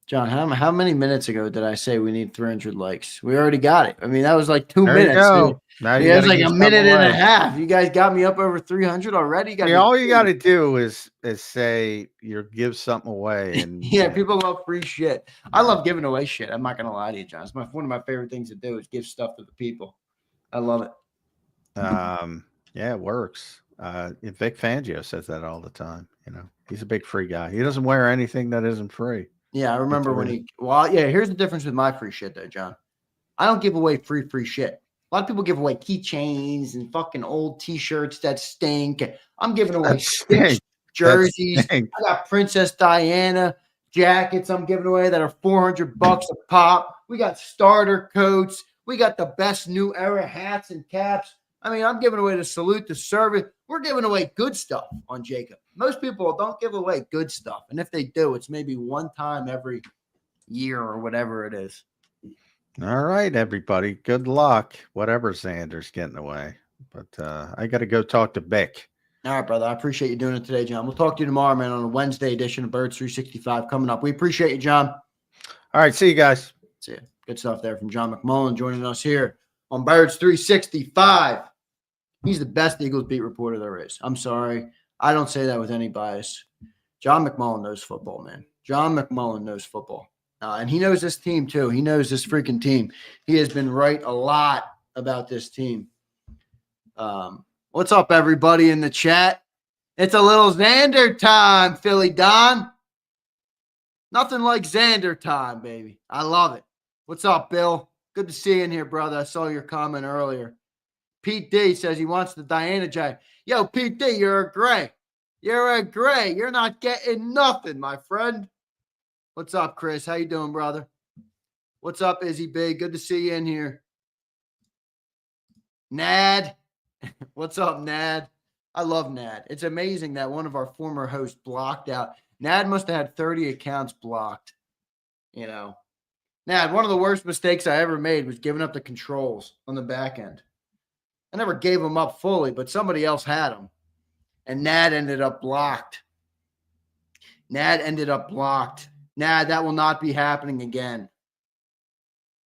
John, how many minutes ago did I say we need 300 likes? We already got it. I mean, that was like 2 minutes. Go. Now it was like a minute and a half. You guys got me up over 300 already. All you got to do is say give something away. And yeah, people love free shit. I love giving away shit. I'm not gonna lie to you, John. It's one of my favorite things to do is give stuff to the people. I love it. Yeah, it works. Vic Fangio says that all the time. He's a big free guy. He doesn't wear anything that isn't free. Yeah, I remember here's the difference with my free shit though, John. I don't give away free shit. A lot of people give away keychains and fucking old T-shirts that stink. I'm giving away jerseys. I got Princess Diana jackets I'm giving away that are $400 a pop. We got starter coats. We got the best new era hats and caps. I mean, I'm giving away the salute to service. We're giving away good stuff on JAKIB. Most people don't give away good stuff. And if they do, it's maybe one time every year or whatever it is. All right, everybody. Good luck. Whatever Zander's getting away. But I got to go talk to Beck. All right, brother. I appreciate you doing it today, John. We'll talk to you tomorrow, man, on a Wednesday edition of Birds 365 coming up. We appreciate you, John. All right. See you guys. See ya. Good stuff there from John McMullen joining us here on Birds 365. He's the best Eagles beat reporter there is. I'm sorry. I don't say that with any bias. John McMullen knows football, man. John McMullen knows football. And he knows this team, too. He knows this freaking team. He has been right a lot about this team. What's up, everybody in the chat? It's a little Zander time, Philly Don. Nothing like Zander time, baby. I love it. What's up, Bill? Good to see you in here, brother. I saw your comment earlier. Pete D says he wants the Diana Jack. Yo, Pete D, you're a gray. You're a gray. You're not getting nothing, my friend. What's up, Chris? How you doing, brother? What's up, Izzy Big? Good to see you in here. Nad. What's up, Nad? I love Nad. It's amazing that one of our former hosts blocked out. Nad must have had 30 accounts blocked. You know. Nad, one of the worst mistakes I ever made was giving up the controls on the back end. I never gave them up fully, but somebody else had them. And Nad ended up blocked. Nad ended up blocked. Nad, that will not be happening again.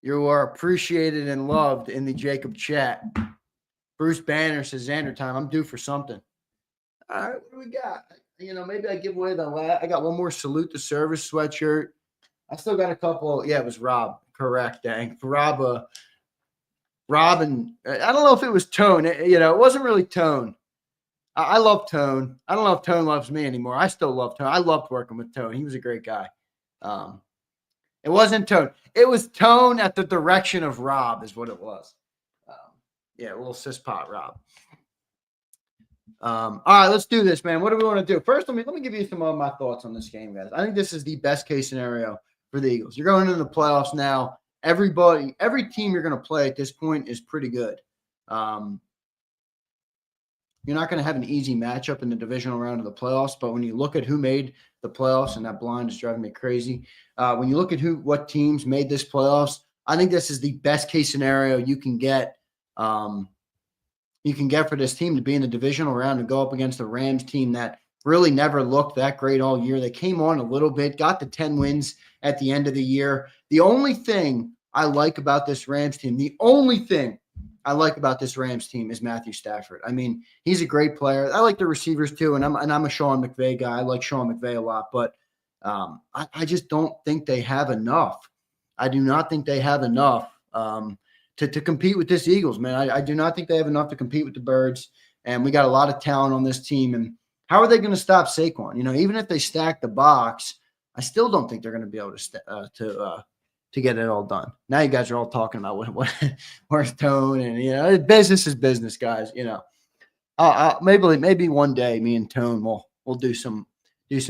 You are appreciated and loved in the JAKIB chat. Bruce Banner says, Zander time. I'm due for something. All right, what do we got? You know, maybe I give away the last. I got one more Salute the Service sweatshirt. I still got a couple. Yeah, it was Rob. Correct, dang. Rob and I don't know if it was Tone. It wasn't really Tone. I love Tone. I don't know if Tone loves me anymore. I still love Tone. I loved working with Tone. He was a great guy. It wasn't Tone. It was Tone at the direction of Rob is what it was. Yeah, a little cis pot Rob. All right, let's do this, man. What do we want to do? First, let me give you some of my thoughts on this game, guys. I think this is the best case scenario for the Eagles. You're going into the playoffs now. Every team you're going to play at this point is pretty good. You're not going to have an easy matchup in the divisional round of the playoffs, but when you look at who made the playoffs, and that blind is driving me crazy, when you look at what teams made this playoffs, I think this is the best case scenario you can get. You can get for this team to be in the divisional round and go up against the Rams team that really never looked that great all year. They came on a little bit, got the 10 wins at the end of the year. The only thing I like about this Rams team, is Matthew Stafford. I mean, he's a great player. I like the receivers too, and I'm a Sean McVay guy. I like Sean McVay a lot, but I just don't think they have enough. I do not think they have enough to compete with this Eagles, man. I do not think they have enough to compete with the Birds, and we got a lot of talent on this team. And how are they going to stop Saquon? Even if they stack the box, I still don't think they're going to be able to get it all done. Now you guys are all talking about where's Tone, and business is business, guys. Maybe one day me and Tone we'll do some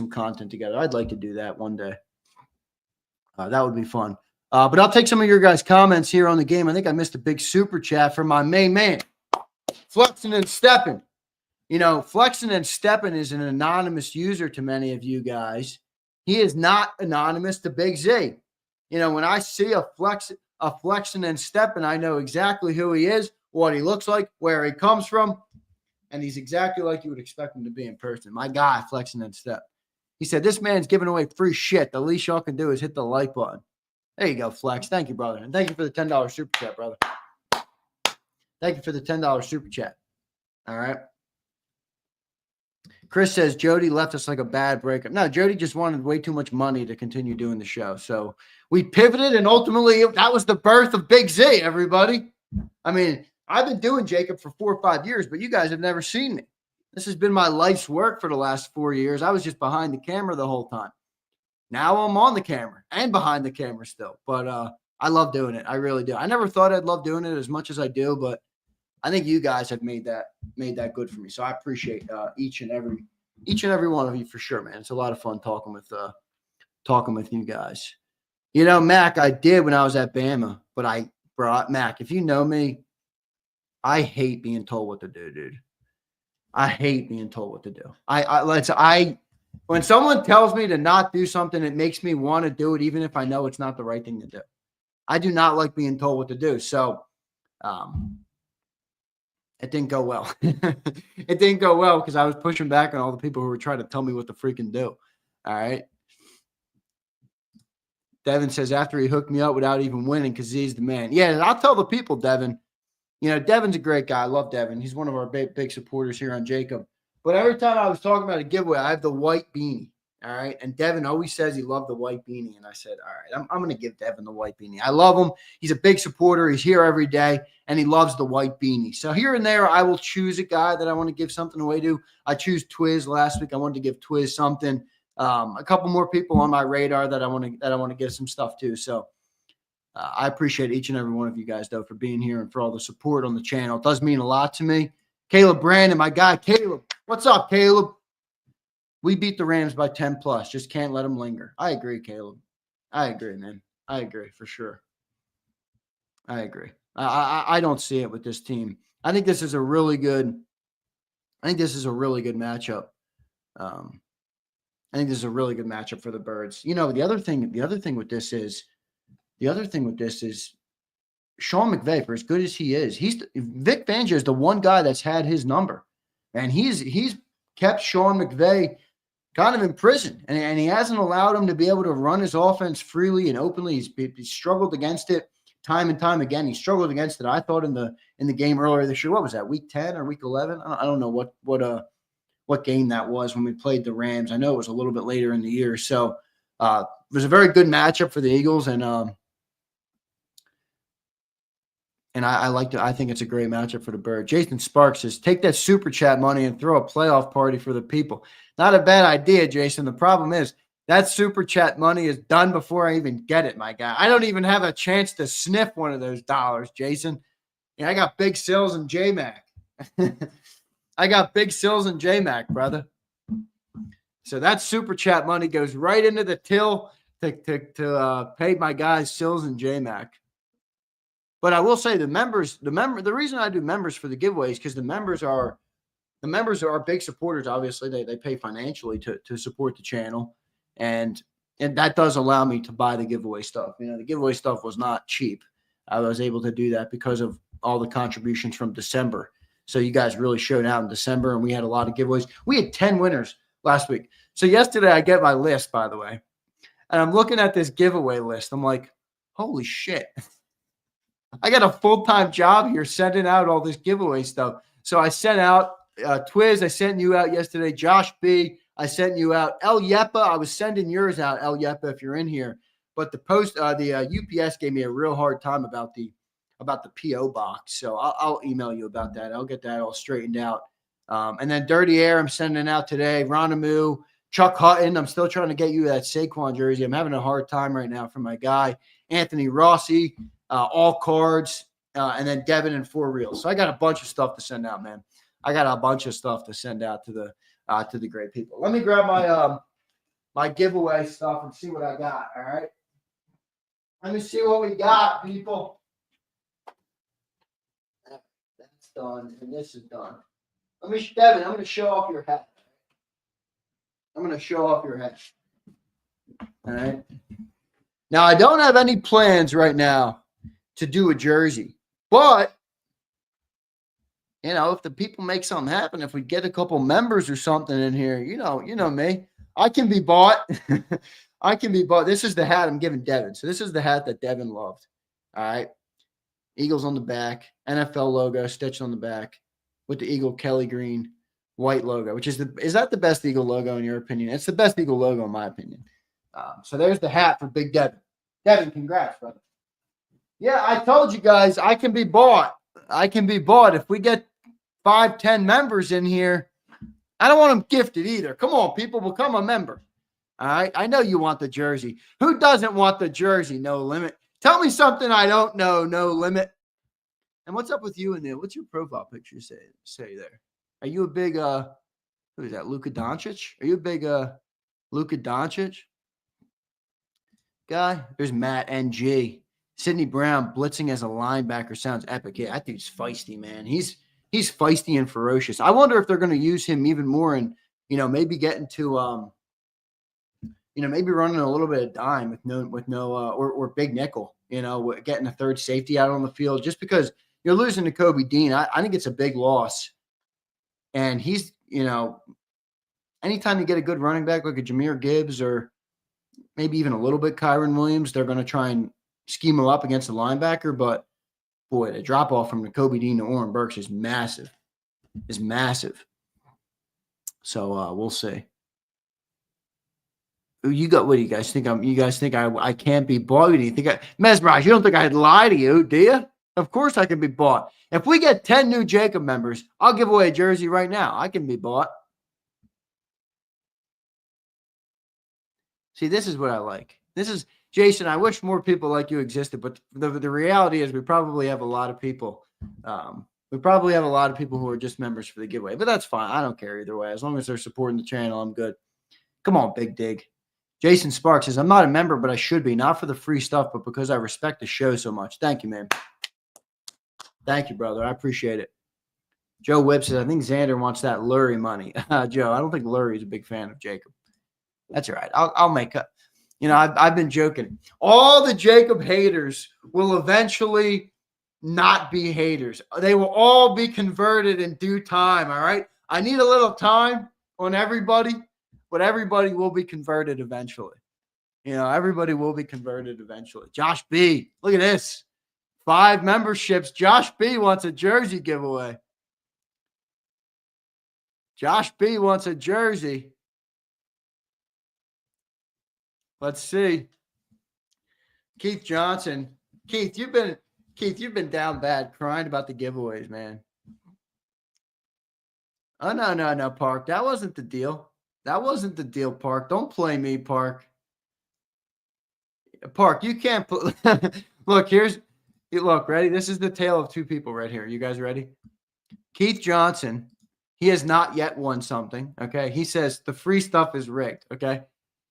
content together. I'd like to do that one day. That would be fun. But I'll take some of your guys' comments here on the game. I think I missed a big super chat from my main man, Flexing and Steppin'. Flexing and Steppin' is an anonymous user to many of you guys. He is not anonymous to Big Z. When I see a Flexing and Steppin', I know exactly who he is, what he looks like, where he comes from, and he's exactly like you would expect him to be in person. My guy, Flexing and Step. He said, this man's giving away free shit. The least y'all can do is hit the like button. There you go, Flex. Thank you, brother. And thank you for the $10 super chat, brother. Thank you for the $10 super chat. All right. Chris says Jody left us like a bad breakup. No, Jody just wanted way too much money to continue doing the show. So we pivoted, and ultimately that was the birth of Big Z, everybody. I mean, I've been doing JAKIB for 4 or 5 years, but you guys have never seen me. This has been my life's work for the last 4 years. I was just behind the camera the whole time. Now I'm on the camera and behind the camera still, but I love doing it. I really do. I never thought I'd love doing it as much as I do, but I think you guys have made that good for me. So I appreciate each and every one of you for sure, man. It's a lot of fun talking with you guys. Mac, I did when I was at Bama, but I brought Mac. If you know me, I hate being told what to do, dude. I hate being told what to do. When someone tells me to not do something, it makes me want to do it, even if I know it's not the right thing to do. I do not like being told what to do. So it didn't go well. It didn't go well because I was pushing back on all the people who were trying to tell me what to freaking do. All right. Devin says, after he hooked me up without even winning because he's the man. Yeah, I'll tell the people, Devin. You know, Devin's a great guy. I love Devin. He's one of our big supporters here on JAKIB. But every time I was talking about a giveaway, I have the white beanie. All right. And Devin always says he loved the white beanie. And I said, all right, I'm going to give Devin the white beanie. I love him. He's a big supporter. He's here every day. And he loves the white beanie. So here and there, I will choose a guy that I want to give something away to. I choose Twiz last week. I wanted to give Twiz something. A couple more people on my radar that I want to give some stuff to. So I appreciate each and every one of you guys, though, for being here and for all the support on the channel. It does mean a lot to me. Caleb Brandon, my guy, Caleb. What's up, Caleb? We beat the Rams by 10 plus. Just can't let them linger. I agree, Caleb. I agree, man. I agree for sure. I agree. I don't see it with this team. I think this is a really good matchup. I think this is a really good matchup for the Birds. You know, the other thing with this is Sean McVay, for as good as he is, Vic Fangio is the one guy that's had his number. And he's kept Sean McVay kind of in prison. And he hasn't allowed him to be able to run his offense freely and openly. He's struggled against it time and time again. He struggled against it, I thought, in the game earlier this year. What was that, week 10 or week 11? I don't know what game that was when we played the Rams. I know it was a little bit later in the year. So it was a very good matchup for the Eagles, and I think it's a great matchup for the Birds. Jason Sparks says, take that super chat money and throw a playoff party for the people. Not a bad idea, Jason. The problem is that super chat money is done before I even get it, my guy. I don't even have a chance to sniff one of those dollars, Jason. Yeah, I got big sills and JMac. I got big sills and JMac, brother. So that super chat money goes right into the till to pay my guys sills and JMac. But I will say the reason I do members for the giveaways, because the members are big supporters. Obviously, they pay financially to support the channel, and that does allow me to buy the giveaway stuff. You know, the giveaway stuff was not cheap. I was able to do that because of all the contributions from December. So you guys really showed out in December, and we had a lot of giveaways. We had 10 winners last week. So yesterday I get my list, by the way, and I'm looking at this giveaway list. I'm like, holy shit. I got a full-time job here sending out all this giveaway stuff. So I sent out Twiz. I sent you out yesterday. Josh B. I sent you out. El Yepa. I was sending yours out, El Yepa, if you're in here. But the UPS gave me a real hard time about the PO box. So I'll email you about that. I'll get that all straightened out. And then Dirty Air, I'm sending out today. Ronamu, Chuck Hutton. I'm still trying to get you that Saquon jersey. I'm having a hard time right now for my guy Anthony Rossi. All cards, and then Devin and 4 reels. So I got a bunch of stuff to send out, man. I got a bunch of stuff to send out to the great people. Let me grab my my giveaway stuff and see what I got. All right. Let me see what we got, people. That's done, and this is done. Devin, I'm going to show off your hat. I'm going to show off your hat. All right. Now I don't have any plans right now to do a jersey, but you know, if the people make something happen, if we get a couple members or something in here, you know me, I can be bought. I can be bought. This is the hat I'm giving Devin. So this is the hat that Devin loved. All right. Eagles on the back, NFL logo stitched on the back with the Eagle Kelly green white logo, which is that the best Eagle logo in your opinion? It's the best Eagle logo in my opinion. So there's the hat for Big Devin. Devin, congrats, brother. Yeah, I told you guys I can be bought. I can be bought. If we get 5-10 members in here, I don't want them gifted either. Come on, people, become a member. All right. I know you want the jersey. Who doesn't want the jersey? No limit. Tell me something I don't know. No limit. And what's up with you in there? What's your profile picture say there? Are you a big who is that? Luka Doncic? Are you a big Luka Doncic guy? There's Matt NG. Sidney Brown blitzing as a linebacker sounds epic. Yeah, that dude's feisty, man. He's feisty and ferocious. I wonder if they're going to use him even more and, maybe get into maybe running a little bit of dime with no or big nickel, getting a third safety out on the field, just because you're losing to Kobe Dean. I think it's a big loss. And he's, anytime you get a good running back like a Jahmyr Gibbs or maybe even a little bit Kyron Williams, they're going to try and scheme him up against the linebacker. But boy, the drop off from the Kobe Dean to Oren Burks is massive. So we'll see. What do you guys think? You guys think I can't be bought? Do you think mesmerized? You don't think I'd lie to you, do you? Of course I can be bought. If we get 10 new JAKIB members, I'll give away a jersey right now. I can be bought. See, this is what I like. This is, Jason, I wish more people like you existed, but the reality is we probably have a lot of people. We probably have a lot of people who are just members for the giveaway, but that's fine. I don't care either way. As long as they're supporting the channel, I'm good. Come on, Big Dig. Jason Sparks says, I'm not a member, but I should be. Not for the free stuff, but because I respect the show so much. Thank you, man. Thank you, brother. I appreciate it. Joe Whip says, I think Zander wants that Lurie money. Joe, I don't think Lurie's a big fan of JAKIB. That's all right. I'll make up. I've been joking. All the JAKIB haters will eventually not be haters. They will all be converted in due time, all right? I need a little time on everybody, but everybody will be converted eventually. Everybody will be converted eventually. Josh B., look at this. 5 memberships. Josh B. wants a jersey giveaway. Josh B. wants a jersey. Let's see. Keith Johnson. Keith, you've been down bad crying about the giveaways, man. Oh, no, Park. That wasn't the deal. That wasn't the deal, Park. Don't play me, Park. Park, you can't put look, look, ready? This is the tale of two people right here. You guys ready? Keith Johnson, he has not yet won something. Okay. He says the free stuff is rigged. Okay.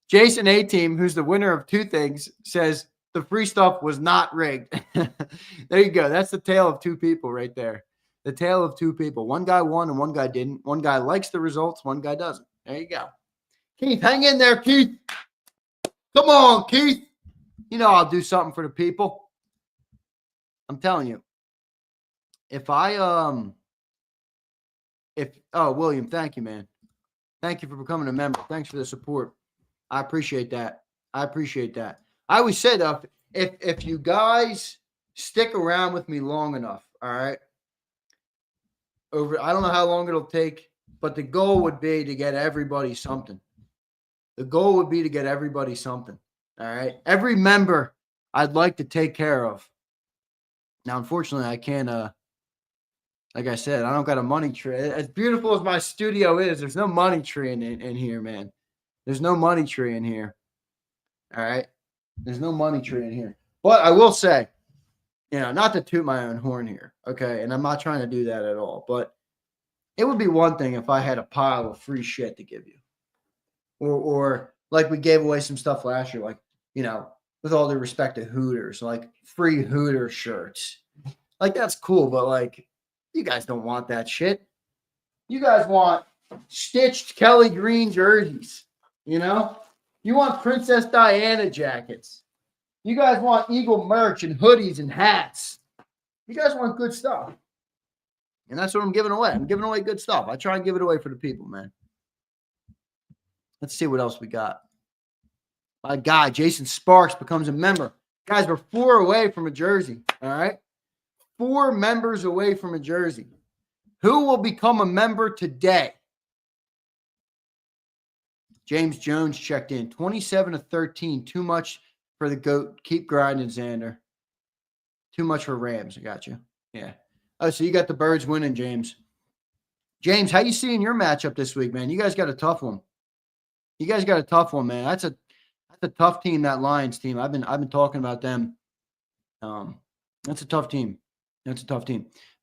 Jason A-Team, who's the winner of 2 things, says the free stuff was not rigged. There you go. That's the tale of 2 people right there. The tale of 2 people. One guy won and one guy didn't. One guy likes the results. One guy doesn't. There you go. Keith, hang in there, Keith. Come on, Keith. I'll do something for the people. I'm telling you. William, thank you, man. Thank you for becoming a member. Thanks for the support. I appreciate that. I always say that if you guys stick around with me long enough, all right, I don't know how long it'll take, but the goal would be to get everybody something. All right. Every member I'd like to take care of. Now, unfortunately, I can't, like I said, I don't got a money tree. As beautiful as my studio is, there's no money tree in here, man. There's no money tree in here. All right. There's no money tree in here. But I will say, not to toot my own horn here. Okay. And I'm not trying to do that at all. But it would be one thing if I had a pile of free shit to give you. Or like we gave away some stuff last year, like, with all due respect to Hooters, like free Hooter shirts. Like, that's cool, but like, you guys don't want that shit. You guys want stitched Kelly Green jerseys, You want Princess Diana jackets. You guys want Eagle merch and hoodies and hats. You guys want good stuff. And that's what I'm giving away. I'm giving away good stuff. I try and give it away for the people, man. Let's see what else we got. My guy, Jason Sparks, becomes a member. Guys, we're 4 away from a jersey, all right? 4 members away from a jersey. Who will become a member today? James Jones checked in. 27-13. Too much for the GOAT. Keep grinding, Zander. Too much for Rams. I got you. Yeah. Oh, so you got the Birds winning, James. James, how you seeing your matchup this week, man? You guys got a tough one. Man. That's a tough team, that Lions team. I've been talking about them. That's a tough team.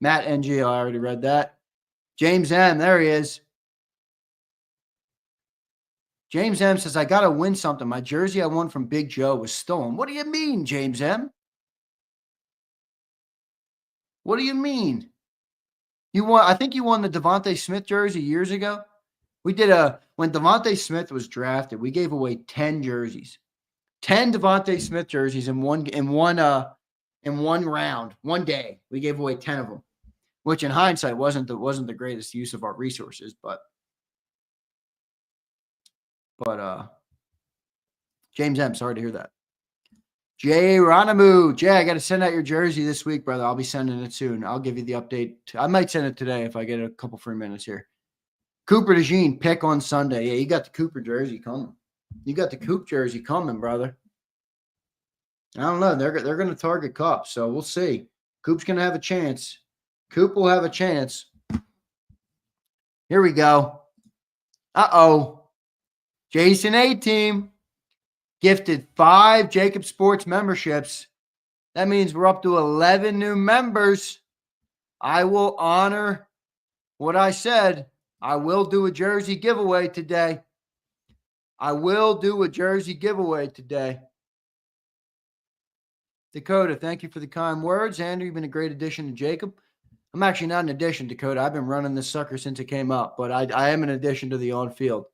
Matt NG, I already read that. James M, there he is. James M says, I got to win something. My jersey I won from Big Joe was stolen. What do you mean, James M? What do you mean? I think you won the Devontae Smith jersey years ago. when Devontae Smith was drafted, we gave away 10 jerseys. 10 Devontae Smith jerseys in one round, one day. We gave away 10 of them, which in hindsight wasn't the greatest use of our resources, but James M., sorry to hear that. Jay Ronamu. Jay, I got to send out your jersey this week, brother. I'll be sending it soon. I'll give you the update. I might send it today if I get a couple free minutes here. Cooper DeJean, pick on Sunday. Yeah, you got the Cooper jersey coming. You got the Coop jersey coming, brother. I don't know. They're going to target Cup, so we'll see. Coop's going to have a chance. Coop will have a chance. Here we go. Uh-oh. Jason A-Team gifted 5 JAKIB Sports memberships. That means we're up to 11 new members. I will honor what I said. I will do a jersey giveaway today. Dakota, thank you for the kind words. Andrew, you've been a great addition to JAKIB. I'm actually not an addition, Dakota. I've been running this sucker since it came up, but I am an addition to the on-field.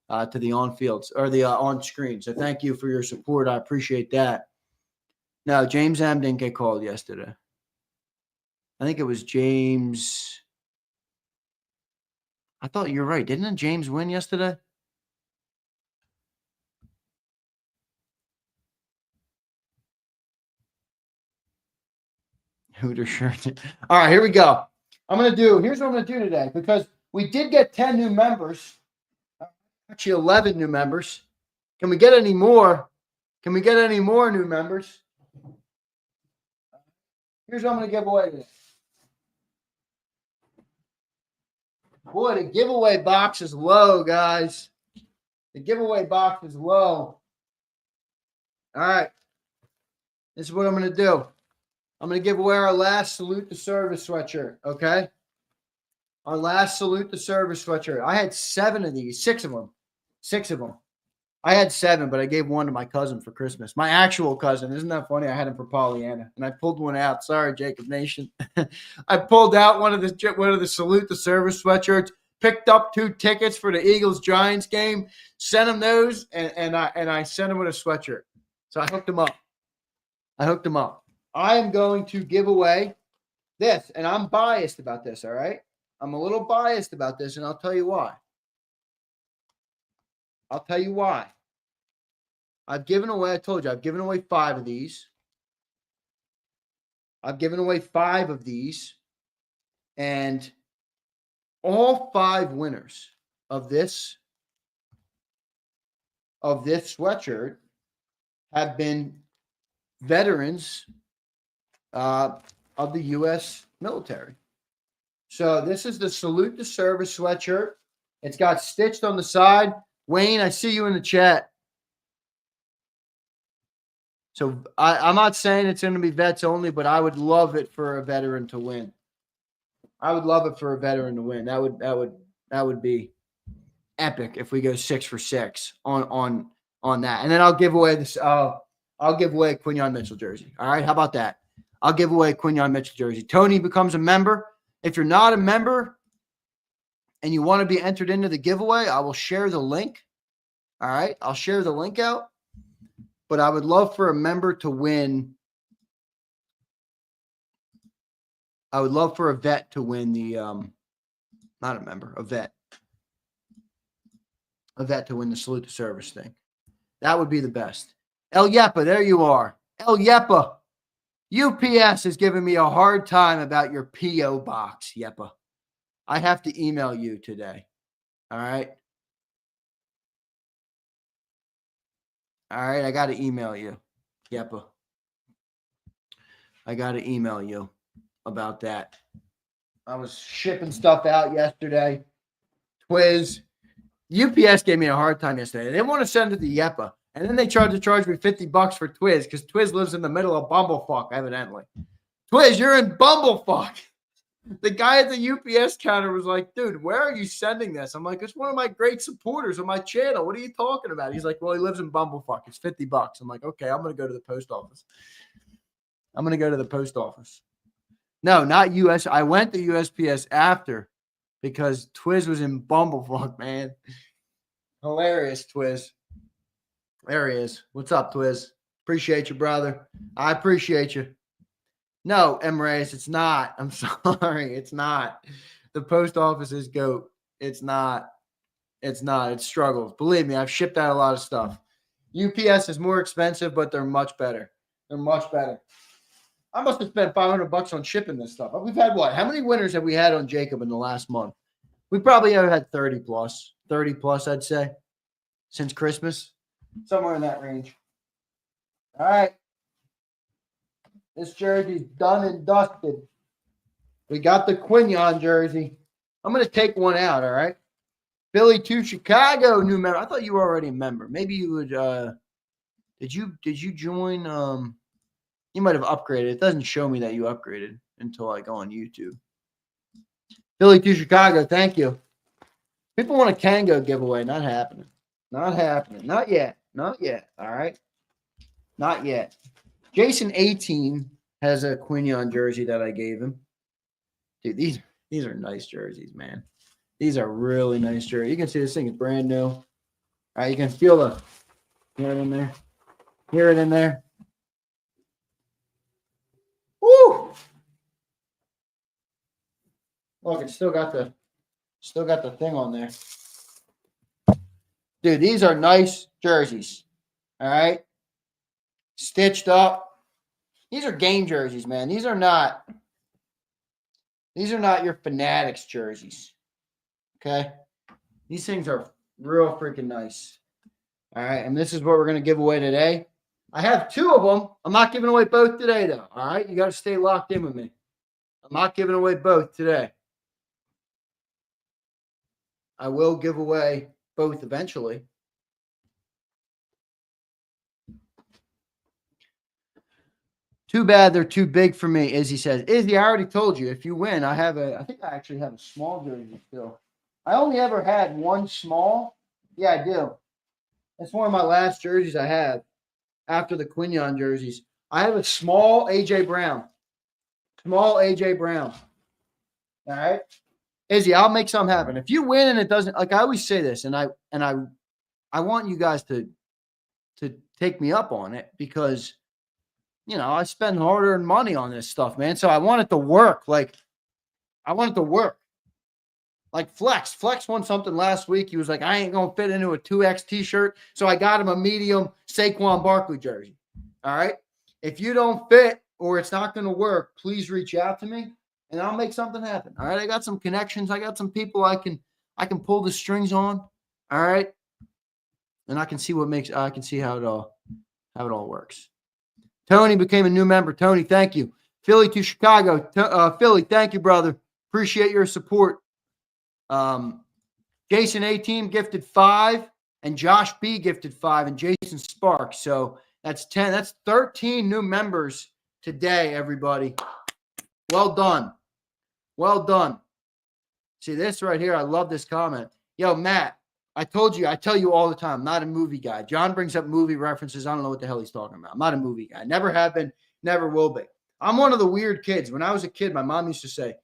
To the on-fields or the on-screen. So thank you for your support. I appreciate that. No, James M. didn't get called yesterday. I think it was James. I thought you're right. Didn't James win yesterday? Hooter shirt. All right, here we go. Here's what I'm going to do today because we did get 10 new members. Actually, 11 new members. Can we get any more? Can we get any more new members? Here's what I'm going to give away today. Boy, the giveaway box is low, guys. The giveaway box is low. All right. This is what I'm going to do. I'm going to give away our last Salute the Service sweatshirt, okay? Our last Salute the Service sweatshirt. I had 7 of these, 6 of them. 6 of them. I had 7, but I gave one to my cousin for Christmas. My actual cousin. Isn't that funny? I had him for Pollyanna, and I pulled one out. Sorry, JAKIB Nation. I pulled out one of the Salute the Service sweatshirts, picked up 2 tickets for the Eagles-Giants game, sent him those, and I sent him with a sweatshirt. So I hooked him up. I am going to give away this, and I'm biased about this, all right? I'm a little biased about this, and I'll tell you why. I told you, I've given away 5 of these. And all 5 winners of this sweatshirt have been veterans of the U.S. military. So this is the Salute the Service sweatshirt. It's got stitched on the side. Wayne, I see you in the chat. So I'm not saying it's going to be vets only, but I would love it for a veteran to win. That would be epic if we go 6 for 6 on that. And then I'll give away this. I'll give away a Quinyon Mitchell jersey. All right, how about that? I'll give away a Quinyon Mitchell jersey. Tony becomes a member. If you're not a member and you want to be entered into the giveaway, I will share the link. All right, I'll share the link out. But I would love for a member to win. I would love for a vet to win the not a member, a vet. A vet to win the Salute to Service thing. That would be the best. El Yepa, there you are. El Yepa. UPS is giving me a hard time about your P.O. box, Yepa. I have to email you today. All right? All right, I got to email you, Yepa. I got to email you about that. I was shipping stuff out yesterday. Twiz. UPS gave me a hard time yesterday. They didn't want to send it to Yepa. And then they tried to charge me $50 for Twiz because Twiz lives in the middle of Bumblefuck, evidently. Twiz, you're in Bumblefuck. The guy at the UPS counter was like, dude, where are you sending this? I'm like, it's one of my great supporters on my channel. What are you talking about? He's like, well, he lives in Bumblefuck. It's $50. I'm like, okay, I'm going to go to the post office. No, not US. I went to USPS after because Twiz was in Bumblefuck, man. Hilarious, Twiz. There he is. What's up, Twiz? Appreciate you, brother. I appreciate you. No, Emrace, it's not. I'm sorry. It's not. The post office is GOAT. It's not. It's not. It struggles. Believe me, I've shipped out a lot of stuff. UPS is more expensive, but they're much better. They're much better. I must have spent $500 on shipping this stuff. We've had what? How many winners have we had on JAKIB in the last month? We probably have had 30 plus. 30 plus, I'd say, since Christmas. Somewhere in that range. All right. This jersey's done and dusted. We got the Quignon jersey. I'm going to take one out, all right? Philly to Chicago, new member. I thought you were already a member. Maybe you would did you join you might have upgraded. It doesn't show me that you upgraded until I go on YouTube. Philly to Chicago, thank you. People want a Kango giveaway. Not happening. Not happening. Not yet. Not yet. All right. Not yet. Jason 18 has a Quignon jersey that I gave him. Dude, these are nice jerseys, man. These are really nice jerseys. You can see this thing is brand new. All right, you can feel the hear it in there. Hear it in there. Woo! Look, it's still got the thing on there. Dude, these are nice jerseys. All right. Stitched up. These are game jerseys, man. These are not your Fanatics jerseys. Okay. These things are real freaking nice. All right. And this is what we're going to give away today. I have 2 of them. I'm not giving away both today, though. All right. You got to stay locked in with me. I'm not giving away both today. I will give away both eventually. Too bad they're too big for me, Izzy says. Izzy, I already told you, if you win, I think I actually have a small jersey still. I only ever had one small. Yeah, I do. That's one of my last jerseys I have after the Quignon jerseys. I have a small AJ Brown. Small AJ Brown. All right. Izzy, I'll make something happen. If you win and it doesn't, like I always say this, and I want you guys to take me up on it because I spend hard-earned money on this stuff, man. So I want it to work. Like Flex. Flex won something last week. He was like, I ain't gonna fit into a 2X t-shirt. So I got him a medium Saquon Barkley jersey. All right. If you don't fit or it's not gonna work, please reach out to me. And I'll make something happen. All right. I got some connections. I got some people I can pull the strings on. All right. And I can see how it all works. Tony became a new member. Tony, thank you. Philly to Chicago. Philly, thank you, brother. Appreciate your support. Jason A team gifted 5, and Josh B gifted 5, and Jason Sparks. So that's 10. That's 13 new members today, everybody. Well done. Well done. See this right here? I love this comment. Yo, Matt, I tell you all the time, I'm not a movie guy. John brings up movie references. I don't know what the hell he's talking about. I'm not a movie guy. Never have been, never will be. I'm one of the weird kids. When I was a kid, my mom used to say,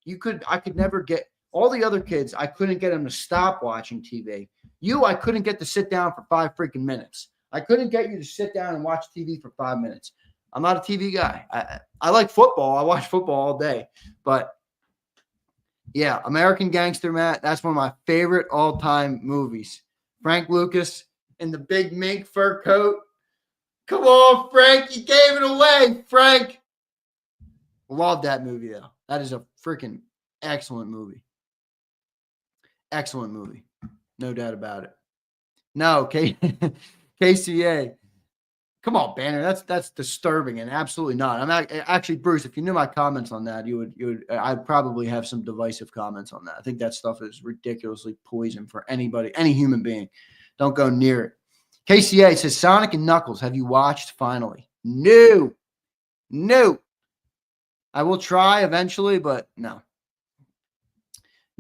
I could never get all the other kids. I couldn't get them to stop watching TV. I couldn't get to sit down for 5 freaking minutes. I couldn't get you to sit down and watch TV for 5 minutes. I'm not a TV guy. I like football. I watch football all day. But yeah, American Gangster, Matt, that's one of my favorite all-time movies. Frank Lucas in the big mink fur coat. Come on, Frank. You gave it away, Frank. Love that movie, though. That is a freaking excellent movie. Excellent movie. No doubt about it. No, KCA. Come on, Banner. That's disturbing and absolutely not. I'm actually, Bruce, if you knew my comments on that, I'd probably have some divisive comments on that. I think that stuff is ridiculously poison for anybody, any human being. Don't go near it. KCA says, Sonic and Knuckles, have you watched finally? No. I will try eventually, but no.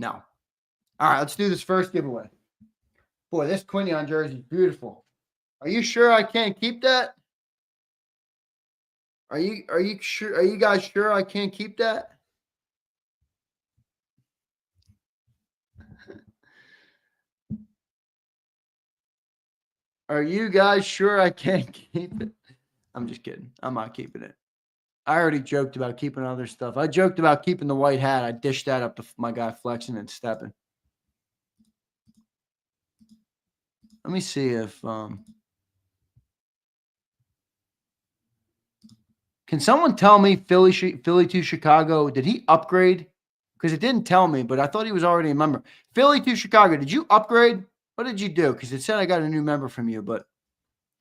All right, let's do this first giveaway. Boy, this Quignon jersey is beautiful. Are you sure I can't keep that? Are you sure? Are you guys sure I can't keep that? Are you guys sure I can't keep it? I'm just kidding. I'm not keeping it. I already joked about keeping other stuff. I joked about keeping the white hat. I dished that up to my guy flexing and stepping. Let me see if can someone tell me Philly to Chicago, did he upgrade? Because it didn't tell me, but I thought he was already a member. Philly to Chicago, did you upgrade? What did you do? Because it said I got a new member from you, but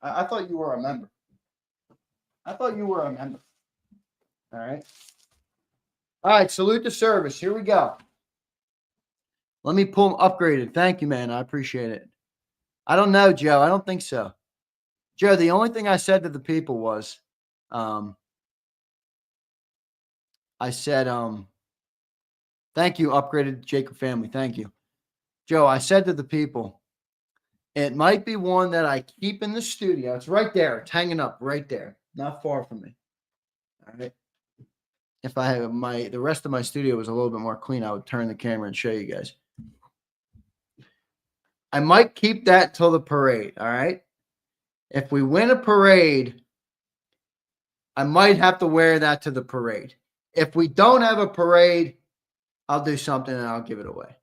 I thought you were a member. I thought you were a member. All right. All right, salute the service. Here we go. Let me pull him upgraded. Thank you, man. I appreciate it. I don't know, Joe. I don't think so. Joe, the only thing I said to the people was, I said, thank you, upgraded JAKIB family. Thank you. Joe, I said to the people, it might be one that I keep in the studio. It's right there. It's hanging up right there. Not far from me. All right. If I have the rest of my studio was a little bit more clean, I would turn the camera and show you guys. I might keep that till the parade. All right. If we win a parade, I might have to wear that to the parade. If we don't have a parade, I'll do something and I'll give it away.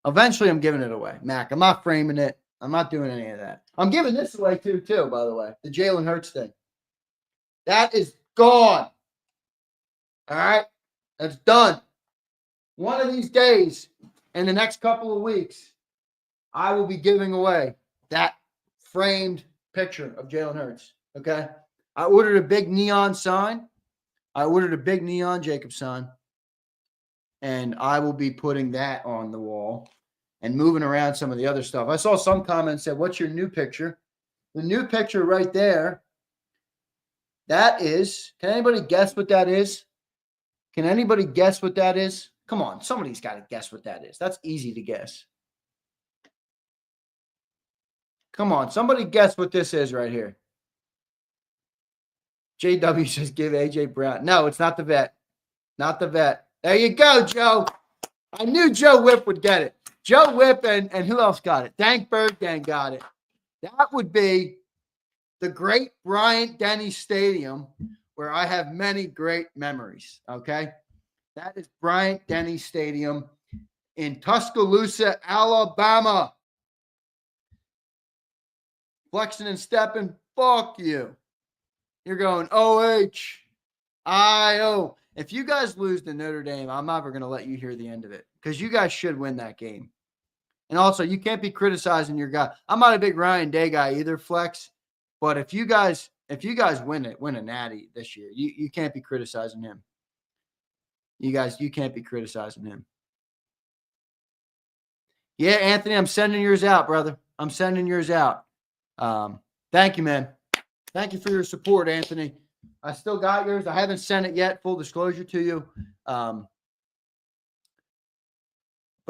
Eventually, I'm giving it away. Mac, I'm not framing it. I'm not doing any of that. I'm giving this away too, by the way. The Jalen Hurts thing. That is gone. All right? That's done. One of these days, in the next couple of weeks, I will be giving away that framed picture of Jalen Hurts. Okay? I ordered a big neon sign. I ordered a big neon JAKIB sign. And I will be putting that on the wall and moving around some of the other stuff. I saw some comments said, what's your new picture? The new picture right there, that is, can anybody guess what that is? Can anybody guess what that is? Come on, somebody's got to guess what that is. That's easy to guess. Come on, somebody guess what this is right here. JW says give AJ Brown. No, it's not the vet. Not the vet. There you go, Joe. I knew Joe Whip would get it. Joe Whip and who else got it? Dank Berggang got it. That would be the great Bryant Denny Stadium, where I have many great memories, okay? That is Bryant Denny Stadium in Tuscaloosa, Alabama. Flexing and stepping, fuck you. You're going O-H-I-O. If you guys lose to Notre Dame, I'm never going to let you hear the end of it because you guys should win that game. And also, you can't be criticizing your guy. I'm not a big Ryan Day guy either, Flex. But if you guys win a natty this year, you can't be criticizing him. You can't be criticizing him. Yeah, Anthony, I'm sending yours out, brother. I'm sending yours out. Thank you, man. Thank you for your support, Anthony. I still got yours. I haven't sent it yet, full disclosure to you. But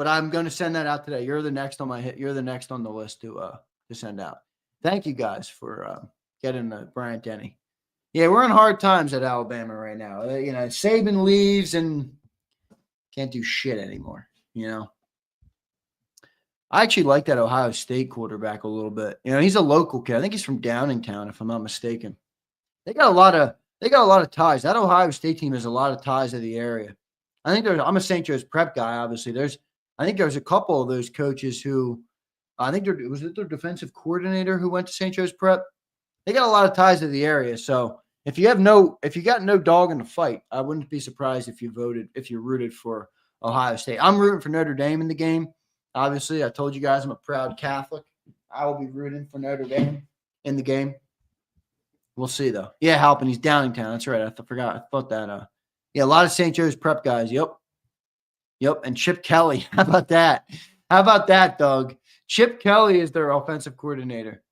I'm going to send that out today. You're the next on the list to send out. Thank you guys for getting the Bryant Denny. Yeah, we're in hard times at Alabama right now. Saban leaves and can't do shit anymore, I actually like that Ohio State quarterback a little bit. He's a local kid. I think he's from Downingtown, if I'm not mistaken. They got a lot of ties. That Ohio State team has a lot of ties to the area. I'm a St. Joe's prep guy, obviously. I think there's a couple of those coaches who was it their defensive coordinator who went to St. Joe's prep? They got a lot of ties to the area. So if you got no dog in the fight, I wouldn't be surprised if you rooted for Ohio State. I'm rooting for Notre Dame in the game. Obviously, I told you guys I'm a proud Catholic. I will be rooting for Notre Dame in the game. We'll see, though. Yeah, Halpin, he's Downingtown. That's right. I forgot. I thought that. Yeah, a lot of St. Joe's prep guys. Yep. And Chip Kelly. How about that? Doug? Chip Kelly is their offensive coordinator.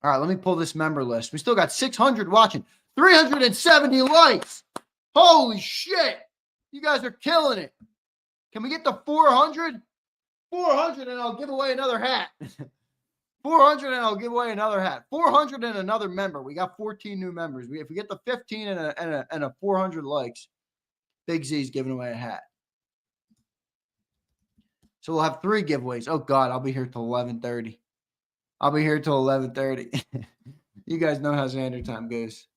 All right, let me pull this member list. We still got 600 watching. 370 likes. Holy shit. You guys are killing it. Can we get to 400? 400 and I'll give away another hat. 400 and I'll give away another hat. 400 and another member. We got 14 new members. If we get to 15 and a 400 likes, Big Z's giving away a hat. So we'll have 3 giveaways. Oh, God, I'll be here till 11:30. I'll be here till 11:30. You guys know how Zander time goes.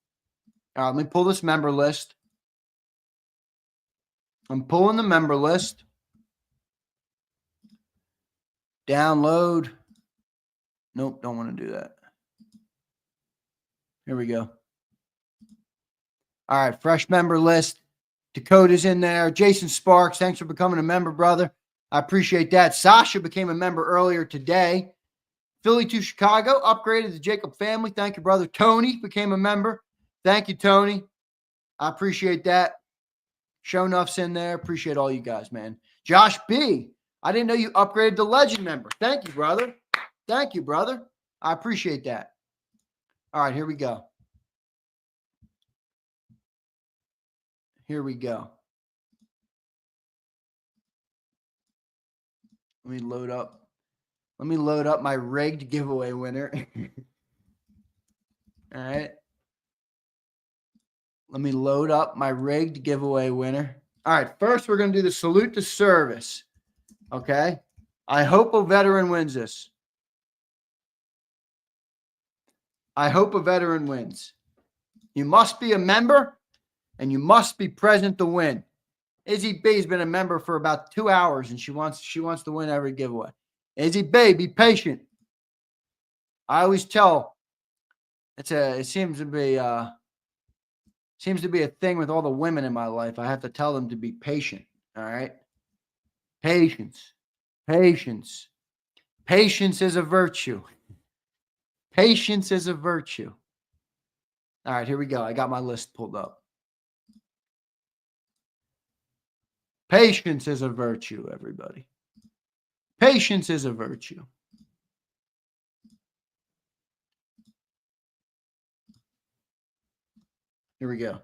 All right, let me pull this member list. I'm pulling the member list. Download. Nope, don't want to do that. Here we go. All right, fresh member list. Dakota's in there. Jason Sparks, thanks for becoming a member, brother. I appreciate that. Sasha became a member earlier today. Philly to Chicago, upgraded the JAKIB family. Thank you, brother. Tony became a member. Thank you, Tony. I appreciate that. Show Nuff's in there. Appreciate all you guys, man. Josh B. I didn't know you upgraded the legend member. Thank you, brother. Thank you, brother. I appreciate that. All right, here we go. Here we go. Let me load up. Let me load up my rigged giveaway winner. All right. Let me load up my rigged giveaway winner. All right. First, we're going to do the salute to service. Okay. I hope a veteran wins this. I hope a veteran wins. You must be a member and you must be present to win. Izzy B's been a member for about 2 hours and she wants to win every giveaway. Izzy B, be patient. I always tell it seems to be a thing with all the women in my life. I have to tell them to be patient. All right. Patience. Patience. Patience is a virtue. Patience is a virtue. All right, here we go. I got my list pulled up. Patience is a virtue, everybody. Patience is a virtue. Here we go. All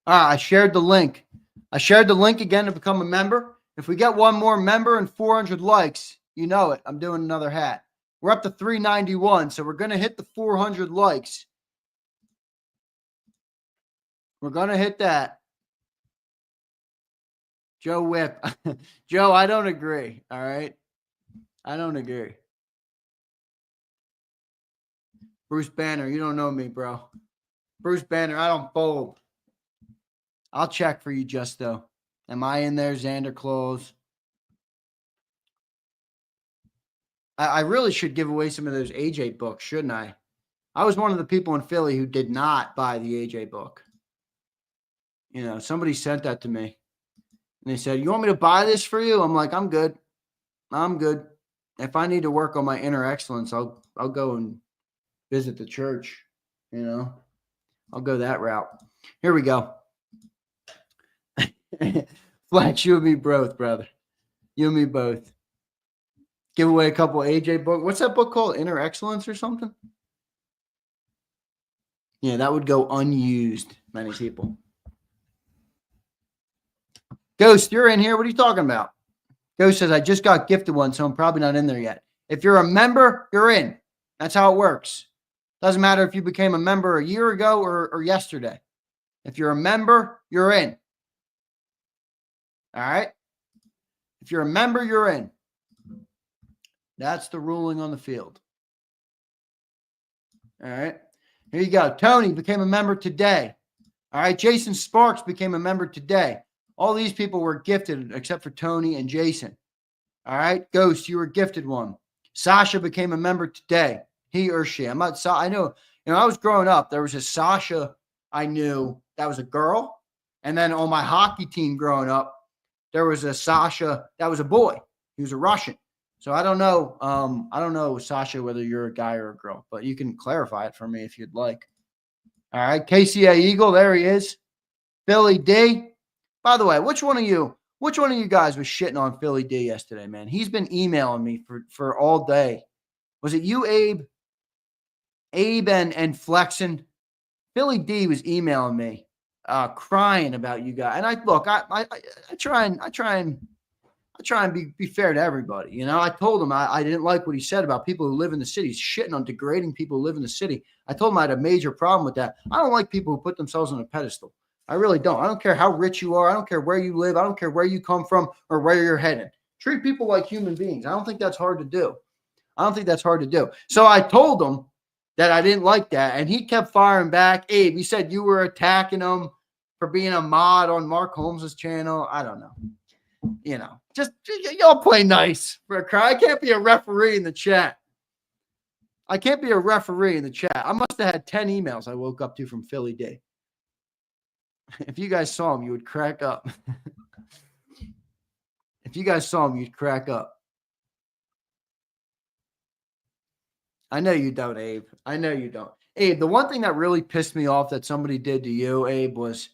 right, I shared the link. I shared the link again to become a member. If we get one more member and 400 likes, you know it. I'm doing another hat. We're up to 391, so we're going to hit the 400 likes. We're going to hit that. Joe Whip. Joe, I don't agree. All right. I don't agree. Bruce Banner, you don't know me, bro. Bruce Banner, I don't fold. I'll check for you, Justo. Am I in there, Zander Close? I really should give away some of those AJ books, shouldn't I? I was one of the people in Philly who did not buy the AJ book. You know, somebody sent that to me. And they said, you want me to buy this for you? I'm like, I'm good. I'm good. If I need to work on my inner excellence, I'll go and visit the church. You know, I'll go that route. Here we go. Flex, you and me both, brother. You and me both. Give away a couple AJ books. What's that book called? Inner Excellence or something? Yeah, that would go unused, many people. Ghost, you're in here. What are you talking about? Ghost says, I just got gifted one, so I'm probably not in there yet. If you're a member, you're in. That's how it works. Doesn't matter if you became a member a year ago or yesterday. If you're a member, you're in. All right? If you're a member, you're in. That's the ruling on the field. All right? Here you go. Tony became a member today. All right? Jason Sparks became a member today. All these people were gifted except for Tony and Jason. All right? Ghost, you were gifted one. Sasha became a member today. He or she. I know, I was growing up. There was a Sasha I knew that was a girl. And then on my hockey team growing up, there was a Sasha that was a boy. He was a Russian. So I don't know, Sasha, whether you're a guy or a girl, but you can clarify it for me if you'd like. All right. KCA Eagle, there he is. Philly D. By the way, which one of you guys was shitting on Philly D yesterday, man? He's been emailing me for all day. Was it you, Abe? Abe and Flexen. Philly D was emailing me, crying about you guys. And I try and be fair to everybody. You know, I told him I didn't like what he said about people who live in the city. He's shitting on degrading people who live in the city. I told him I had a major problem with that. I don't like people who put themselves on a pedestal. I really don't. I don't care how rich you are. I don't care where you live. I don't care where you come from or where you're headed. Treat people like human beings. I don't think that's hard to do. I don't think that's hard to do. So I told him that I didn't like that, and he kept firing back. Abe, you said you were attacking him for being a mod on Mark Holmes's channel. I don't know. You know, just y'all play nice for a cry. I can't be a referee in the chat. I can't be a referee in the chat. I must have had 10 emails I woke up to from Philly D. If you guys saw him, you would crack up. If you guys saw him, you'd crack up. I know you don't, Abe. I know you don't. Abe, the one thing that really pissed me off that somebody did to you, Abe, was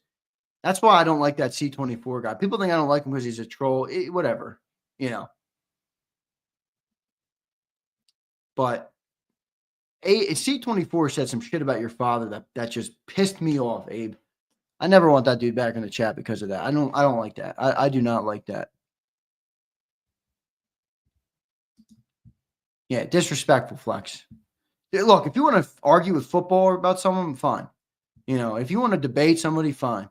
that's why I don't like that C24 guy. People think I don't like him because he's a troll. Whatever, you know. But C24 said some shit about your father that just pissed me off, Abe. I never want that dude back in the chat because of that. I don't like that. I do not like that. Yeah, disrespectful, Flex. Look, if you want to argue with football about someone, fine. You know, if you want to debate somebody, fine.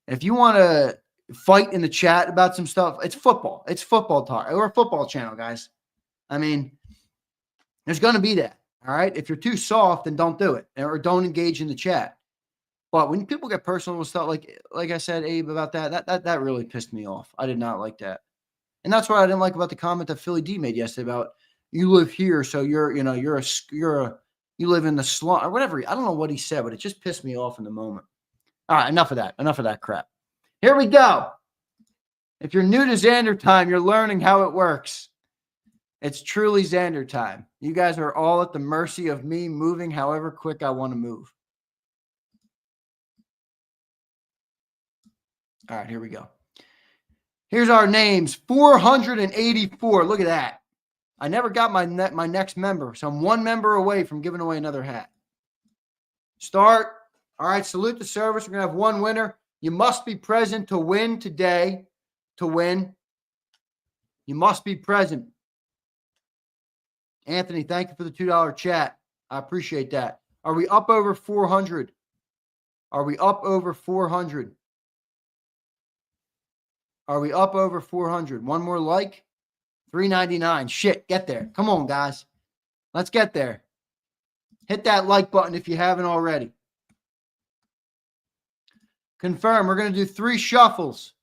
If you want to fight in the chat about some stuff, it's football. It's football talk. We're a football channel, guys. I mean, there's going to be that. All right. If you're too soft, then don't do it or don't engage in the chat. But when people get personal with stuff, like I said, Abe, about that really pissed me off. I did not like that. And that's what I didn't like about the comment that Philly D made yesterday about you live here, so you live in the slum or whatever. I don't know what he said, but it just pissed me off in the moment. All right, enough of that. Enough of that crap. Here we go. If you're new to Zander time, you're learning how it works. It's truly Zander time. You guys are all at the mercy of me moving however quick I want to move. All right, here we go. Here's our names. 484. Look at that. I never got my next member, so I'm one member away from giving away another hat. Start. All right, salute the service. We're going to have one winner. You must be present to win today. To win, you must be present. Anthony, thank you for the $2 chat. I appreciate that. Are we up over 400? Are we up over 400? Are we up over 400? One more like. 399. Shit, get there. Come on, guys. Let's get there. Hit that like button if you haven't already. Confirm. We're going to do 3 shuffles.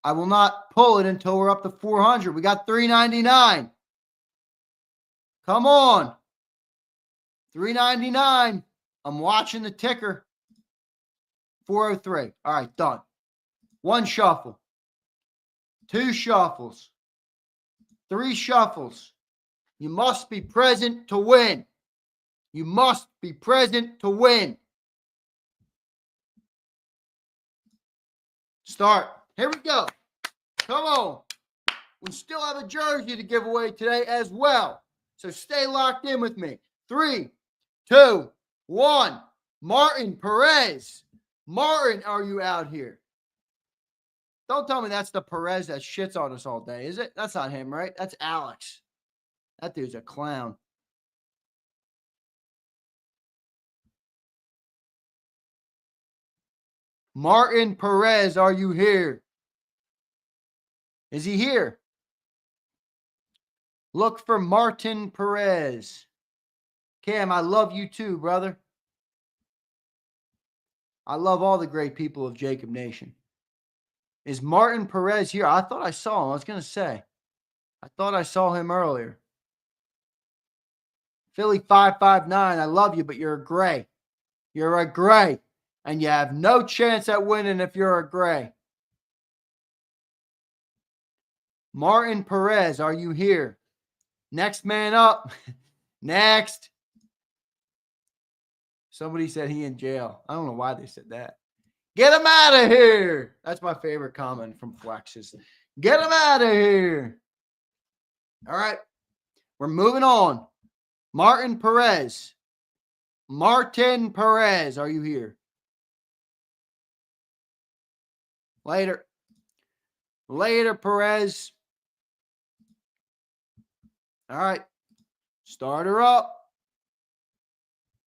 I will not pull it until we're up to 400. We got 399. Come on. 399. I'm watching the ticker. 403. All right, done. 1 shuffle. 2 shuffles. 3 shuffles. You must be present to win. You must be present to win. Start. Here we go. Come on. We still have a jersey to give away today as well. So stay locked in with me. 3, 2, 1. Martin Perez. Martin, are you out here? Don't tell me that's the Perez that shits on us all day, is it? That's not him, right? That's Alex. That dude's a clown. Martin Perez, are you here? Is he here? Look for Martin Perez. Cam, I love you too, brother. I love all the great people of JAKIB Nation. Is Martin Perez here? I thought I saw him. I was going to say. I thought I saw him earlier. Philly 559, I love you, but you're a gray. You're a gray. And you have no chance at winning if you're a gray. Martin Perez, are you here? Next man up. Next. Somebody said he in jail. I don't know why they said that. Get him out of here. That's my favorite comment from Flexes. Get him out of here. All right. We're moving on. Martin Perez. Martin Perez, are you here? Later. Later, Perez. All right. Start her up.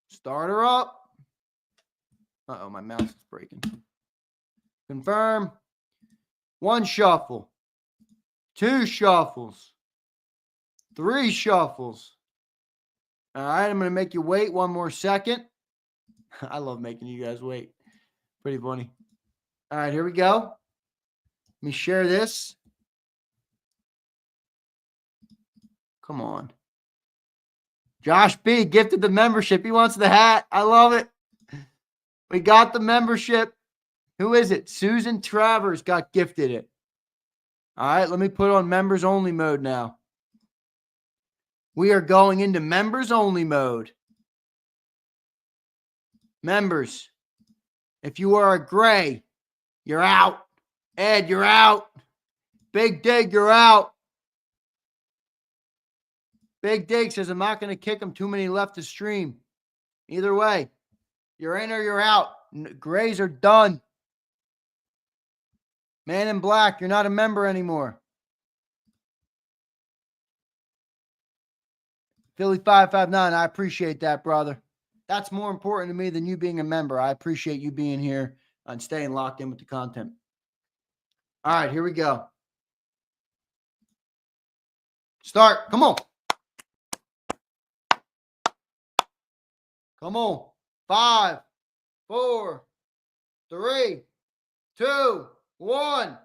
Start her up. Uh-oh, my mouse is breaking. Confirm. 1 shuffle. 2 shuffles. 3 shuffles. All right, I'm going to make you wait one more second. I love making you guys wait. Pretty funny. All right, here we go. Let me share this. Come on. Josh B gifted the membership. He wants the hat. I love it. We got the membership. Who is it? Susan Travers got gifted it. All right, let me put on members only mode now. We are going into members only mode. Members, if you are a gray, you're out. Ed, you're out. Big Dig, you're out. Big Dig says, I'm not going to kick him. Too many left to stream. Either way, you're in or you're out. Grays are done. Man in Black, you're not a member anymore. Philly 559, I appreciate that, brother. That's more important to me than you being a member. I appreciate you being here and staying locked in with the content. All right, here we go. Start. Come on. Come on. 5, 4, 3, 2, 1.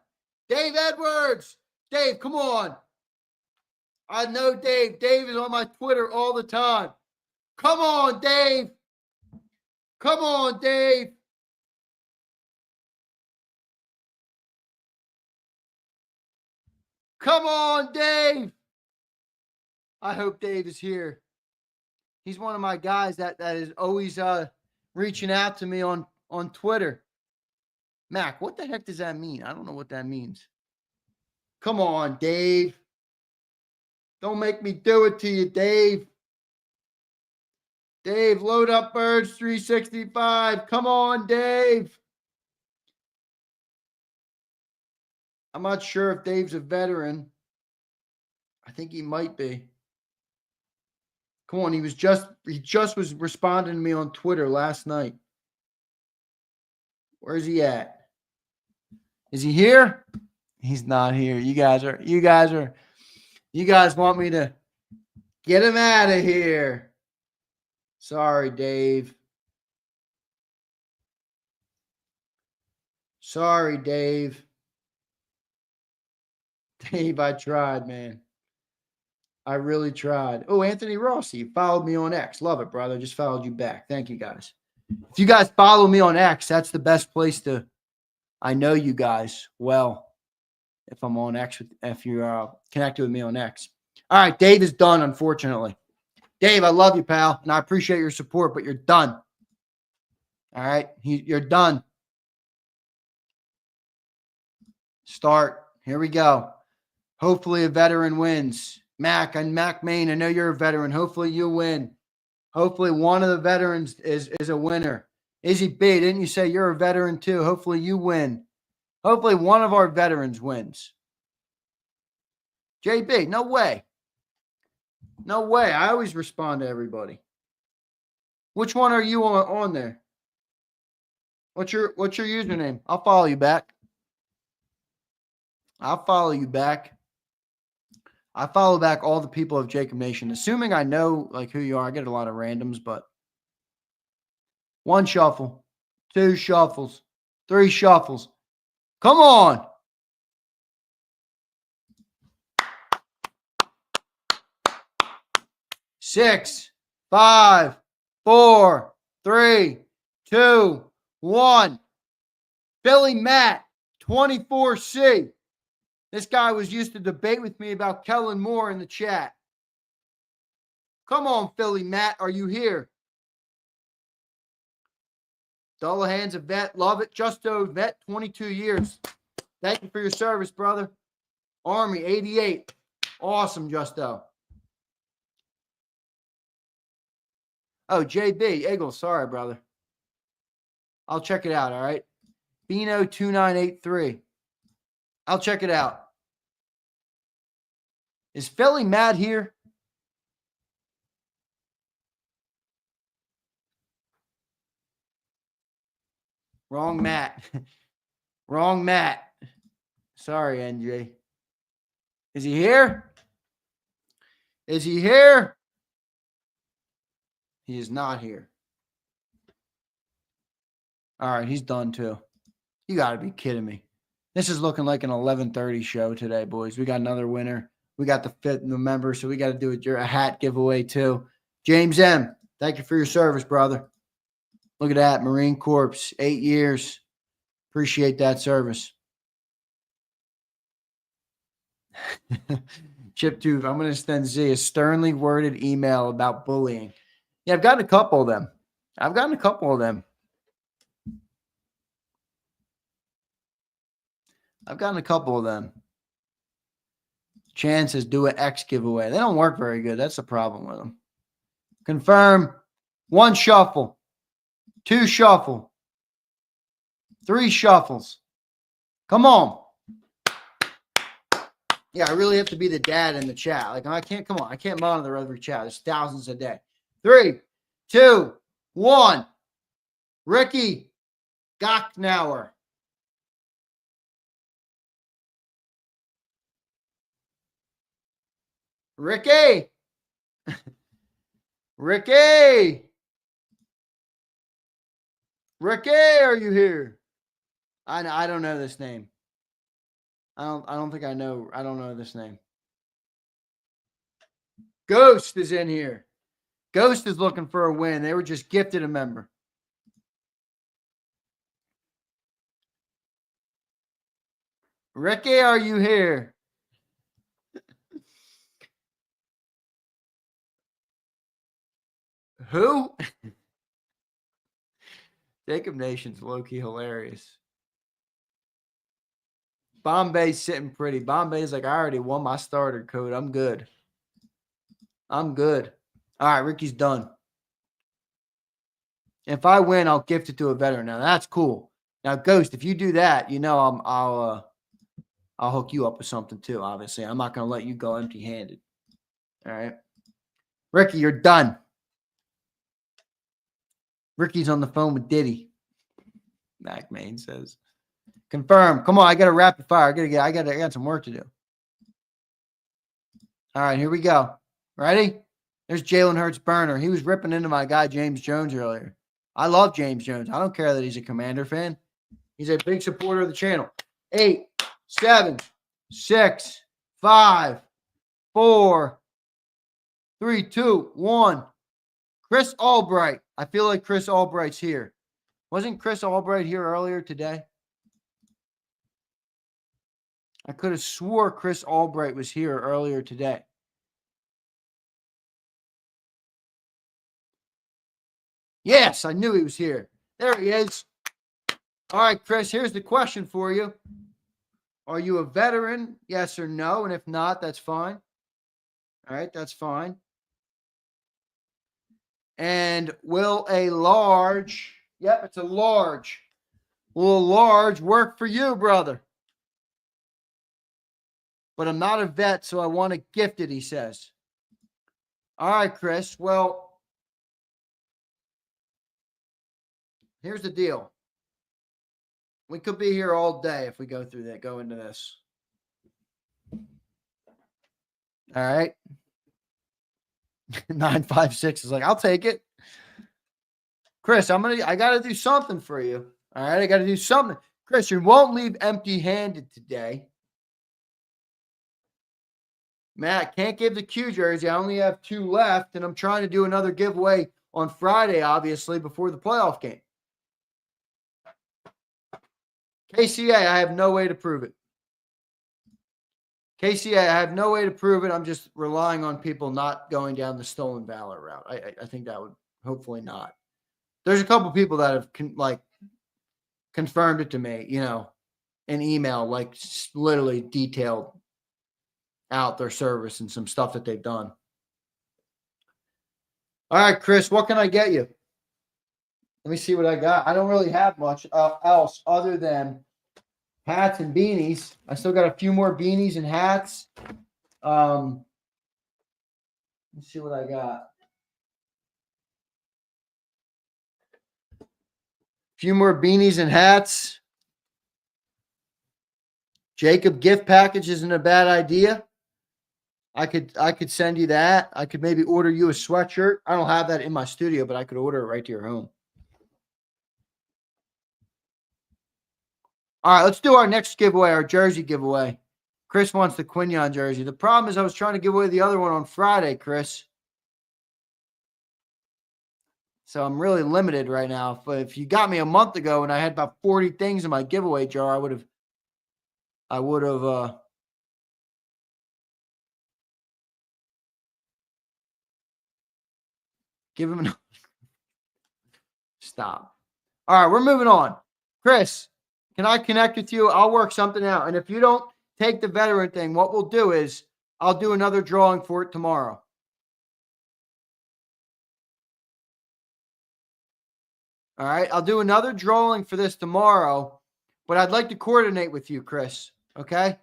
Dave Edwards. Dave, come on. I know Dave. Dave is on my Twitter all the time. Come on, Dave. Come on, Dave. Come on, Dave. I hope Dave is here. He's one of my guys that is always reaching out to me on Twitter. Mac, what the heck does that mean? I don't know what that means. Come on, Dave. Don't make me do it to you, Dave. Dave, load up Birds 365. Come on, Dave. I'm not sure if Dave's a veteran. I think he might be. Come on, he just was responding to me on Twitter last night. Where's he at? Is he here? He's not here. You guys want me to get him out of here. Sorry, Dave. Sorry, Dave. Dave, I tried, man. I really tried. Oh, Anthony Rossi, you followed me on X. Love it, brother. Just followed you back. Thank you, guys. If you guys follow me on X, that's the best place to. I know you guys well. If I'm on X, if you're connected with me on X. All right, Dave is done, unfortunately. Dave, I love you, pal, and I appreciate your support, but you're done. All right, you're done. Start. Here we go. Hopefully a veteran wins. Mac Maine, I know you're a veteran. Hopefully you win. Hopefully one of the veterans is a winner. Izzy B, didn't you say you're a veteran too? Hopefully you win. Hopefully one of our veterans wins. JB, no way. No way. I always respond to everybody. Which one are you on there? What's your username? I'll follow you back. I'll follow you back. I follow back all the people of JAKIB Nation, assuming I know like who you are. I get a lot of randoms, but 1 shuffle, 2 shuffles, 3 shuffles. Come on. Six, 5, 4, 3, 2, 1. Billy Matt, 24C. This guy was used to debate with me about Kellen Moore in the chat. Come on, Philly Matt. Are you here? Dullahan's a vet. Love it. Justo vet, 22 years. Thank you for your service, brother. Army, 88. Awesome, Justo. Oh, JB, Eagle. Sorry, brother. I'll check it out, all right? Bino 2983. I'll check it out. Is Philly Matt here? Wrong Matt. Wrong Matt. Sorry, NJ. Is he here? Is he here? He is not here. All right, he's done too. You got to be kidding me. This is looking like an 11:30 show today, boys. We got another winner. We got the 5th member, so we got to do a hat giveaway too. James M., thank you for your service, brother. Look at that, Marine Corps, 8 years. Appreciate that service. Chip Tooth, I'm going to send Z a sternly worded email about bullying. Yeah, I've gotten a couple of them. Chances do an X giveaway. They don't work very good. That's the problem with them. Confirm. 1 shuffle. 2 shuffle. 3 shuffles. Come on. Yeah, I really have to be the dad in the chat. Like, I can't monitor every chat. There's thousands a day. 3, 2, 1. Ricky Gocknauer. Ricky. Ricky. Ricky, are you here? I don't know this name. I don't think I know. I don't know this name. Ghost is in here. Ghost is looking for a win. They were just gifted a member. Ricky, are you here? Who? JAKIB Nation's low-key hilarious. Bombay's sitting pretty. Bombay's like, I already won my starter code. I'm good. All right, Ricky's done. If I win, I'll gift it to a veteran. Now, that's cool. Now, Ghost, if you do that, you know I'll hook you up with something too, obviously. I'm not going to let you go empty-handed. All right? Ricky, you're done. Ricky's on the phone with Diddy. Mac Main says. Confirm. Come on, I got a rapid fire. I got some work to do. All right, here we go. Ready? There's Jalen Hurts burner. He was ripping into my guy James Jones earlier. I love James Jones. I don't care that he's a Commander fan. He's a big supporter of the channel. 8, 7, 6, 5, 4, 3, 2, 1. Chris Albright. I feel like Chris Albright's here. Wasn't Chris Albright here earlier today? I could have swore Chris Albright was here earlier today. Yes, I knew he was here. There he is. All right, Chris, here's the question for you. Are you a veteran? Yes or no? And if not, that's fine. All right, that's fine. And will a large, yep, it's a large. Will a large work for you, brother? But I'm not a vet, so I want to gift it, he says. All right, Chris. Well, here's the deal. We could be here all day if we go into this. All right. 956 is like, I'll take it. Chris, I gotta do something for you. All right, I gotta do something. Chris, you won't leave empty-handed today. Matt, can't give the Q jersey. I only have 2 left, and I'm trying to do another giveaway on Friday, obviously, before the playoff game. KCA, I have no way to prove it. KCA, I have no way to prove it. I'm just relying on people not going down the stolen valor route. I think that would hopefully not. There's a couple people that have confirmed it to me, in email, like literally detailed out their service and some stuff that they've done. All right, Chris, what can I get you? Let me see what I got. I don't really have much else other than hats and beanies. I still got a few more beanies and hats. Let's see what I got. A few more beanies and hats. JAKIB gift package isn't a bad idea. I could send you that. I could maybe order you a sweatshirt. I don't have that in my studio, but I could order it right to your home. All right, let's do our next giveaway, our jersey giveaway. Chris wants the Quignon jersey. The problem is I was trying to give away the other one on Friday, Chris. So I'm really limited right now. But if you got me a month ago and I had about 40 things in my giveaway jar, I would have give him stop. All right, we're moving on. Chris, can I connect with you? I'll work something out. And if you don't take the veteran thing, what we'll do is I'll do another drawing for it tomorrow. All right, I'll do another drawing for this tomorrow, but I'd like to coordinate with you, Chris. Okay?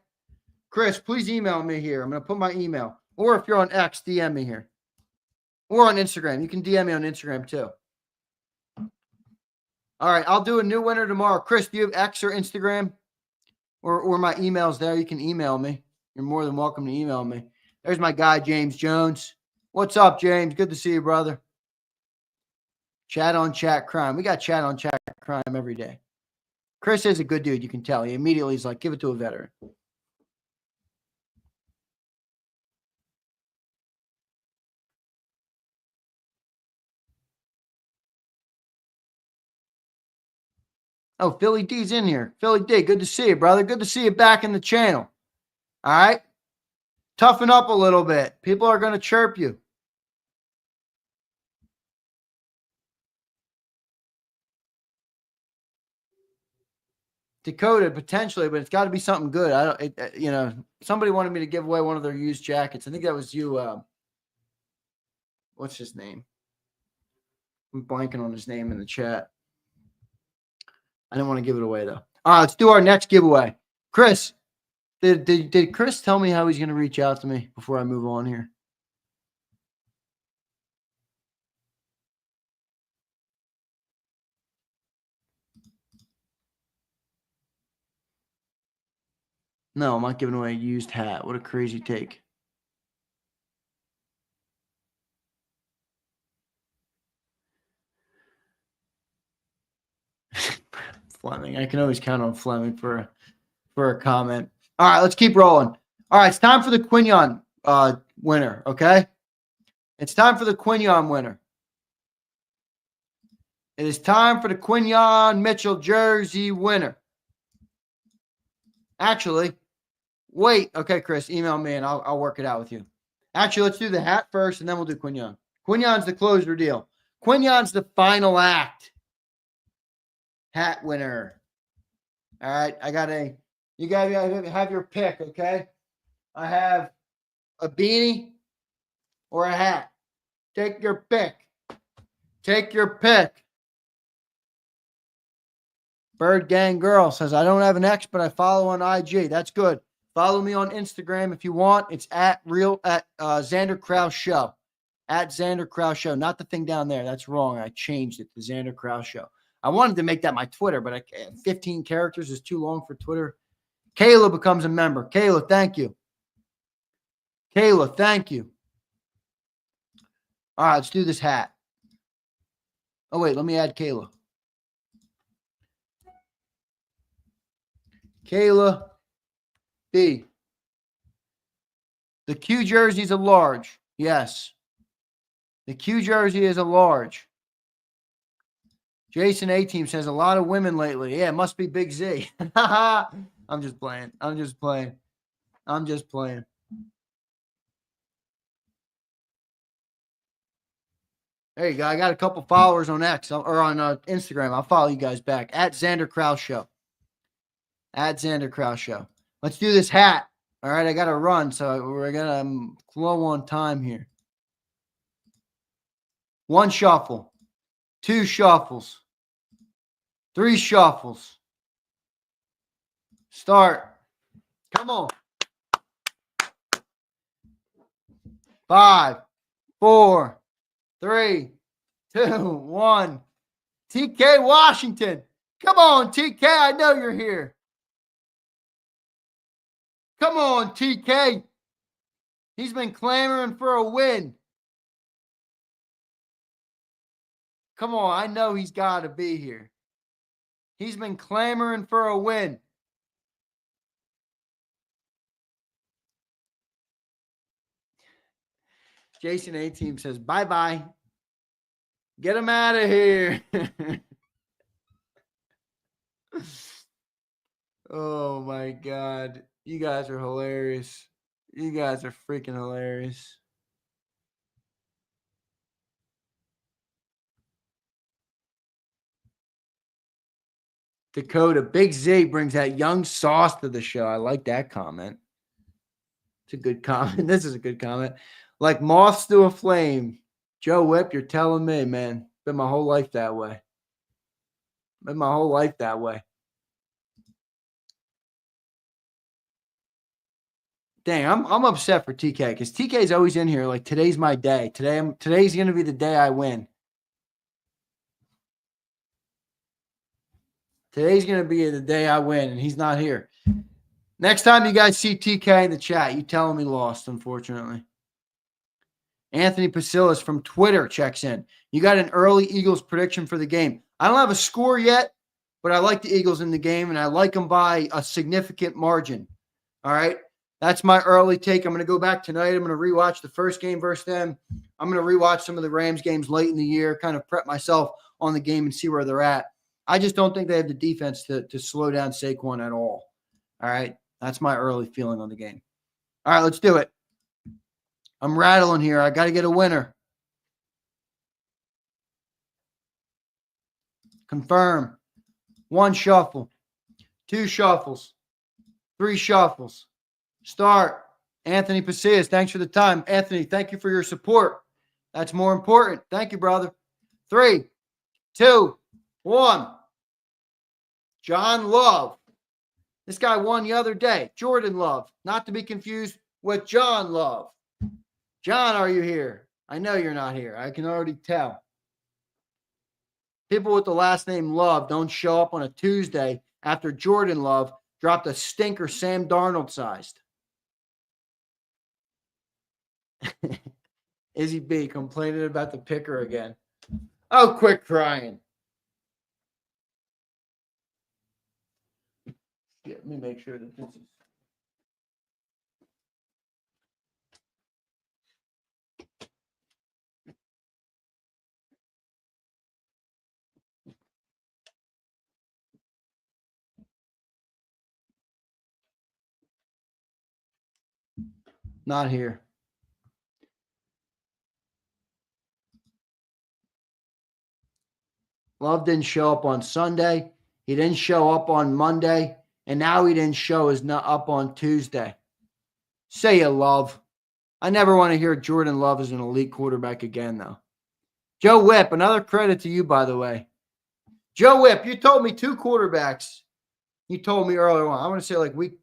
Chris, please email me here. I'm going to put my email. Or if you're on X, DM me here. Or on Instagram. You can DM me on Instagram too. All right, I'll do a new winner tomorrow. Chris, do you have X or Instagram? Or my email's there. You can email me. You're more than welcome to email me. There's my guy, James Jones. What's up, James? Good to see you, brother. Chat on chat crime. We got chat on chat crime every day. Chris is a good dude. You can tell. He immediately is like, give it to a veteran. Oh, Philly D's in here. Philly D, good to see you, brother. Good to see you back in the channel. All right? Toughen up a little bit. People are going to chirp you. Dakota, potentially, but it's got to be something good. Somebody wanted me to give away one of their used jackets. I think that was you. What's his name? I'm blanking on his name in the chat. I didn't want to give it away, though. All right, let's do our next giveaway. Chris, did Chris tell me how he's going to reach out to me before I move on here? No, I'm not giving away a used hat. What a crazy take. Fleming. I can always count on Fleming for a comment. All right, let's keep rolling. All right, it's time for the Quignon winner, okay? It's time for the Quignon winner. It is time for the Quignon Mitchell jersey winner. Actually, wait. Okay, Chris, email me and I'll work it out with you. Actually, let's do the hat first and then we'll do Quignon. Quignon's the closer deal. Quignon's the final act. Hat winner. All right, you gotta have your pick, okay? I have a beanie or a hat. Take your pick. Take your pick. Bird Gang Girl says, I don't have an X, but I follow on IG. That's good. Follow me on Instagram if you want. It's at Zander Krause Show. At Zander Krause Show. Not the thing down there. That's wrong. I changed it to Zander Krause Show. I wanted to make that my Twitter, but 15 characters is too long for Twitter. Kayla becomes a member. Kayla, thank you. Kayla, thank you. All right, let's do this hat. Oh, wait, let me add Kayla. Kayla B. The Q jersey is a large. Yes. The Q jersey is a large. Jason A-Team says a lot of women lately. Yeah, it must be Big Z. I'm just playing. I'm just playing. There you go. I got a couple followers on X or on Instagram. I'll follow you guys back. At Zander Krause Show. At Zander Krause Show. Let's do this hat. All right, I got to run, so we're going to low on time here. 1 shuffle. 2 shuffles. 3 shuffles. Start. Come on. 5, 4, 3, 2, 1. TK Washington. Come on, TK. I know you're here. Come on, TK. He's been clamoring for a win. Come on, I know he's got to be here. He's been clamoring for a win. Jason A-Team says, bye-bye. Get him out of here. Oh, my God. You guys are hilarious. You guys are freaking hilarious. Dakota, Big Z brings that young sauce to the show. I like that comment. It's a good comment. This is a good comment. Like moths to a flame. Joe Whip, you're telling me, man. Been my whole life that way. Been my whole life that way. Dang, I'm upset for TK because TK's always in here like today's my day. Today's going to be the day I win. Today's going to be the day I win, and he's not here. Next time you guys see TK in the chat, you tell him he lost, unfortunately. Anthony Pasilis from Twitter checks in. You got an early Eagles prediction for the game. I don't have a score yet, but I like the Eagles in the game, and I like them by a significant margin. All right? That's my early take. I'm going to go back tonight. I'm going to rewatch the first game versus them. I'm going to rewatch some of the Rams games late in the year, kind of prep myself on the game and see where they're at. I just don't think they have the defense to slow down Saquon at all. All right? That's my early feeling on the game. All right, let's do it. I'm rattling here. I got to get a winner. Confirm. 1 shuffle. 2 shuffles. 3 shuffles. Start. Anthony Pasillas, thanks for the time. Anthony, thank you for your support. That's more important. Thank you, brother. 3, 2, 1. John Love. This guy won the other day. Jordan Love. Not to be confused with John Love. John, are you here? I know you're not here. I can already tell. People with the last name Love don't show up on a Tuesday after Jordan Love dropped a stinker Sam Darnold sized. Izzy B complaining about the picker again. Oh, quit crying. Yeah, let me make sure that this is. Not here. Love didn't show up on Sunday. He didn't show up on Monday. And now he didn't show his nut up on Tuesday. Say you Love. I never want to hear Jordan Love as an elite quarterback again, though. Joe Whip, another credit to you, by the way. Joe Whip, you told me 2 quarterbacks. You told me earlier on. I want to say like week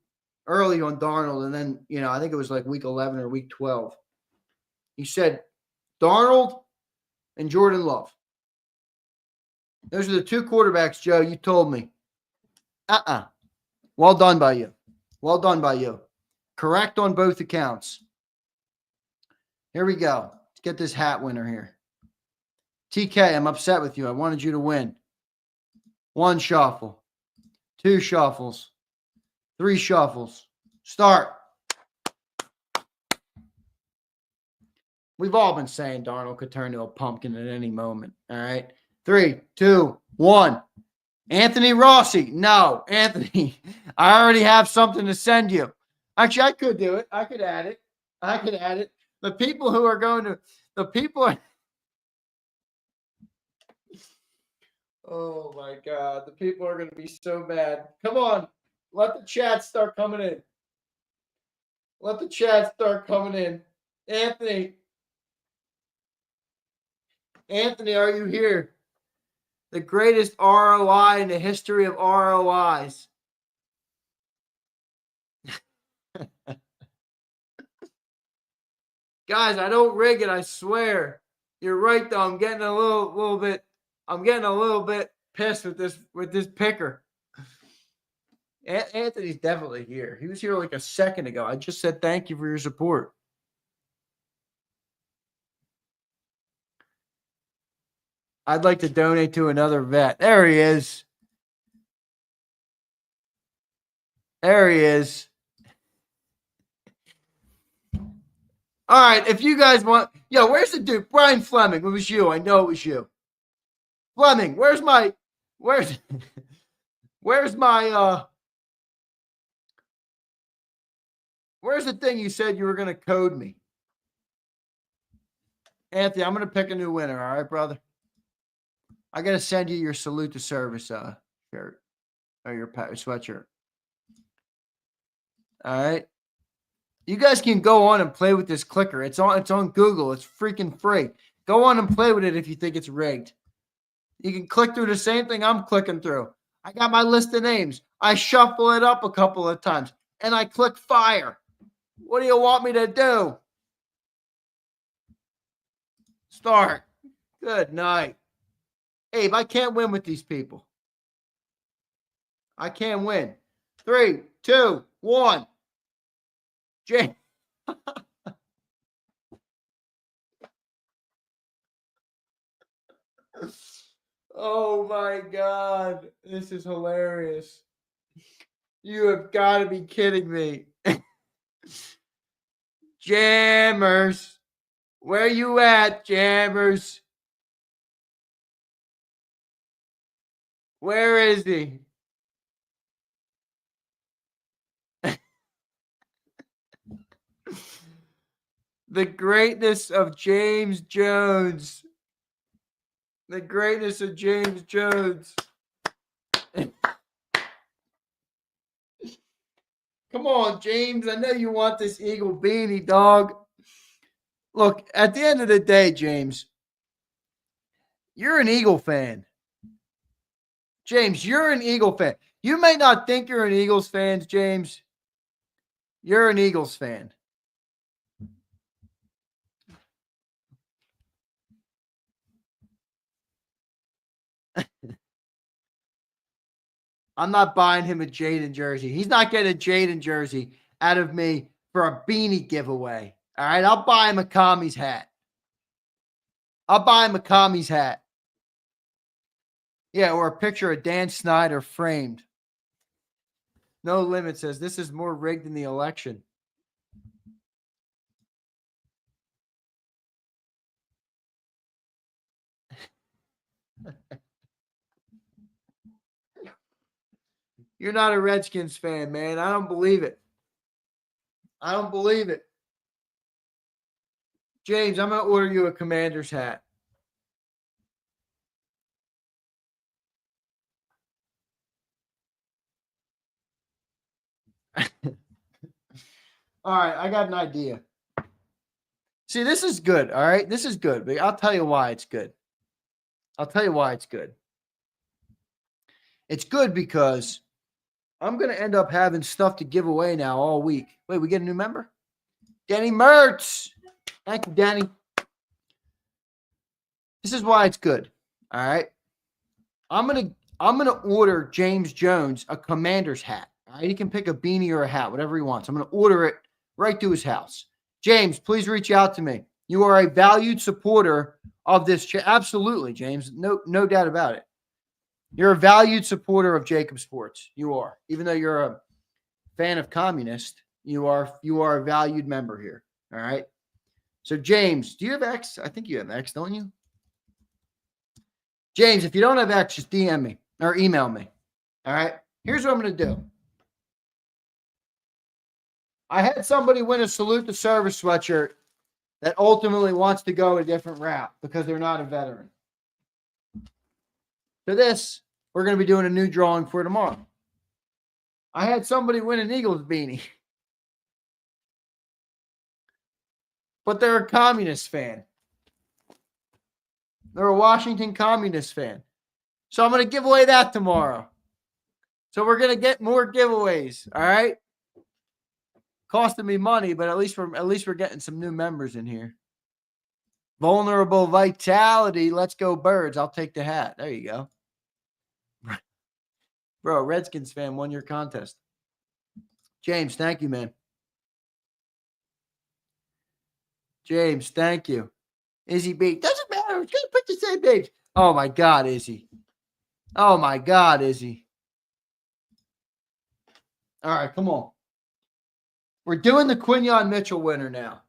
early on Darnold, and then, I think it was like week 11 or week 12. You said Darnold and Jordan Love. Those are the 2 quarterbacks, Joe, you told me. Well done by you. Well done by you. Correct on both accounts. Here we go. Let's get this hat winner here. TK, I'm upset with you. I wanted you to win. 1 shuffle. 2 shuffles. 3 shuffles. Start. We've all been saying Darnold could turn into a pumpkin at any moment. All right. 3, 2, 1. Anthony Rossi. No, Anthony. I already have something to send you. Actually, I could do it. I could add it. The people who are going to, oh my God. The people are going to be so mad. Come on. Let the chat start coming in. Anthony, are you here? The greatest ROI in the history of ROIs. Guys, I don't rig it, I swear. You're right though. I'm getting a little bit pissed with this picker. Anthony's definitely here. He was here like a second ago. I just said thank you for your support. I'd like to donate to another vet. There he is. There he is. All right, if you guys want, where's the dude? Brian Fleming. It was you. I know it was you. Fleming, where's my where's the thing you said you were going to code me? Anthony, I'm going to pick a new winner, all right, brother? I got to send you your salute to service shirt or your sweatshirt. All right. You guys can go on and play with this clicker. It's on Google. It's freaking free. Go on and play with it if you think it's rigged. You can click through the same thing I'm clicking through. I got my list of names. I shuffle it up a couple of times, and I click fire. What do you want me to do? Start. Good night. Abe, I can't win with these people. I can't win. 3, 2, 1. Jay. Oh my God. This is hilarious. You have got to be kidding me. Jammers. Where you at, Jammers? Where is he? The greatness of James Jones. The greatness of James Jones. Come on, James. I know you want this Eagle beanie, dog. Look, at the end of the day, James, you're an Eagle fan. James, you're an Eagle fan. You may not think you're an Eagles fan, James. You're an Eagles fan. I'm not buying him a Jaden jersey. He's not getting a Jaden jersey out of me for a beanie giveaway. All right, I'll buy him a Commies hat. Yeah, or a picture of Dan Snyder framed. No Limit says this is more rigged than the election. You're not a Redskins fan, man. I don't believe it. James, I'm going to order you a Commander's hat. All right, I got an idea. See, this is good, all right? This is good, but I'll tell you why it's good. It's good because I'm going to end up having stuff to give away now all week. Wait, we get a new member? Danny Mertz. Thank you, Danny. This is why it's good. All right. I'm gonna order James Jones a Commander's hat. All right. He can pick a beanie or a hat, whatever he wants. I'm gonna order it right to his house. James, please reach out to me. You are a valued supporter of this channel. Absolutely, James. No doubt about it. You're a valued supporter of JAKIB Sports. You are. Even though you're a fan of communist, you are a valued member here. All right. So, James, do you have X? I think you have X, don't you? James, if you don't have X, just DM me or email me. All right. Here's what I'm going to do. I had somebody win a Salute to Service sweatshirt that ultimately wants to go a different route because they're not a veteran. For this, we're going to be doing a new drawing for tomorrow. I had somebody win an Eagles beanie, but they're a communist fan. They're a Washington communist fan. So I'm going to give away that tomorrow. So we're going to get more giveaways, all right? Costing me money, but at least we're getting some new members in here. Vulnerable Vitality. Let's go Birds. I'll take the hat. There you go. Bro, Redskins fan won your contest. James, thank you, man. James, thank you. Izzy B. Doesn't matter. Just put the same names. Oh, my God, Izzy. Oh, my God, Izzy. All right, come on. We're doing the Quinyon Mitchell winner now.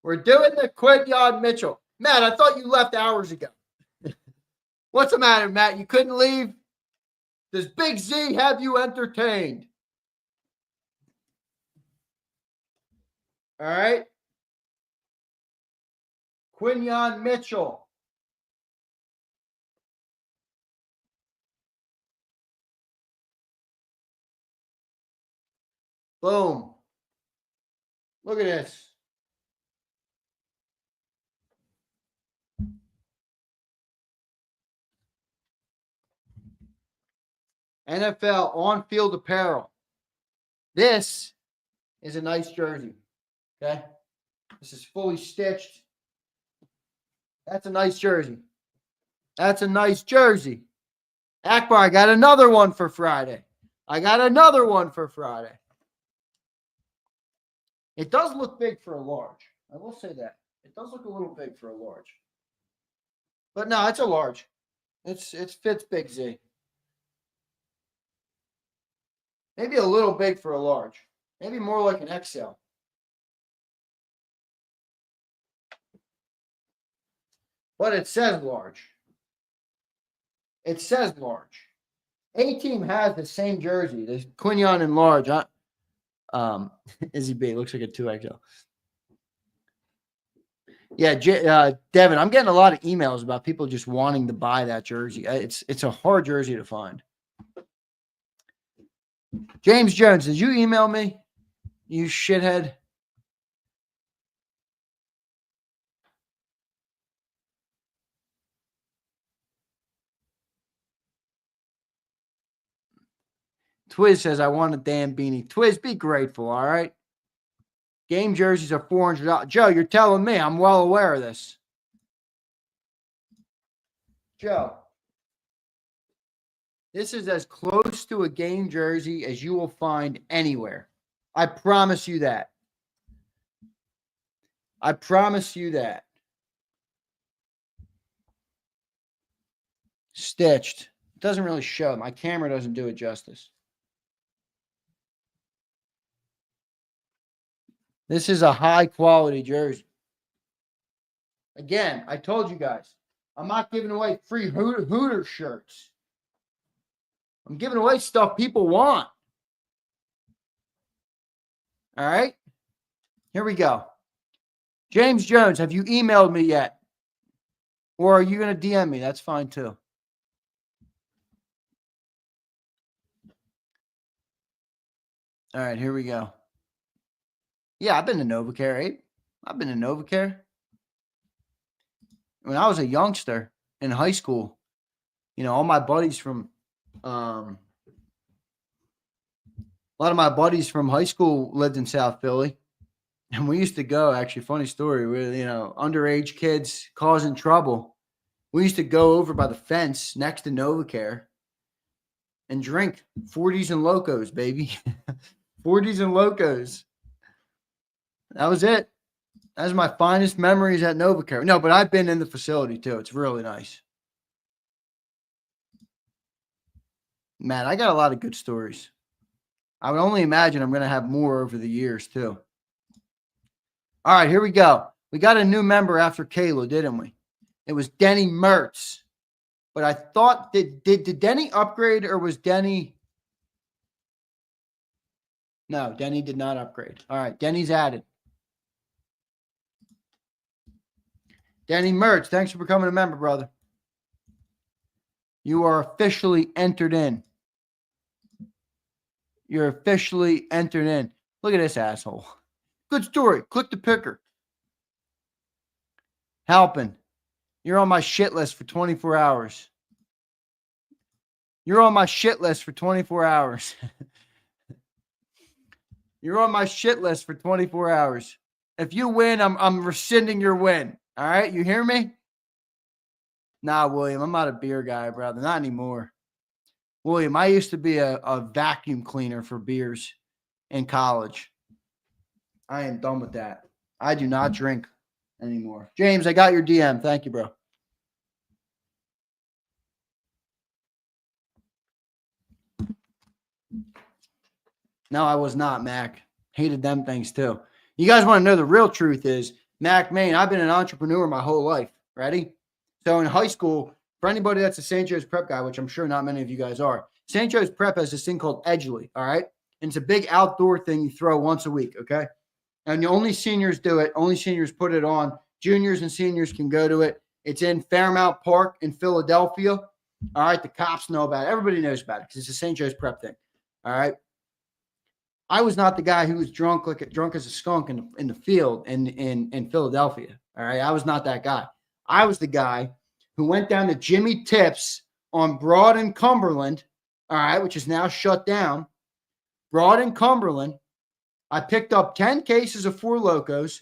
We're doing the Quinyon Mitchell. Matt, I thought you left hours ago. What's the matter, Matt? You couldn't leave? Does Big Z have you entertained? All right. Quinyon Mitchell. Boom. Look at this. NFL on-field apparel. This is a nice jersey. Okay. This is fully stitched. That's a nice jersey. That's a nice jersey. Akbar, I got another one for Friday. It does look big for a large. I will say that. It does look a little big for a large. But no, it's a large. It fits Big Z. Maybe a little big for a large. Maybe more like an XL. But it says large. It says large. A-Team has the same jersey. There's Quinyon in large. Izzy B looks like a 2XL. Yeah, Devin, I'm getting a lot of emails about people just wanting to buy that jersey. It's a hard jersey to find. James Jones, did you email me? You shithead. Twiz says, I want a damn beanie. Twiz, be grateful, all right? Game jerseys are $400. Joe, you're telling me. I'm well aware of this. Joe, this is as close to a game jersey as you will find anywhere. I promise you that. I promise you that. Stitched. It doesn't really show. My camera doesn't do it justice. This is a high quality jersey. Again, I told you guys, I'm not giving away free Hooter shirts. I'm giving away stuff people want. All right. Here we go. James Jones, have you emailed me yet? Or are you going to DM me? That's fine too. All right, here we go. Yeah, I've been to NovaCare, Abe. I've been to NovaCare. When I was a youngster in high school, you know, all my buddies from a lot of my buddies from high school lived in South Philly. And we used to go, actually, funny story, with, you know, underage kids causing trouble. We used to go over by the fence next to NovaCare and drink 40s and Locos, baby. 40s and Locos. That was it. That was my finest memories at NovaCare. No, but I've been in the facility too. It's really nice. Man, I got a lot of good stories. I would only imagine I'm going to have more over the years too. All right, here we go. We got a new member after Kayla, didn't we? It was Denny Mertz. But I thought, did Denny upgrade or was Denny? No, Denny did not upgrade. All right, Denny's added. Denny Mertz, thanks for becoming a member, brother. You are officially entered in. You're officially entered in. Look at this asshole. Good story. Click the picker. Halpin, you're on my shit list for 24 hours. You're on my shit list for 24 hours. You're on my shit list for 24 hours. If you win, I'm rescinding your win. All right, you hear me? Nah, William, I'm not a beer guy, brother. Not anymore. William, I used to be a vacuum cleaner for beers in college. I am done with that. I do not drink anymore. James, I got your DM. Thank you, bro. No, I was not, Mac. Hated them things too. You guys want to know the real truth is, Mac, Maine, I've been an entrepreneur my whole life. Ready? So in high school, for anybody that's a St. Joe's Prep guy, which I'm sure not many of you guys are, St. Joe's Prep has this thing called Edgeley, all right? And it's a big outdoor thing you throw once a week, okay? And only seniors do it. Only seniors put it on. Juniors and seniors can go to it. It's in Fairmount Park in Philadelphia. All right, the cops know about it. Everybody knows about it because it's a St. Joe's Prep thing. All right. I was not the guy who was drunk as a skunk in the field in Philadelphia. All right. I was not that guy. I was the guy who went down to Jimmy Tips on Broad and Cumberland, all right, which is now shut down. Broad and Cumberland. I picked up 10 cases of Four Locos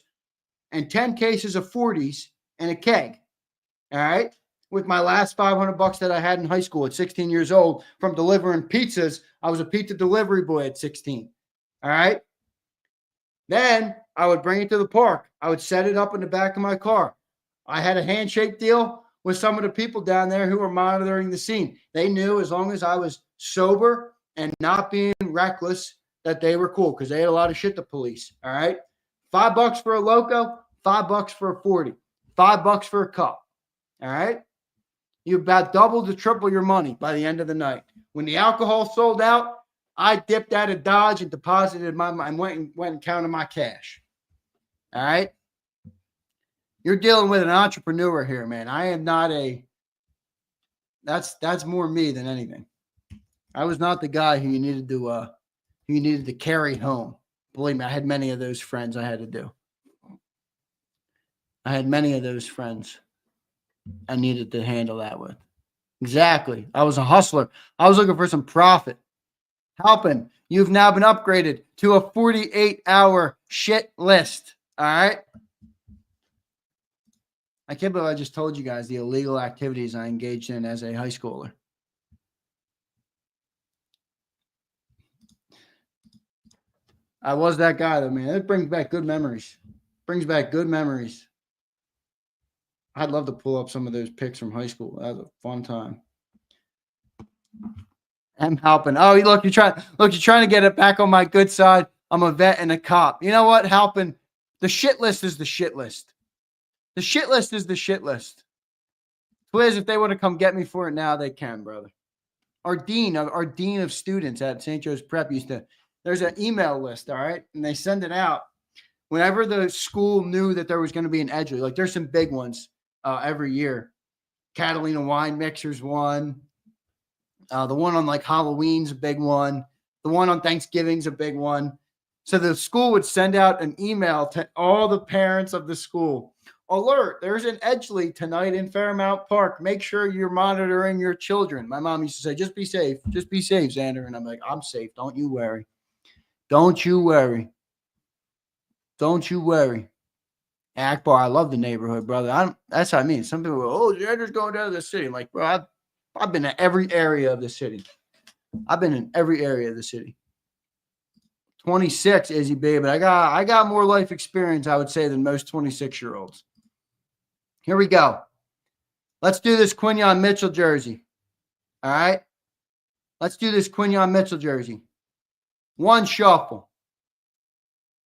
and 10 cases of 40s and a keg. All right. With my last $500 that I had in high school at 16 years old from delivering pizzas. I was a pizza delivery boy at 16. All right. Then I would bring it to the park. I would set it up in the back of my car. I had a handshake deal with some of the people down there who were monitoring the scene. They knew as long as I was sober and not being reckless that they were cool because they had a lot of shit to police. All right. $5 for a loco, $5 for a 40, $5 for a cup. All right. You about double to triple your money by the end of the night. When the alcohol sold out, I dipped out of Dodge and deposited and went and counted my cash. All right. You're dealing with an entrepreneur here, man. I am not that's more me than anything. I was not the guy who you needed to carry home. Believe me, I had many of those friends I had to do. I had many of those friends I needed to handle that with. Exactly. I was a hustler. I was looking for some profit. Helping. You've now been upgraded to a 48-hour shit list. All right. I can't believe I just told you guys the illegal activities I engaged in as a high schooler. I was that guy though, man. It brings back good memories. Brings back good memories. I'd love to pull up some of those pics from high school. That was a fun time. I'm helping. Oh, look, you're trying to get it back on my good side. I'm a vet and a cop. You know what? Helping. The shit list is the shit list. The shit list is the shit list. Please, if they want to come get me for it now, they can, brother. Our dean of students at St. Joe's Prep there's an email list, all right? And they send it out whenever the school knew that there was going to be an Edgeley. Like there's some big ones every year. Catalina Wine Mixer's one. The one on like Halloween's a big one. The one on Thanksgiving's a big one. So the school would send out an email to all the parents of the school. Alert, there's an Edgeley tonight in Fairmount Park. Make sure you're monitoring your children. My mom used to say, just be safe. Just be safe, Zander. And I'm like, I'm safe. Don't you worry. Don't you worry. Don't you worry. Akbar, I love the neighborhood, brother. That's what I mean. Some people go, oh, Zander's going down to the city. I'm like, bro, I've been in every area of the city. I've been in every area of the city. 26, Izzy B, but I got more life experience, I would say, than most 26-year-olds. Here we go. Let's do this Quinyon Mitchell jersey. All right? Let's do this Quinyon Mitchell jersey. One shuffle.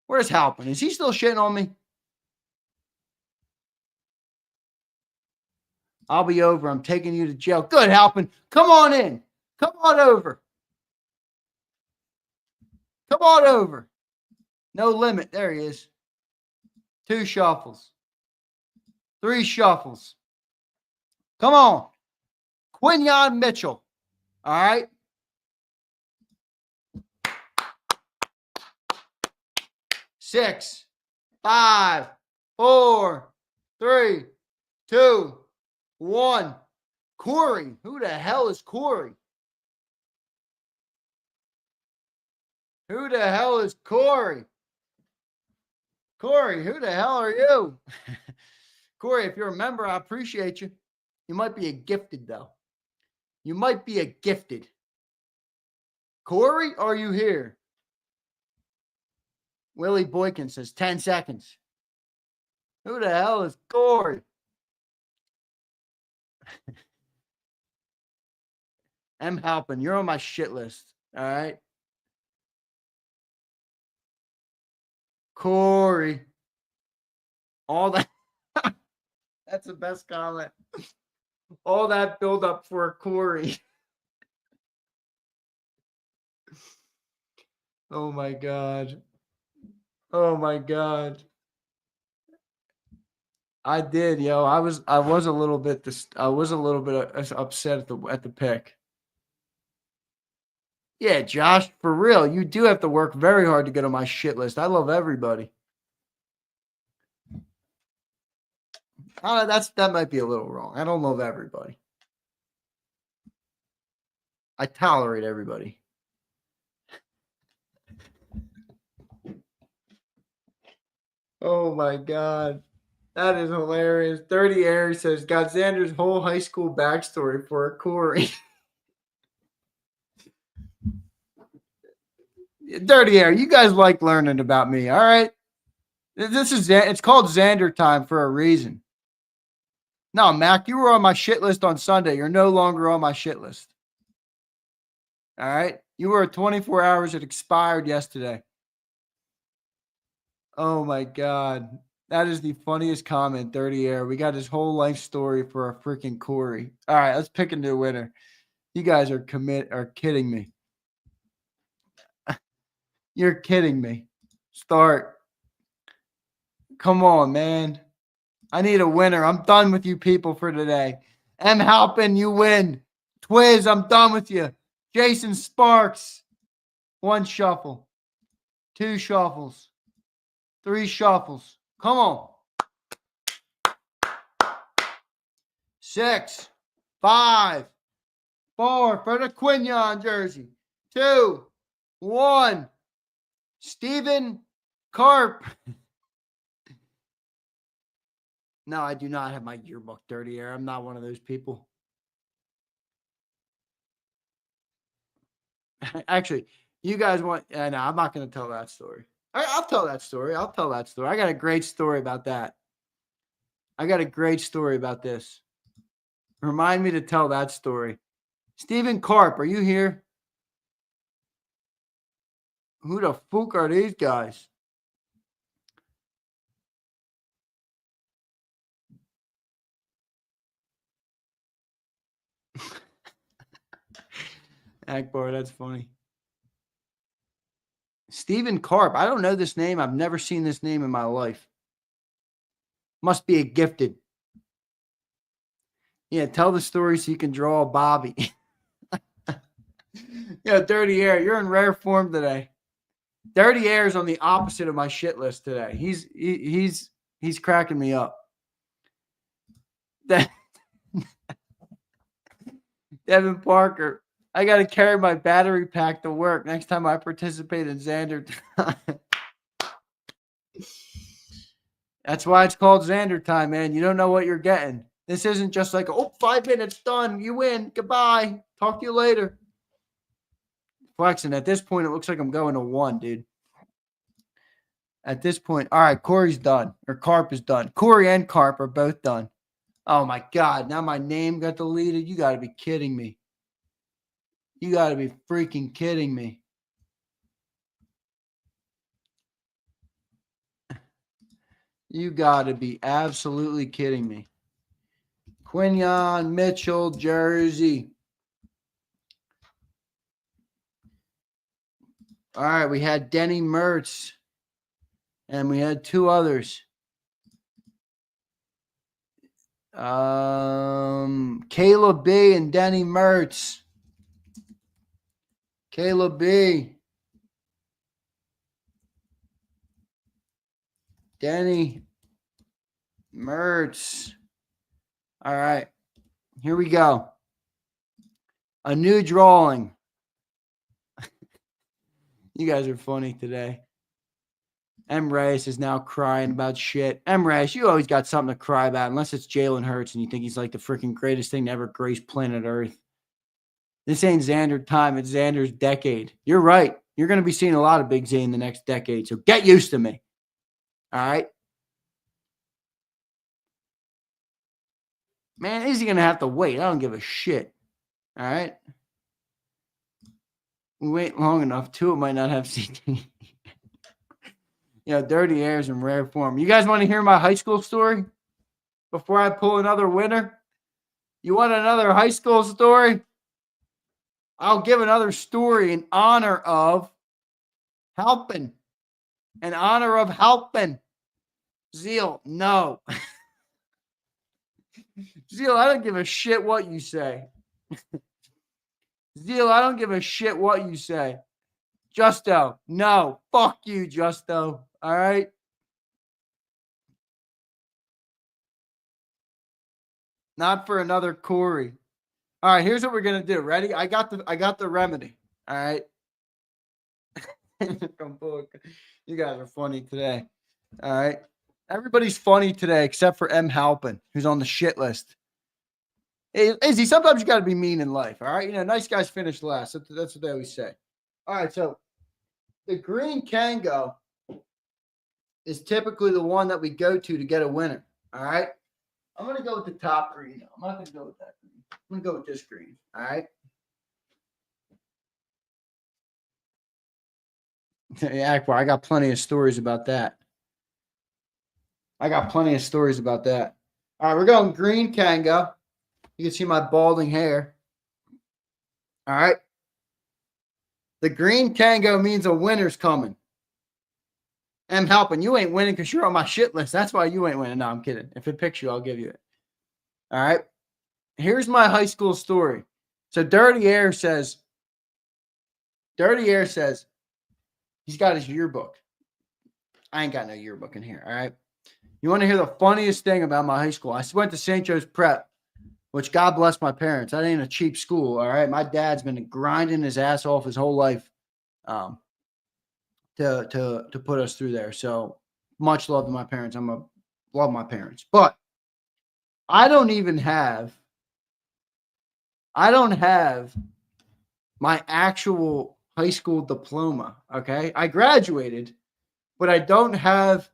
Where's Halpin? Is he still shitting on me? I'll be over. I'm taking you to jail. Good, Halpin. Come on in. Come on over. Come on over. No limit. There he is. 2 shuffles. 3 shuffles. Come on. Quinyon Mitchell. All right. Six, 5, 4, 3, 2, 1. Corey. Who the hell is Corey? Who the hell is Corey? Corey, who the hell are you? Corey, if you're a member, I appreciate you. You might be a gifted, though. You might be a gifted. Corey, are you here? Willie Boykin says 10 seconds. Who the hell is Corey? M. Halpin, you're on my shit list. All right. Corey. All that. That's the best comment. All that build up for Corey. Oh my God. Oh my God. I did, yo. I was a little bit upset at the pick. Yeah, Josh, for real, you do have to work very hard to get on my shit list. I love everybody. That might be a little wrong. I don't love everybody. I tolerate everybody. Oh my God. That is hilarious. 30 Air says, got Zander's whole high school backstory for a Corey. Dirty Air, you guys like learning about me, all right? It's called Zander time for a reason. No, Mac, you were on my shit list on Sunday. You're no longer on my shit list. All right? You were at 24 hours. It expired yesterday. Oh, my God. That is the funniest comment, Dirty Air. We got his whole life story for a freaking Corey. All right, let's pick a new winner. You guys are kidding me. You're kidding me. Start. Come on, man. I need a winner. I'm done with you people for today. M. Halpin, you win. Twiz, I'm done with you. Jason Sparks, 1 shuffle. 2 shuffles. 3 shuffles. Come on. 6, 5, 4 for the Quignon jersey. 2, 1. Stephen Carp. No, I do not have my yearbook, Dirty Air. I'm not one of those people. Actually, you guys want... no, I'm not going to tell that story. I'll tell that story. I got a great story about that. I got a great story about this. Remind me to tell that story. Stephen Carp, are you here? Who the fuck are these guys? Akbar, that's funny. Stephen Carp. I don't know this name. I've never seen this name in my life. Must be a gifted. Yeah, tell the story so you can draw a Bobby. Yeah, Dirty Air, you're in rare form today. Dirty Air is on the opposite of my shit list today. He's cracking me up. Devin Parker. I got to carry my battery pack to work next time I participate in Zander time. That's why it's called Zander time, man. You don't know what you're getting. This isn't just like, 5 minutes, done. You win. Goodbye. Talk to you later. Flexing. At this point, it looks like I'm going to 1, dude. At this point, all right, Corey's done. Or Carp is done. Corey and Carp are both done. Oh, my God. Now my name got deleted. You got to be kidding me. You got to be freaking kidding me. You got to be absolutely kidding me. Quignon Mitchell jersey. All right, we had Denny Mertz. And we had 2 others. Caleb B. and Denny Mertz. Caleb B. Denny Mertz. All right. Here we go. A new drawing. You guys are funny today. M. Reyes is now crying about shit. M. Reyes, you always got something to cry about, unless it's Jalen Hurts and you think he's like the freaking greatest thing to ever grace planet Earth. This ain't Zander time. It's Zander's decade. You're right. You're going to be seeing a lot of Big Z in the next decade, so get used to me. All right? Man, is he going to have to wait? I don't give a shit. All right? We wait long enough. 2 might not have CT. Dirty Air's in rare form. You guys want to hear my high school story before I pull another winner? You want another high school story? I'll give another story in honor of Halpin. In honor of Halpin. Zeal, no. Zeal, I don't give a shit what you say. Zeal, I don't give a shit what you say. Justo, no. Fuck you, Justo. All right? Not for another Corey. All right, here's what we're gonna do. Ready? I got the remedy. All right. You guys are funny today. All right. Everybody's funny today except for M. Halpin, who's on the shit list. Hey, Izzy, sometimes you got to be mean in life. All right. Nice guys finish last. That's what they always say. All right. So the green Kango is typically the one that we go to get a winner. All right. I'm going to go with the top green. I'm not going to go with that green. I'm going to go with this green. All right. Yeah, well, I got plenty of stories about that. All right, we're going green Kango. You can see my balding hair. All right. The green Kango means a winner's coming. I'm helping. You ain't winning because you're on my shit list. That's why you ain't winning. No, I'm kidding. If it picks you, I'll give you it. All right. Here's my high school story. So Dirty Air says he's got his yearbook. I ain't got no yearbook in here. All right. You want to hear the funniest thing about my high school? I went to St. Joe's Prep, which God bless my parents. That ain't a cheap school. All right. My dad's been grinding his ass off his whole life to put us through there. So much love to my parents. Love my parents. But I don't have my actual high school diploma. Okay. I graduated, but I don't have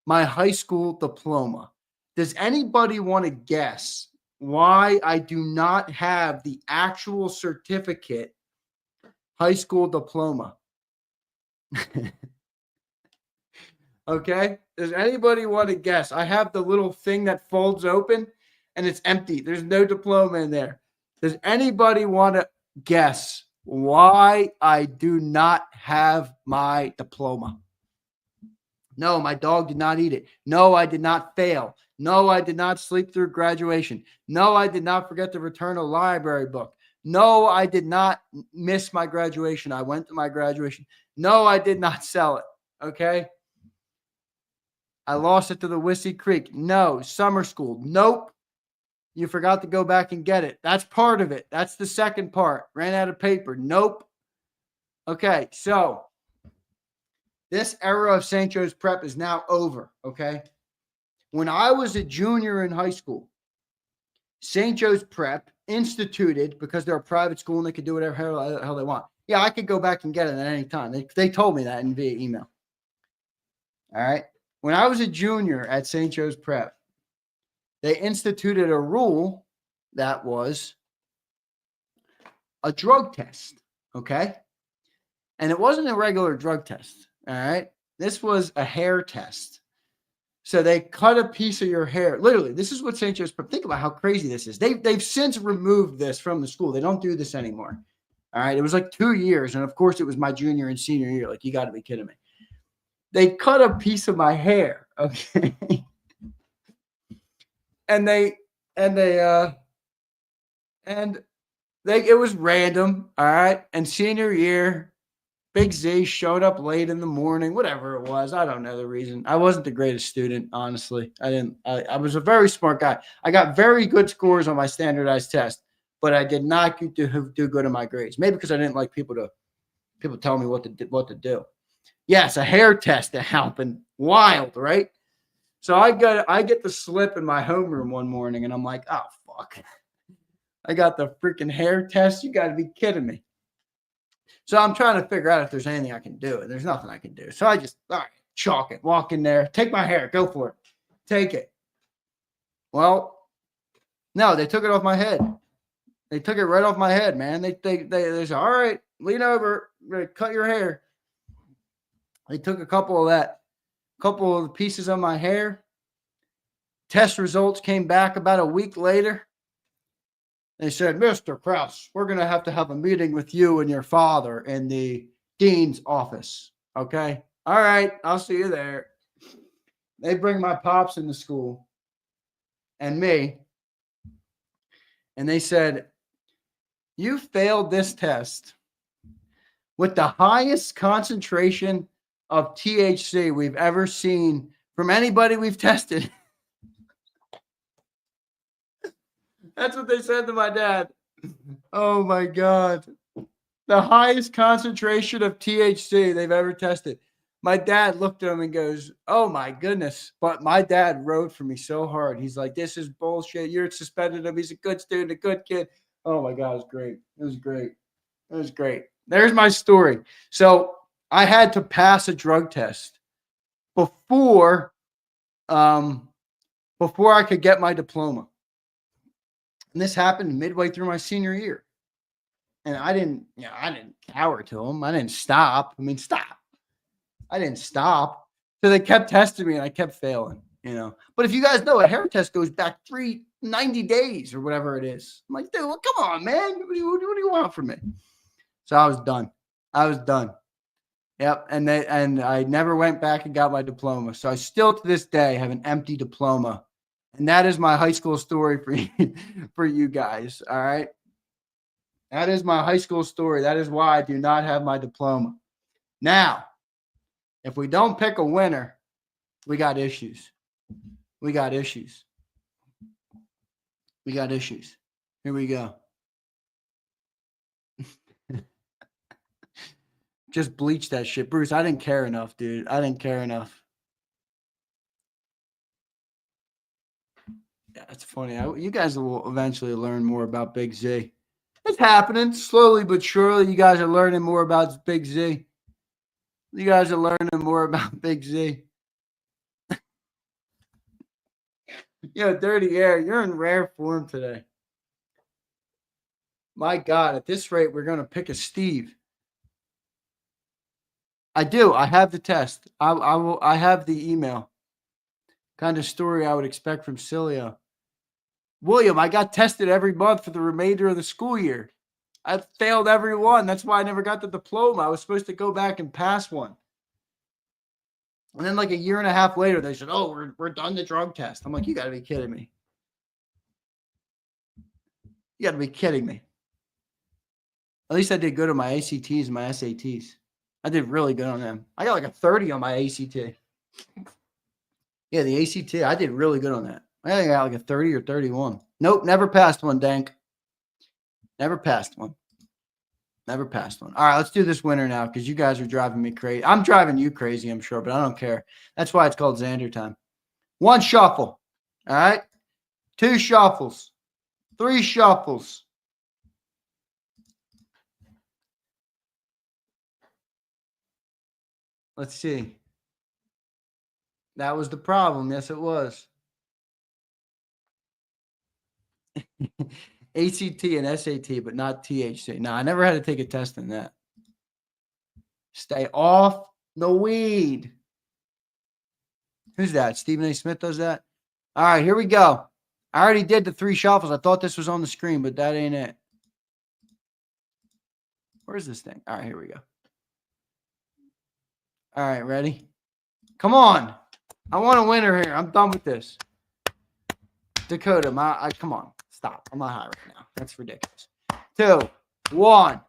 my high school diploma. Does anybody want to guess why I do not have the actual certificate high school diploma? Okay. Does anybody want to guess? I have the little thing that folds open and it's empty. There's no diploma in there. Does anybody want to guess why I do not have my diploma? No, my dog did not eat it. No, I did not fail. No, I did not sleep through graduation. No, I did not forget to return a library book. No, I did not miss my graduation. I went to my graduation. No, I did not sell it. Okay. I lost it to the Wissy Creek. No. Summer school. Nope. You forgot to go back and get it. That's part of it. That's the second part. Ran out of paper. Nope. Okay. So this era of St. Joe's Prep is now over. Okay. When I was a junior in high school, St. Joe's Prep instituted, because they're a private school and they could do whatever the hell they want. Yeah, I could go back and get it at any time. They told me that via email. All right. When I was a junior at St. Joe's Prep, they instituted a rule that was a drug test. Okay. And it wasn't a regular drug test. All right. This was a hair test. So they cut a piece of your hair. Literally, this is what St. Joe's Prep. Think about how crazy this is. They've since removed this from the school. They don't do this anymore. All right. It was like 2 years. And of course, it was my junior and senior year. Like, you got to be kidding me. They cut a piece of my hair. Okay. It was random. All right. And senior year, Big Z showed up late in the morning, whatever it was. I don't know the reason. I wasn't the greatest student, honestly. I was a very smart guy. I got very good scores on my standardized test, but I did not do good in my grades. Maybe because I didn't like people tell me what to do. Yes, a hair test that happened. Wild, right? So I get the slip in my homeroom one morning, and I'm like, oh, fuck. I got the freaking hair test. You got to be kidding me. So I'm trying to figure out if there's anything I can do, and there's nothing I can do. So I just, all right, chalk it, walk in there, take my hair, go for it, take it. Well, no, they took it off my head. They took it right off my head, man. They said, all right, lean over, cut your hair. They took a couple of that. couple of pieces of my hair. Test results came back about a week later. They said, Mr. Krause, we're going to have a meeting with you and your father in the dean's office. Okay. All right. I'll see you there. They bring my pops into school and me. And they said, you failed this test with the highest concentration of THC we've ever seen from anybody we've tested. That's what they said to my dad. Oh, my God. The highest concentration of THC they've ever tested. My dad looked at him and goes, oh, my goodness. But my dad rode for me so hard. He's like, this is bullshit. You're suspended him. He's a good student, a good kid. Oh, my God. It was great. It was great. It was great. There's my story. So I had to pass a drug test before I could get my diploma. And this happened midway through my senior year. And I didn't cower to them. I didn't stop. I didn't stop. So they kept testing me and I kept failing, But if you guys know, a hair test goes back 90 days or whatever it is. I'm like, dude, well, come on, man. What do you want from me? So I was done. Yep. And I never went back and got my diploma. So I still to this day have an empty diploma. And that is my high school story for you guys. All right. That is my high school story. That is why I do not have my diploma. Now, if we don't pick a winner, we got issues. We got issues. Here we go. Just bleach that shit. Bruce, I didn't care enough, dude. I didn't care enough. Yeah, it's funny. You guys will eventually learn more about Big Z. It's happening slowly but surely. You guys are learning more about Big Z. Dirty Air, you're in rare form today. My God, at this rate, we're going to pick a Steve. I do. I have the test. I have the email. Kind of story I would expect from Cilio. William, I got tested every month for the remainder of the school year. I failed every one. That's why I never got the diploma. I was supposed to go back and pass one. And then like a year and a half later, they said, oh, we're done the drug test. I'm like, you got to be kidding me. At least I did good on my ACTs and my SATs. I did really good on them. I got like a 30 on my ACT. Yeah, the ACT, I did really good on that. I think I got like a 30 or 31. Nope, never passed one, Dank. Never passed one. All right, let's do this winner now because you guys are driving me crazy. I'm driving you crazy, I'm sure, but I don't care. That's why it's called Zander time. 1 shuffle. All right? 2 shuffles. 3 shuffles. Let's see. That was the problem. Yes, it was. ACT and SAT, but not THC. No, I never had to take a test in that. Stay off the weed. Who's that? Stephen A. Smith does that? All right, here we go. I already did the 3 shuffles. I thought this was on the screen, but that ain't it. Where's this thing? All right, here we go. All right, ready? Come on. I want a winner here. I'm done with this. Dakota, come on. Stop. I'm not high right now. That's ridiculous. 2, 1.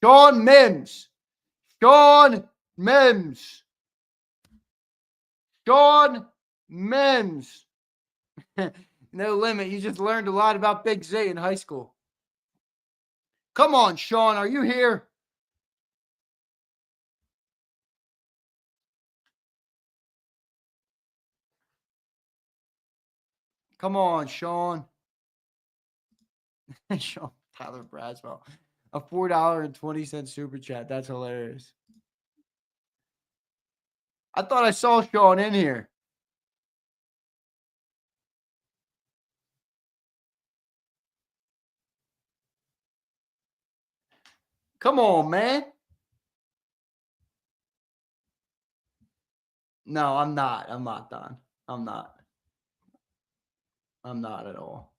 Sean Mims. Sean Mims. No limit. You just learned a lot about Big Z in high school. Come on, Sean. Are you here? Come on, Sean. Sean Tyler Braswell. A $4.20 super chat. That's hilarious. I thought I saw Sean in here. Come on, man. No, I'm not. I'm not done. I'm not. I'm not at all.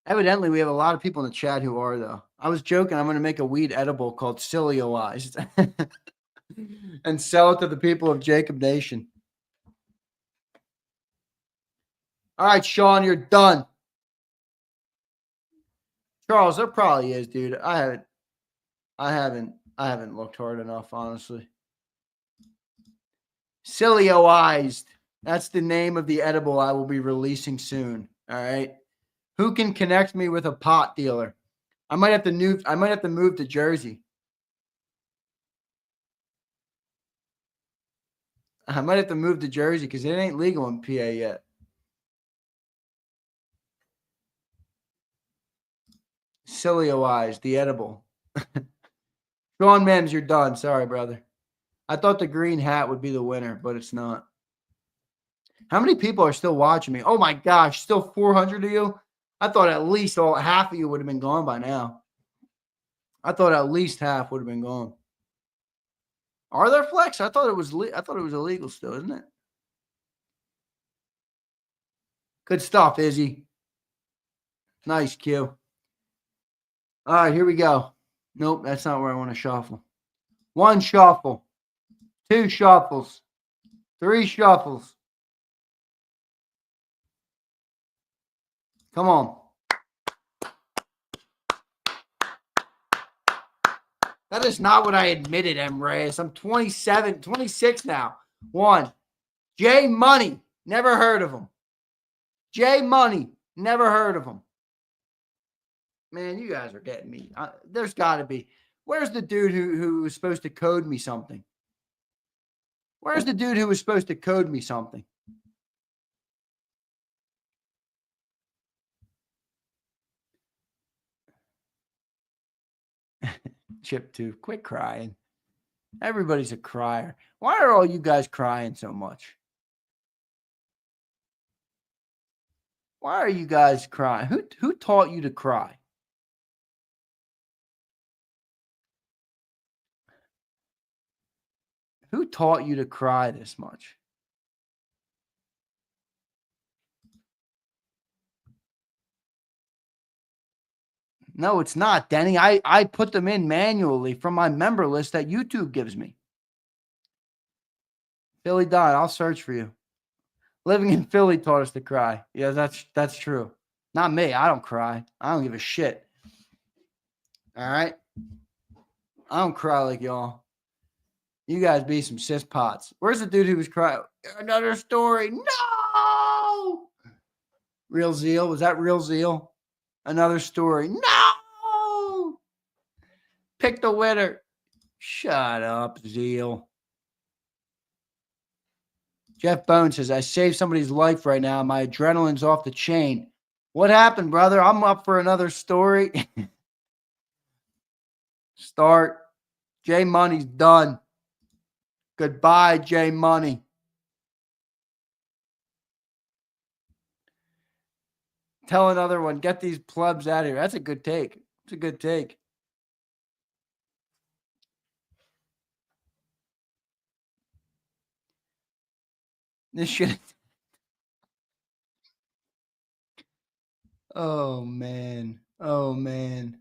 Evidently, we have a lot of people in the chat who are, though. I was joking. I'm going to make a weed edible called Cilioized and sell it to the people of JAKIB Nation. All right, Sean, you're done. Charles, there probably is, dude. I haven't looked hard enough, honestly. Cilioized. That's the name of the edible I will be releasing soon. All right. Who can connect me with a pot dealer? I might have to move to Jersey. I might have to move to Jersey because it ain't legal in PA yet. Cilioized, the edible. Sean Mims, you're done. Sorry, brother. I thought the green hat would be the winner, but it's not. How many people are still watching me? Oh my gosh, still 400 of you? I thought at least half of you would have been gone by now. I thought at least half would have been gone. Are there flex? I thought it was illegal still, isn't it? Good stuff, Izzy. Nice, Q. All right, here we go. Nope, that's not where I want to shuffle. 1 shuffle. 2 shuffles. 3 shuffles. Come on. That is not what I admitted, M. Reyes. I'm 26 now. 1. J Money. Never heard of him. J Money. Never heard of him. Man, you guys are getting me. There's got to be. Where's the dude who was supposed to code me something? Where's the dude who was supposed to code me something? Chip 2. Quit crying. Everybody's a crier. Why are all you guys crying so much? Why are you guys crying? Who taught you to cry? Who taught you to cry this much? No, it's not, Denny. I put them in manually from my member list that YouTube gives me. Philly Don, I'll search for you. Living in Philly taught us to cry. Yeah, that's true. Not me. I don't cry. I don't give a shit. All right? I don't cry like y'all. You guys be some cis pots. Where's the dude who was crying? Another story. No! Real Zeal. Was that Real Zeal? Another story. No! Pick the winner. Shut up, Zeal. Jeff Bone says, I saved somebody's life right now. My adrenaline's off the chain. What happened, brother? I'm up for another story. Start. J Money's done. Goodbye, J Money. Tell another one, get these plebs out of here. That's a good take. It's a good take. This shit. Oh, man. Oh, man.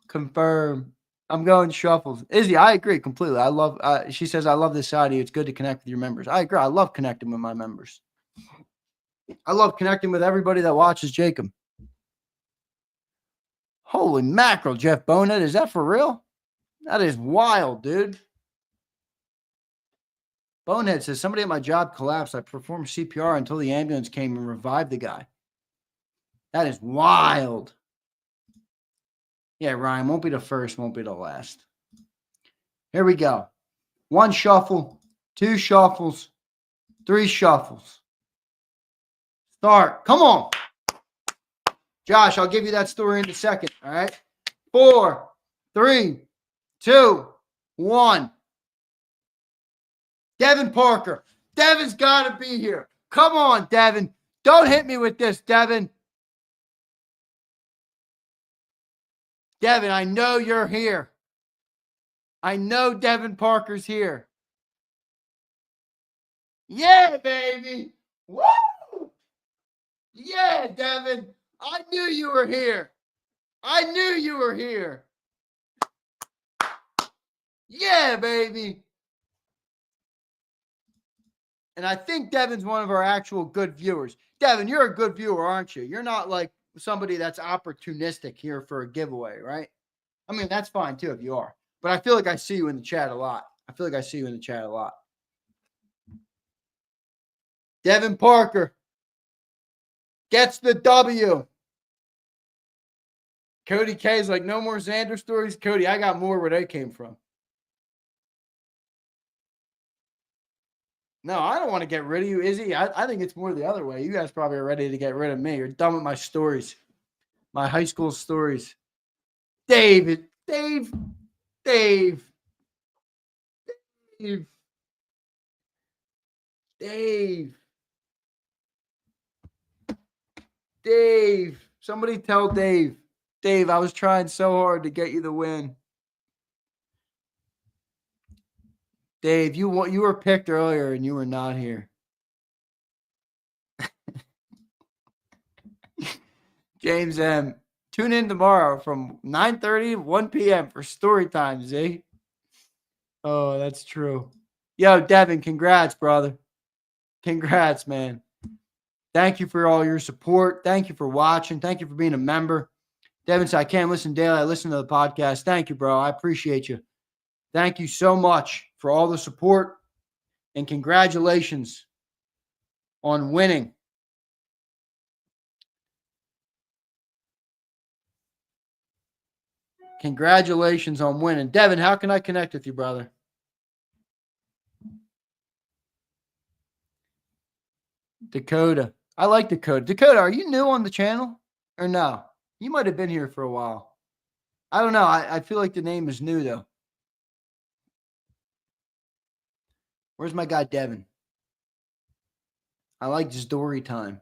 Confirm. I'm going shuffles. Izzy, I agree completely. I love, she says, I love this side of you. It's good to connect with your members. I agree. I love connecting with my members. I love connecting with everybody that watches JAKIB. Holy mackerel, Jeff Bonehead. Is that for real? That is wild, dude. Bonehead says, somebody at my job collapsed. I performed CPR until the ambulance came and revived the guy. That is wild. Yeah, Ryan, won't be the first, won't be the last. Here we go. 1 shuffle, 2 shuffles, 3 shuffles. Start. Come on. Josh, I'll give you that story in a second. All right. 4, 3, 2, 1. Devin Parker. Devin's got to be here. Come on, Devin. Don't hit me with this, Devin. Devin, I know you're here. I know Devin Parker's here. Yeah, baby. Woo! Yeah, Devin. I knew you were here. I knew you were here. Yeah, baby. And I think Devin's one of our actual good viewers. Devin, you're a good viewer, aren't you? You're not like somebody that's opportunistic here for a giveaway, right? I mean, that's fine too if you are. But I feel like I see you in the chat a lot. Devin Parker gets the W. Cody K's like, no more Zander stories. Cody, I got more where they came from. No, I don't want to get rid of you, Izzy. I think it's more the other way. You guys probably are ready to get rid of me. You're done with my stories, my high school stories. Dave. Somebody tell Dave. Dave, I was trying so hard to get you the win. Dave, you were picked earlier and you were not here. James M. Tune in tomorrow from 9:30 to 1 p.m. for story time, Z. Oh, that's true. Yo, Devin, congrats, brother. Congrats, man. Thank you for all your support. Thank you for watching. Thank you for being a member. Devin said, I can't listen daily. I listen to the podcast. Thank you, bro. I appreciate you. Thank you so much for all the support. And congratulations on winning. Congratulations on winning. Devin, how can I connect with you, brother? Dakota. I like Dakota. Dakota, are you new on the channel or no? You might have been here for a while. I don't know. I feel like the name is new, though. Where's my guy, Devin? I like story time.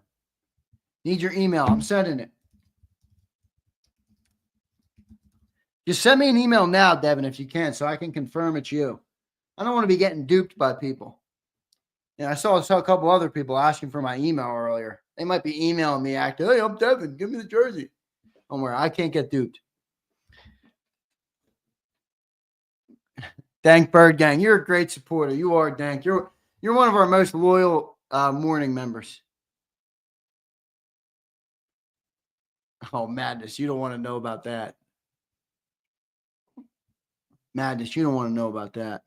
Need your email. I'm sending it. Just send me an email now, Devin, if you can, so I can confirm it's you. I don't want to be getting duped by people. And I saw a couple other people asking for my email earlier. They might be emailing me acting, hey, I'm Devin. Give me the jersey. Don't worry. I can't get duped. Dank Bird Gang. You're a great supporter. You are, Dank. You're one of our most loyal morning members. Oh, Madness. You don't want to know about that. Madness. You don't want to know about that.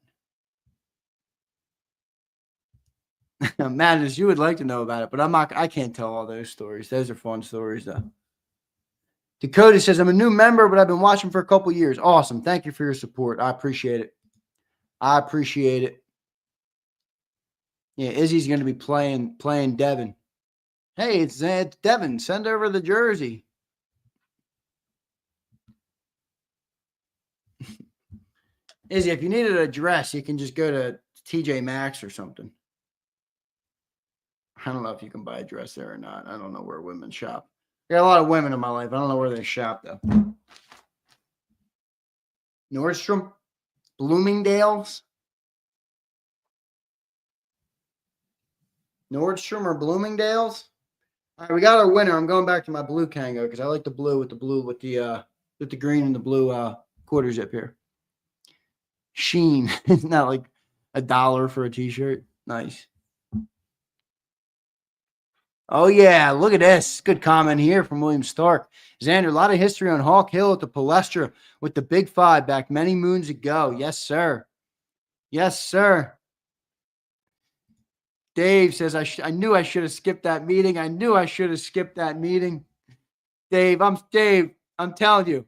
Madness, you would like to know about it, but I can't tell all those stories. Those are fun stories, though. Dakota says, I'm a new member, but I've been watching for a couple years. Awesome. Thank you for your support. I appreciate it. Yeah, Izzy's going to be playing Devin. Hey, it's Devin. Send over the jersey. Izzy, if you needed a dress, you can just go to TJ Maxx or something. I don't know if you can buy a dress there or not. I don't know where women shop. I got a lot of women in my life. I don't know where they shop, though. Nordstrom? Bloomingdale's? Nordstrom or Bloomingdale's? All right, we got our winner. I'm going back to my blue Kango because I like the blue with the green and the blue quarter zip here. Sheen. Isn't that like $1 for a t-shirt? Nice. Oh, yeah. Look at this. Good comment here from William Stark. Zander, a lot of history on Hawk Hill at the Palestra with the Big Five back many moons ago. Yes, sir. Yes, sir. Dave says, I knew I should have skipped that meeting. Dave, I'm telling you.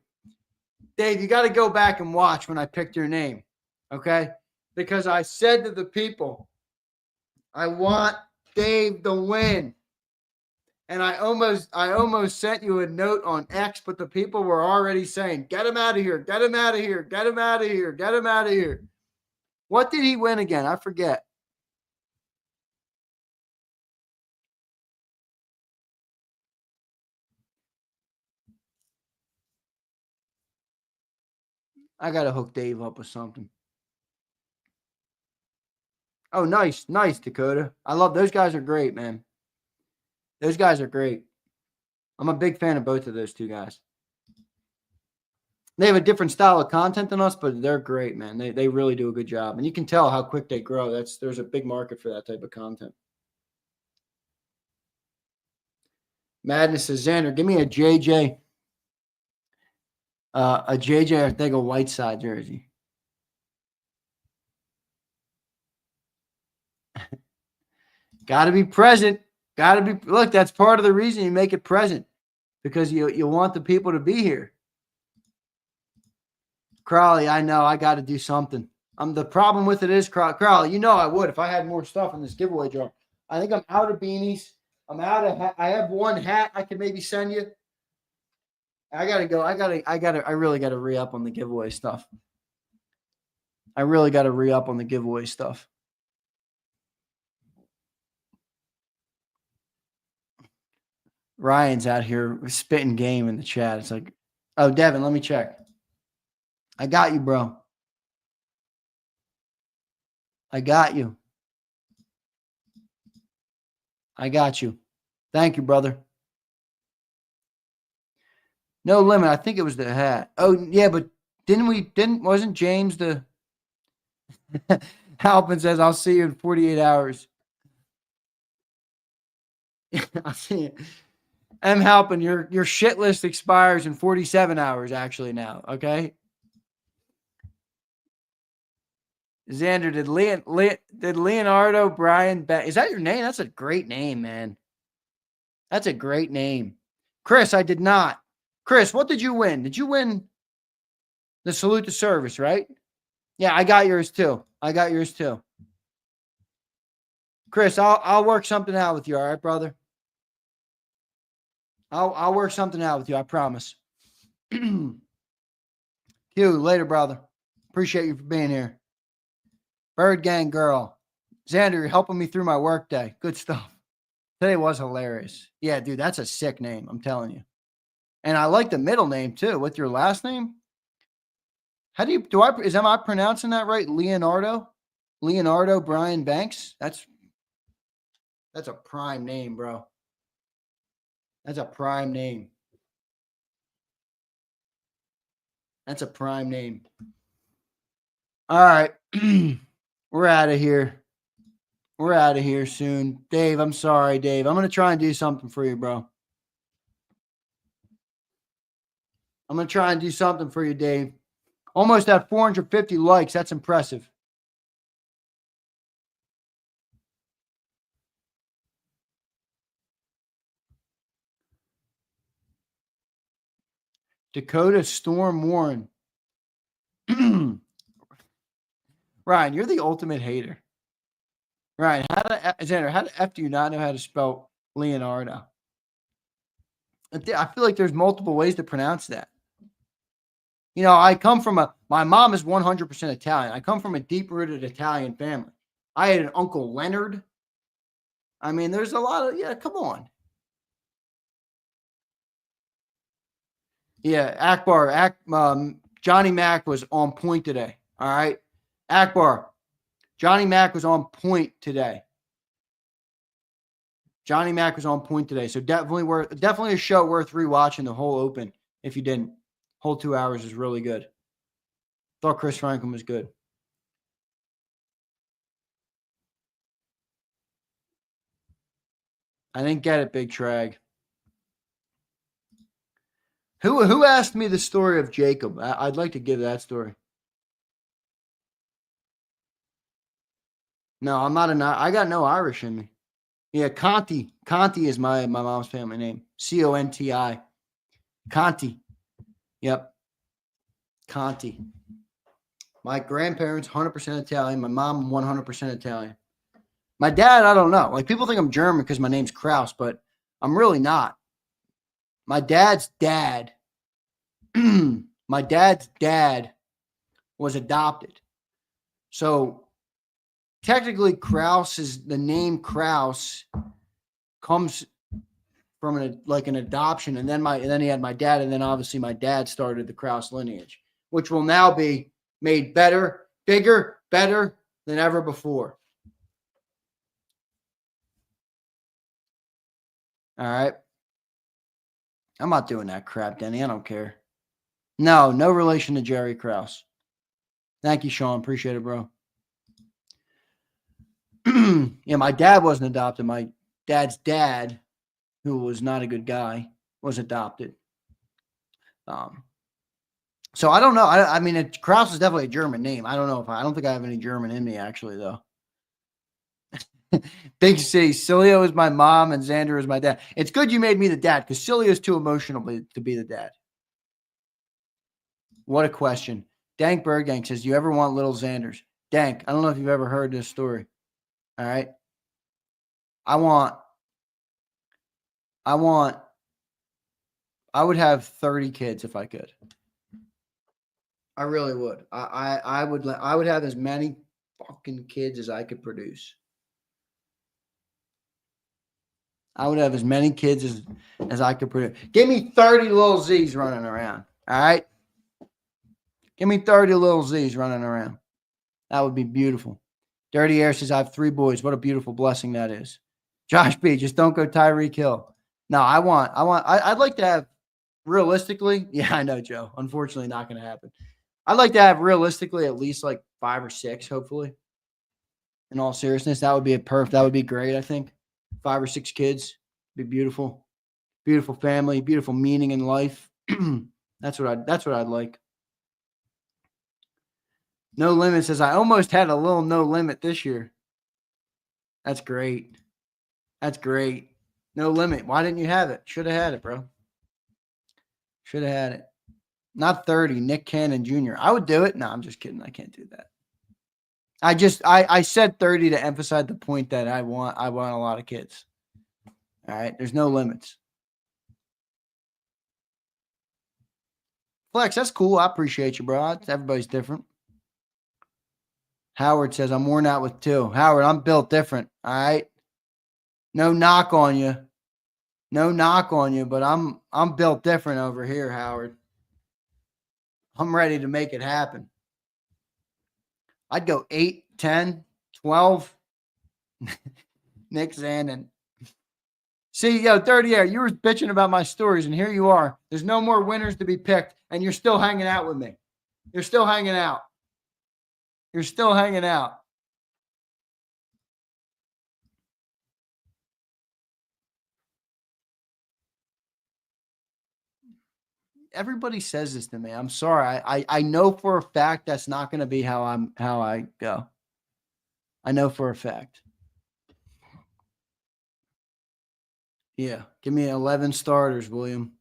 Dave, you got to go back and watch when I picked your name. Okay? Because I said to the people, I want Dave to win. And I almost sent you a note on X, but the people were already saying, get him out of here, get him out of here, get him out of here, get him out of here. What did he win again? I forget. I got to hook Dave up with something. Oh, nice. Nice, Dakota. I love those guys are great, man. Those guys are great. I'm a big fan of both of those two guys. They have a different style of content than us, but they're great, man. They really do a good job. And you can tell how quick they grow. There's a big market for that type of content. Madness says, Zander, give me a JJ Arthega-Whiteside jersey. Got to be present. Got to be. Look, that's part of the reason you make it present, because you want the people to be here. Crowley, I know I got to do something. The problem with it is, Crowley, you know I would if I had more stuff in this giveaway jar. I think I'm out of beanies. I'm out of. I have one hat I could maybe send you. I gotta go. I really gotta re-up on the giveaway stuff. Ryan's out here spitting game in the chat. It's like, oh, Devin, let me check. I got you, bro. I got you. Thank you, brother. No limit. I think it was the hat. Oh, yeah, but wasn't James the Halpin says, I'll see you in 48 hours. I'll see you. M. Halpin, your shit list expires in 47 hours, actually, now. Okay. Zander, did Leonardo Brian is that your name? That's a great name, man. That's a great name. Chris, I did not. Chris, what did you win? Did you win the salute to service, right? Yeah, I got yours too. Chris, I'll work something out with you, all right, brother? I'll work something out with you, I promise. Q, later, brother. Appreciate you for being here. Bird Gang Girl. Zander, you're helping me through my work day. Good stuff. Today was hilarious. Yeah, dude, that's a sick name. I'm telling you. And I like the middle name too. With your last name? Am I pronouncing that right? Leonardo Brian Banks? That's a prime name, bro. That's a prime name. All right. We're out of here. Soon. Dave, I'm sorry, Dave. I'm going to try and do something for you, bro. Dave. Almost at 450 likes. That's impressive. Dakota Storm Warren. Ryan, you're the ultimate hater. Ryan, how the F do you not know how to spell Leonardo? I feel like there's multiple ways to pronounce that. You know, my mom is 100% Italian. I come from a deep-rooted Italian family. I had an Uncle Leonard. I mean, there's a lot of, come on. Yeah, Akbar, Johnny Mac was on point today. All right. Akbar, Johnny Mac was on point today. So definitely a show worth rewatching the whole Open. If you didn't, whole 2 hours is really good. Thought Chris Franklin was good. I didn't get it, Big Trag. Who asked me the story of JAKIB? I'd like to give that story. No, I'm not I got no Irish in me. Yeah, Conti. Conti is my mom's family name. Conti. Conti. Yep. Conti. My grandparents, 100% Italian. My mom, 100% Italian. My dad, I don't know. Like, people think I'm German because my name's Krause, but I'm really not. My dad's dad was adopted. So technically the name Krause comes from an adoption. And then he had my dad. And then obviously my dad started the Krause lineage, which will now be made better, bigger, better than ever before. All right. I'm not doing that crap, Denny. I don't care. No relation to Jerry Krause. Thank you, Sean. Appreciate it, bro. Yeah, my dad wasn't adopted. My dad's dad, who was not a good guy, was adopted. So I don't know. I mean, Krause is definitely a German name. I don't know I don't think I have any German in me, actually, though. Big C. Cilio is my mom and Zander is my dad. It's good you made me the dad because Cilio is too emotional to be the dad. What a question. Dank Berggang says, "Do you ever want little Zanders?" Dank, I don't know if you've ever heard this story. All right. I would have 30 kids if I could. I really would. I would have as many fucking kids as I could produce. I would have as many kids as I could produce. Give me 30 little Z's running around. All right. Give me 30 little Z's running around. That would be beautiful. Dirty Air says, I have 3 boys. What a beautiful blessing that is. Josh B, just don't go Tyreek Hill. No, I'd like to have realistically. Yeah, I know, Joe. Unfortunately, not going to happen. I'd like to have realistically at least like 5 or 6, hopefully. In all seriousness, that would be that would be great, I think. 5 or 6 kids. Be beautiful. Beautiful family, beautiful meaning in life. That's what I'd like. No Limit says, I almost had a little No Limit this year. That's great. That's great. No Limit. Why didn't you have it? Should have had it, bro. Should have had it. Not 30. Nick Cannon Jr. I would do it. No, I'm just kidding. I can't do that. I said 30 to emphasize the point that I want a lot of kids. All right. There's no limits. Flex, that's cool. I appreciate you, bro. Everybody's different. Howard says, I'm worn out with 2. Howard, I'm built different. All right. No knock on you. No knock on you, but I'm built different over here, Howard. I'm ready to make it happen. I'd go 8, 10, 12. Nick Zander. See, Dirty Air, you were bitching about my stories, and here you are. There's no more winners to be picked, and you're still hanging out with me. You're still hanging out. You're still hanging out. Everybody says this to me. I'm sorry. I know for a fact that's not going to be how I go. I know for a fact. Yeah. Give me 11 starters, William.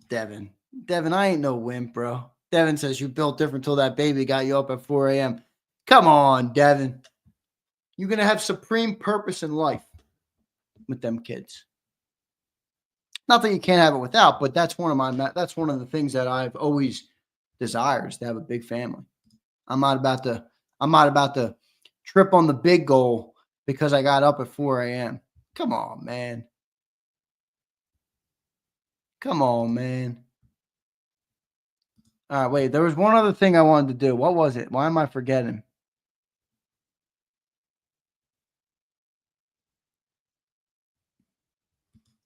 Devin, I ain't no wimp, bro. Devin says you built different till that baby got you up at 4 a.m. Come on, Devin. You're going to have supreme purpose in life with them kids. Not that you can't have it without, but that's one of the things that I've always desired is to have a big family. I'm not about to trip on the big goal because I got up at 4 a.m. Come on, man. Come on, man. All right, wait. There was one other thing I wanted to do. What was it? Why am I forgetting?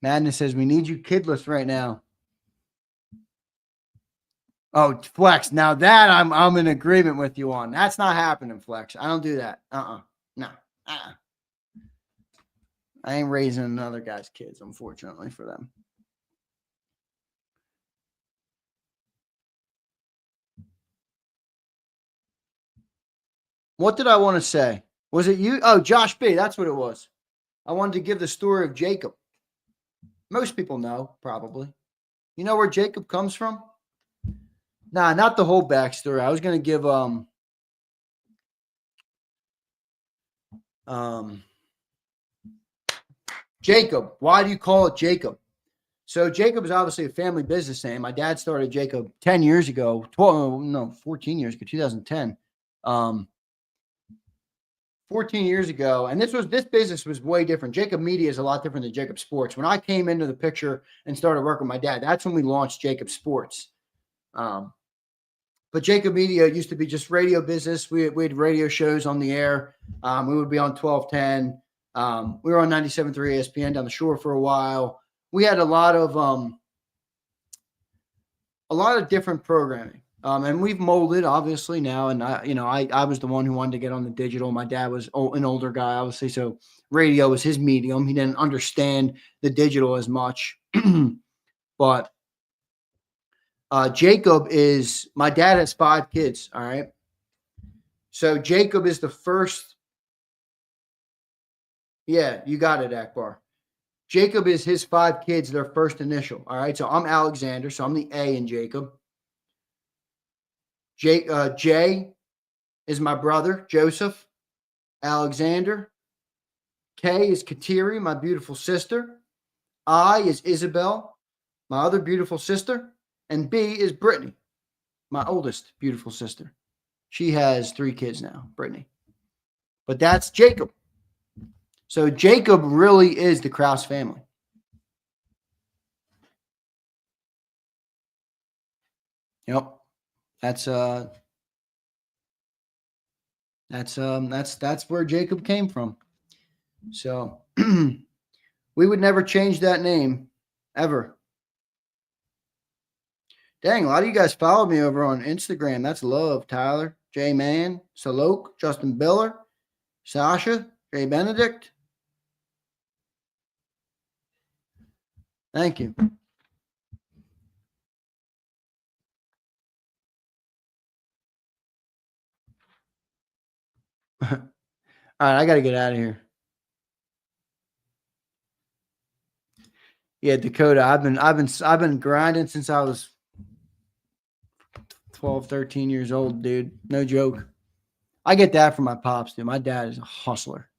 Madness says, we need you kidless right now. Oh, Flex. Now that I'm in agreement with you on. That's not happening, Flex. I don't do that. No. I ain't raising another guy's kids, unfortunately, for them. What did I want to say? Was it you? Oh, Josh B. That's what it was. I wanted to give the story of Jacob. Most people know, probably. You know where Jacob comes from? Nah, not the whole backstory. I was going to give Jacob. Why do you call it Jacob? So Jacob is obviously a family business name. My dad started Jacob 10 years ago, 14 years ago, 2010. 14 years ago, and this business was way different. JAKIB Media is a lot different than JAKIB Sports. When I came into the picture and started working with my dad, that's when we launched JAKIB Sports. But JAKIB Media used to be just radio business. We had radio shows on the air. We would be on 1210. We were on 97.3 ESPN down the shore for a while. We had a lot of different programming. And we've molded obviously now. And I was the one who wanted to get on the digital. My dad was an older guy, obviously. So radio was his medium. He didn't understand the digital as much, but Jacob is, my dad has 5 kids. All right. So Jacob is the first. Yeah, you got it, Akbar. Jacob is his 5 kids, their first initial. All right. So I'm Alexander. So I'm the A in Jacob. J is my brother, Joseph. Alexander. K is Kateri, my beautiful sister. I is Isabel, my other beautiful sister. And B is Brittany, my oldest beautiful sister. She has 3 kids now, Brittany. But that's Jacob. So Jacob really is the Krause family. Yep. That's where Jacob came from. So we would never change that name ever. Dang, a lot of you guys followed me over on Instagram. That's love. Tyler, J Man, Salok, Justin Biller, Sasha, Jay Benedict. Thank you. All right, I got to get out of here. Yeah, Dakota, I've been grinding since I was 12, 13 years old, dude. No joke. I get that from my pops, dude. My dad is a hustler.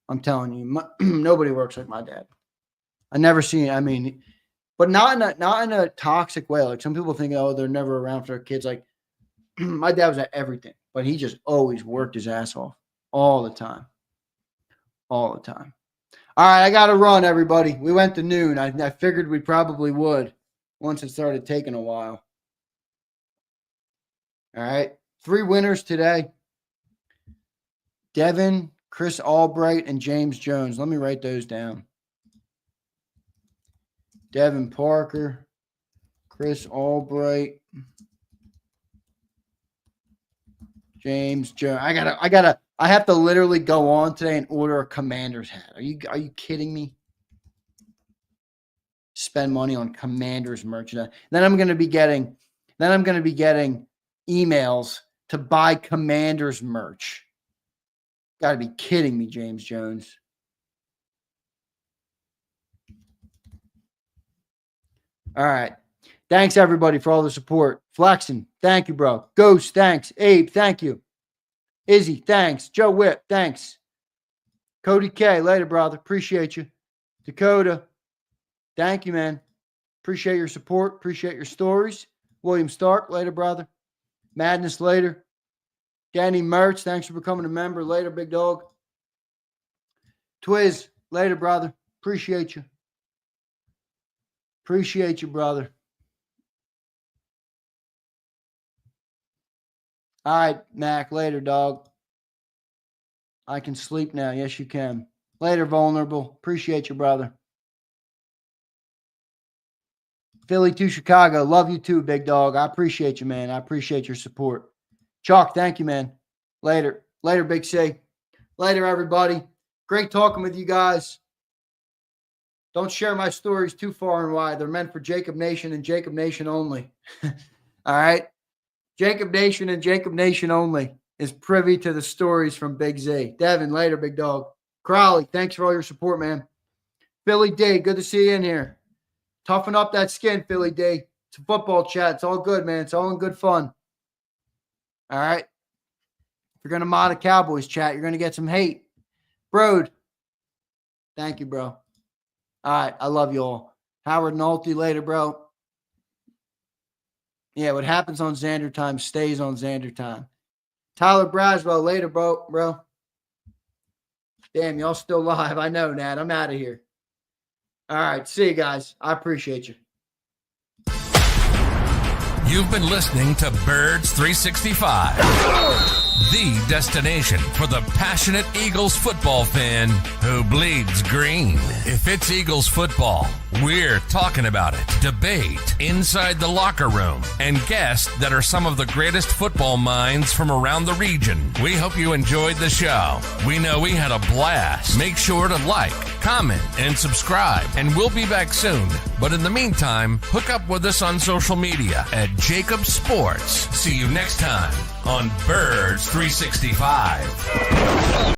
I'm telling you, nobody works like my dad. I never seen it. I mean, but not in a toxic way. Like some people think, oh, they're never around for their kids. Like my dad was at everything, but he just always worked his ass off all the time. All the time. All right, I got to run, everybody. We went to noon. I figured we probably would once it started taking a while. All right, 3 winners today. Devin, Chris Albright, and James Jones. Let me write those down. Devin Parker, Chris Albright, James Jones. I have to literally go on today and order a Commander's hat. Are you kidding me? Spend money on Commander's merchandise. Then I'm going to be getting emails to buy Commander's merch. Got to be kidding me, James Jones. All right. Thanks, everybody, for all the support. Flexen, thank you, bro. Ghost, thanks. Abe, thank you. Izzy, thanks. Joe Whip, thanks. Cody K, later, brother. Appreciate you. Dakota, thank you, man. Appreciate your support. Appreciate your stories. William Stark, later, brother. Madness, later. Danny Mertz, thanks for becoming a member. Later, big dog. Twiz, later, brother. Appreciate you. Appreciate you, brother. All right, Mac, later, dog. I can sleep now. Yes, you can. Later, Vulnerable. Appreciate you, brother. Philly to Chicago. Love you too, big dog. I appreciate you, man. I appreciate your support. Chalk, thank you, man. Later. Later, Big C. Later, everybody. Great talking with you guys. Don't share my stories too far and wide. They're meant for Jacob Nation and Jacob Nation only. All right? Jacob Nation and Jacob Nation only is privy to the stories from Big Z. Devin, later, big dog. Crowley, thanks for all your support, man. Philly D, good to see you in here. Toughen up that skin, Philly D. It's a football chat. It's all good, man. It's all in good fun. All right? If you're going to mod a Cowboys chat, you're going to get some hate. Broad, thank you, bro. All right, I love you all. Howard Nolte, later, bro. Yeah, what happens on Zander time stays on Zander time. Tyler Braswell, later, bro. Damn, y'all still live. I know, Nat. I'm out of here. All right, see you guys. I appreciate you. You've been listening to Birds 365. the destination for the passionate Eagles football fan who bleeds green. If it's Eagles football, we're talking about it. Debate inside the locker room and guests that are some of the greatest football minds from around the region. We hope you enjoyed the show. We know we had a blast. Make sure to like, comment, and subscribe, and we'll be back soon. But in the meantime, hook up with us on social media at JAKIB Sports. See you next time on Birds 365.